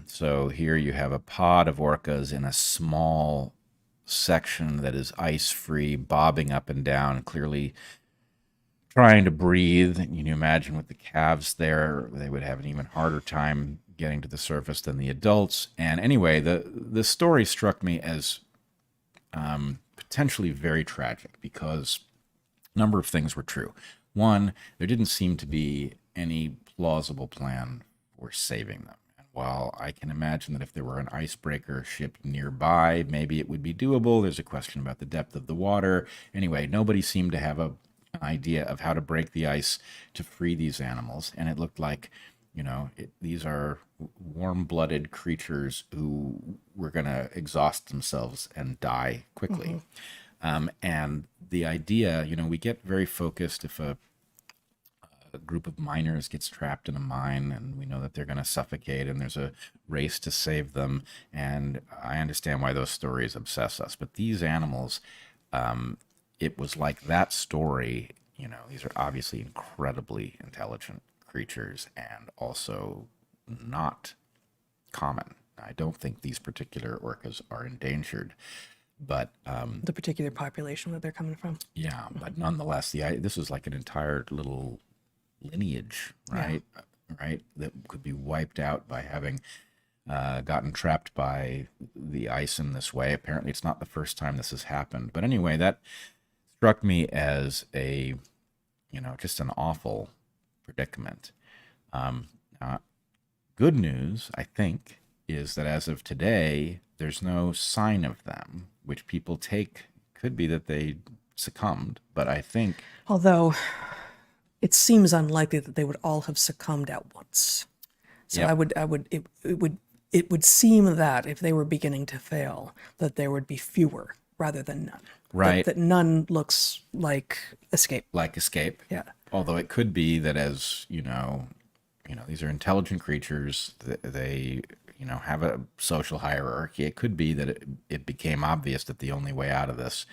So here you have a pod of orcas in a small section that is ice-free, bobbing up and down, clearly trying to breathe. And you can imagine with the calves there, they would have an even harder time getting to the surface than the adults. And anyway, the story struck me as potentially very tragic because a number of things were true. One, there didn't seem to be any plausible plan for saving them. And while I can imagine that if there were an icebreaker ship nearby, maybe it would be doable. There's a question about the depth of the water. Anyway, nobody seemed to have an idea of how to break the ice to free these animals. And it looked like, these are warm-blooded creatures who were going to exhaust themselves and die quickly. And the idea, we get very focused if a group of miners gets trapped in a mine and we know that they're going to suffocate and there's a race to save them. And I understand why those stories obsess us. But these animals, it was like that story. These are obviously incredibly intelligent creatures and also not common. I don't think these particular orcas are endangered, but The particular population that they're coming from. yeah, but nonetheless, this is like an entire little lineage, right? Right, that could be wiped out by having gotten trapped by the ice in this way. Apparently, it's not the first time this has happened. But anyway, that struck me as just an awful predicament. Good news, I think, is that as of today, there's no sign of them, which people take could be that they succumbed. But I think, Although it seems unlikely that they would all have succumbed at once. So Yep. it would seem that if they were beginning to fail, that there would be fewer rather than none. Right. That none looks like escape. like escape. Yeah. Although it could be that as these are intelligent creatures. They have a social hierarchy. It could be that it became obvious that the only way out of this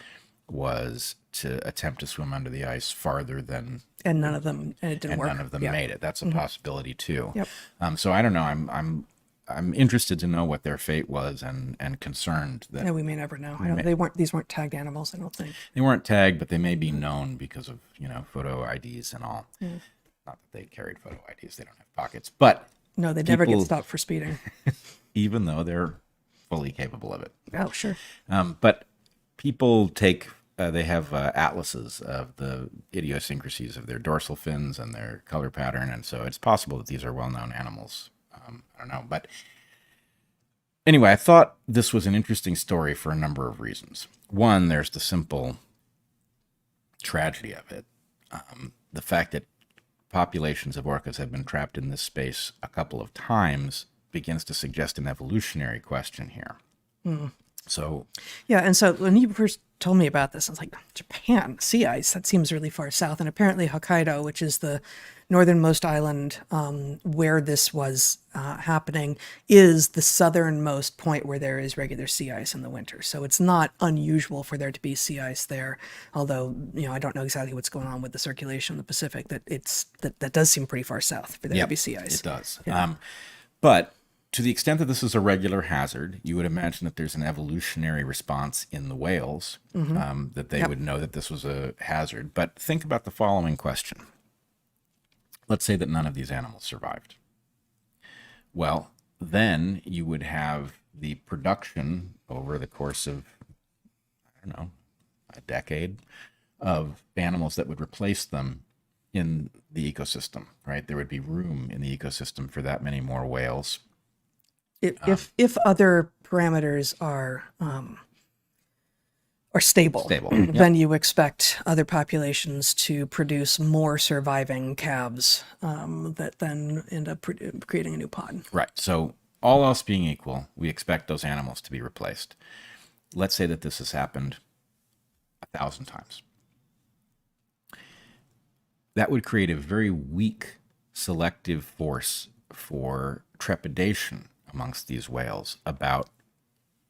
was to attempt to swim under the ice farther than, And none of them, and it didn't and work. none of them Yeah. made it. That's a possibility too. Yep. So I don't know. I'm interested to know what their fate was, and concerned that No, we may never know. These weren't tagged animals, I don't think. they weren't tagged, but they may be known because of photo IDs and all. Not that they carried photo IDs; they don't have pockets. But No, they never get people- stopped for speeding. even though they're fully capable of it, Oh, sure. but people take. They have atlases of the idiosyncrasies of their dorsal fins and their color pattern, and so it's possible that these are well-known animals. I don't know, but anyway, I thought this was an interesting story for a number of reasons. One, there's the simple tragedy of it. The fact that populations of orcas have been trapped in this space a couple of times begins to suggest an evolutionary question here. So, Yeah, and so when you first told me about this, I was like, Japan, sea ice, that seems really far south. And apparently Hokkaido, which is the northernmost island where this was happening, is the southernmost point where there is regular sea ice in the winter. So it's not unusual for there to be sea ice there, although, I don't know exactly what's going on with the circulation in the Pacific, that does seem pretty far south for there to be sea ice. it does. Yeah. But to the extent that this is a regular hazard, you would imagine that there's an evolutionary response in the whales, that they would know that this was a hazard. But think about the following question. Let's say that none of these animals survived. Well, then you would have the production over the course of, I don't know, a decade of animals that would replace them in the ecosystem, right? There would be room in the ecosystem for that many more whales. If other parameters are stable, then you expect other populations to produce more surviving calves that then end up creating a new pod. Right. So all else being equal, we expect those animals to be replaced. Let's say that this has happened 1,000 times. That would create a very weak selective force for trepidation amongst these whales about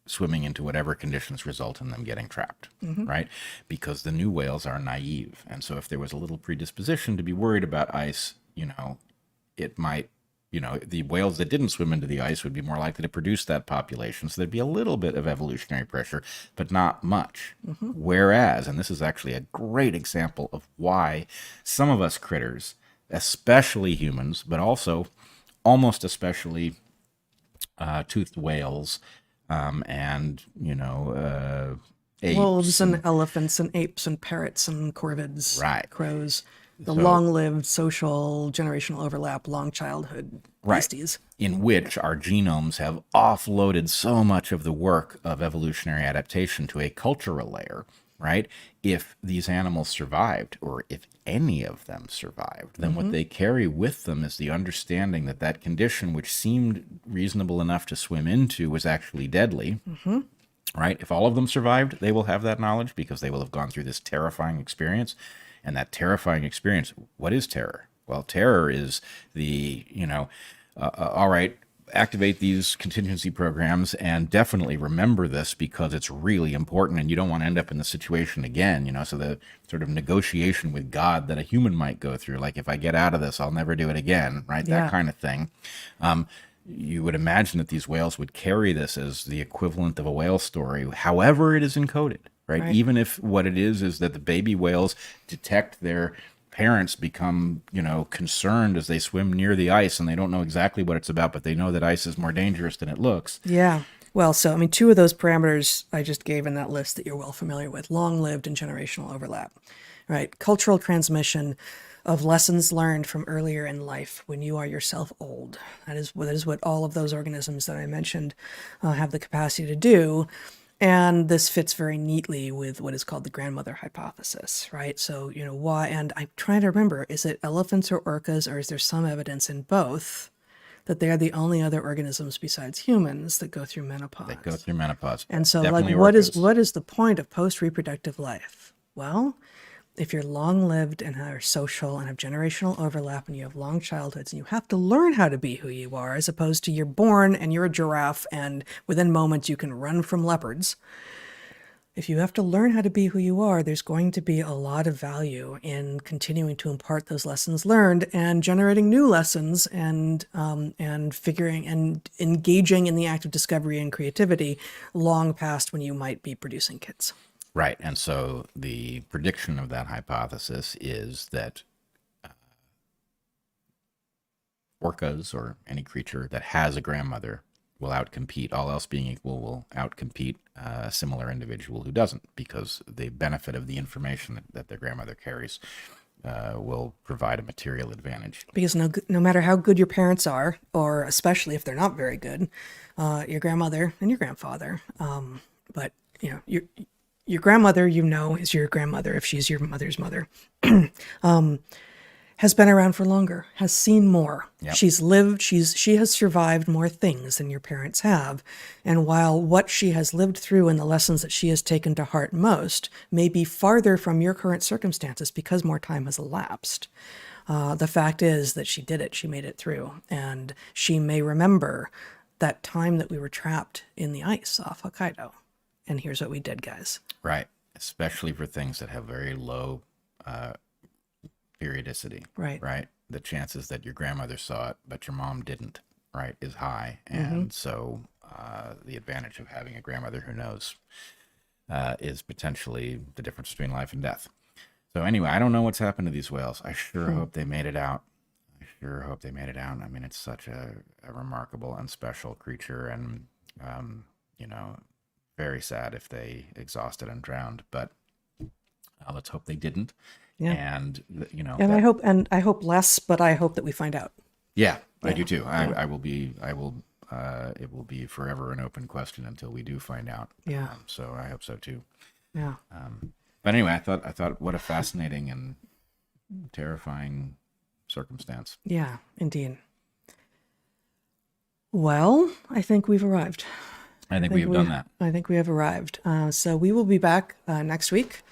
swimming into whatever conditions result in them getting trapped, right? Because the new whales are naive. And so if there was a little predisposition to be worried about ice, it might, the whales that didn't swim into the ice would be more likely to produce that population. So there'd be a little bit of evolutionary pressure, but not much. Whereas, and this is actually a great example of why some of us critters, especially humans, but also almost especially toothed whales, and apes, Wolves and elephants and apes and parrots and corvids, Right. crows, the So- long-lived social generational overlap, long childhood beasties. in which our genomes have offloaded so much of the work of evolutionary adaptation to a cultural layer, right? If these animals survived, or if any of them survived, then what they carry with them is the understanding that that condition, which seemed reasonable enough to swim into, was actually deadly. Right? If all of them survived, they will have that knowledge because they will have gone through this terrifying experience. And that terrifying experience, what is terror? Well, terror is the, all right, activate these contingency programs and definitely remember this because it's really important and you don't want to end up in the situation again, so the sort of negotiation with God that a human might go through, like if I get out of this, I'll never do it again, right? Yeah. That kind of thing. You would imagine that these whales would carry this as the equivalent of a whale story, however it is encoded, right? Even if what it is that the baby whales detect their parents become, concerned as they swim near the ice and they don't know exactly what it's about, but they know that ice is more dangerous than it looks. Yeah. Well, so, two of those parameters I just gave in that list that you're well familiar with, long-lived and generational overlap, right? Cultural transmission of lessons learned from earlier in life when you are yourself old. That is what all of those organisms that I mentioned have the capacity to do. And this fits very neatly with what is called the grandmother hypothesis, right? So, why, and I'm trying to remember, is it elephants or orcas, or is there some evidence in both that they are the only other organisms besides humans that go through menopause? They go through menopause. And so, Definitely what orcas. is the point of post-reproductive life? Well, if you're long-lived and are social and have generational overlap and you have long childhoods and you have to learn how to be who you are, as opposed to you're born and you're a giraffe and within moments you can run from leopards. If you have to learn how to be who you are, there's going to be a lot of value in continuing to impart those lessons learned and generating new lessons and figuring and engaging in the act of discovery and creativity long past when you might be producing kids. Right. And so the prediction of that hypothesis is that orcas, or any creature that has a grandmother, will outcompete, all else being equal, will outcompete a similar individual who doesn't, because the benefit of the information that their grandmother carries will provide a material advantage. Because no matter how good your parents are, or especially if they're not very good, your grandmother and your grandfather, but your grandmother, is your grandmother if she's your mother's mother, has been around for longer, has seen more. Yep. She's lived, she has survived more things than your parents have. And while what she has lived through and the lessons that she has taken to heart most may be farther from your current circumstances because more time has elapsed, the fact is that she did it, she made it through. And she may remember that time that we were trapped in the ice off Hokkaido. And here's what we did, guys. Right. Especially for things that have very low periodicity. Right. Right. The chances that your grandmother saw it, but your mom didn't, right, is high. And so the advantage of having a grandmother who knows is potentially the difference between life and death. So anyway, I don't know what's happened to these whales. I sure hope they made it out. I mean, it's such a remarkable and special creature, and, very sad if they exhausted and drowned, but let's hope they didn't. Yeah. And I hope less, but I hope that we find out. Yeah, I do too. It will be forever an open question until we do find out. Yeah. So I hope so too. Yeah. But anyway, I thought what a fascinating and terrifying circumstance. Yeah, indeed. Well, I think we've arrived. I think we have done that. I think we have arrived. So we will be back next week.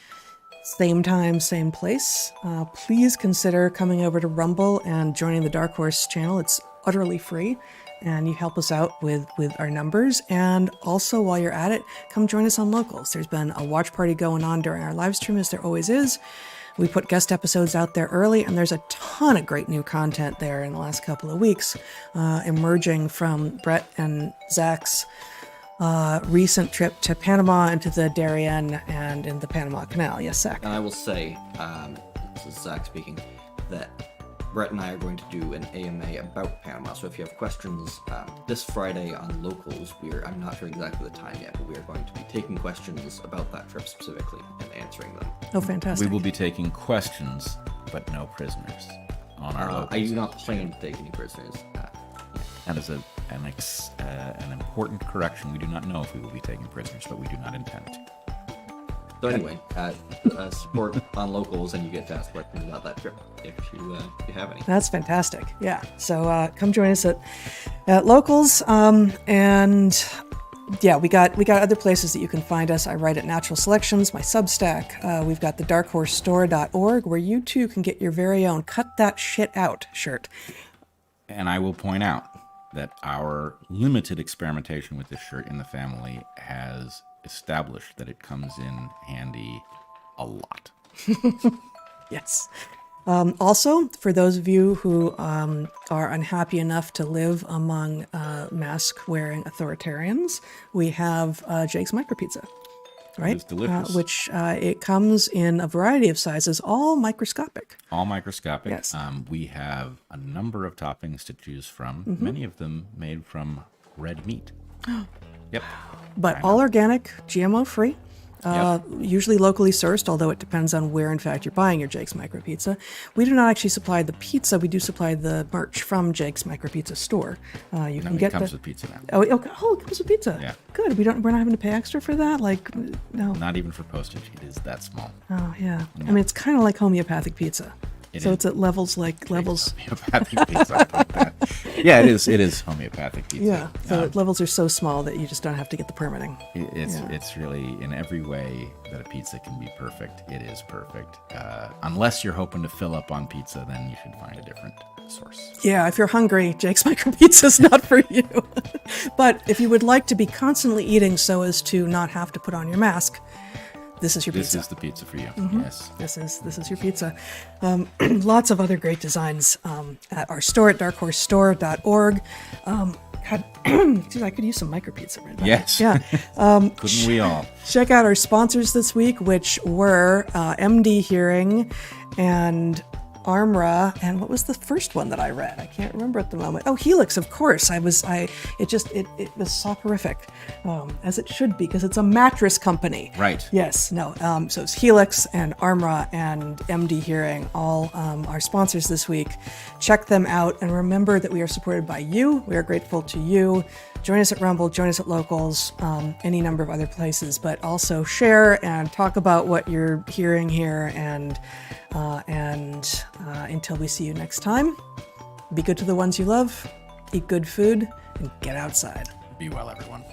Same time, same place. Please consider coming over to Rumble and joining the Dark Horse channel. It's utterly free, and you help us out with our numbers. And also, while you're at it, come join us on Locals. There's been a watch party going on during our live stream, as there always is. We put guest episodes out there early, and there's a ton of great new content there in the last couple of weeks, emerging from Bret and Zach's recent trip to Panama and to the Darien and in the Panama Canal. Yes, Zach. And I will say, this is Zach speaking, that Bret and I are going to do an AMA about Panama. So if you have questions this Friday on Locals, I'm not sure exactly the time yet, but we are going to be taking questions about that trip specifically and answering them. Oh, fantastic. We will be taking questions, but no prisoners on our Locals. I do not plan to take any prisoners. That is an important correction. We do not know if we will be taking prisoners, but we do not intend to. So anyway, support on Locals, and you get to ask questions about that trip if you have any. That's fantastic. Yeah. So come join us at Locals. And yeah, we got other places that you can find us. I write at Natural Selections, my Substack. We've got the darkhorsestore.org, where you too can get your very own Cut That Shit Out shirt. And I will point out that our limited experimentation with this shirt in the family has established that it comes in handy a lot. Yes. Also, for those of you who are unhappy enough to live among mask-wearing authoritarians, we have Jake's Micropizza, right? It's delicious. Which it comes in a variety of sizes, all microscopic. All microscopic. Yes. We have a number of toppings to choose from, many of them made from red meat. Yep. But all organic, GMO-free. Usually locally sourced, although it depends on where, in fact, you're buying your Jake's Micropizza. We do not actually supply the pizza. We do supply the merch from Jake's Micropizza store. You can get it comes with pizza now. Oh, it comes with pizza. Yeah. Good. We're not having to pay extra for that. Like, no. Not even for postage. It is that small. Oh, yeah. I mean, it's kind of like homeopathic pizza. It So is. it's at levels like levels. Homeopathic pizza. Like that. Yeah, it is. It is homeopathic pizza. Yeah. So levels are so small that you just don't have to get the permitting. It's really, in every way that a pizza can be perfect, it is perfect. Unless you're hoping to fill up on pizza, then you should find a different source. Yeah, if you're hungry, Jake's Micropizza is not for you. But if you would like to be constantly eating so as to not have to put on your mask, this is your This pizza. is the pizza for you. Yes. This is your pizza. Lots of other great designs at our store at darkhorsestore.org. God, geez, I could use some micropizza right now. Yes. Yeah. Couldn't we all? Check out our sponsors this week, which were MD Hearing and Armra, and what was the first one that I read? I can't remember at the moment. Oh, Helix, of course. It was soporific, as it should be, because it's a mattress company. Right. Yes. No. So it's Helix and Armra and MD Hearing, all our sponsors this week. Check them out, and remember that we are supported by you. We are grateful to you. Join us at Rumble, join us at Locals, any number of other places, but also share and talk about what you're hearing here. And until we see you next time, be good to the ones you love, eat good food, and get outside. Be well, everyone.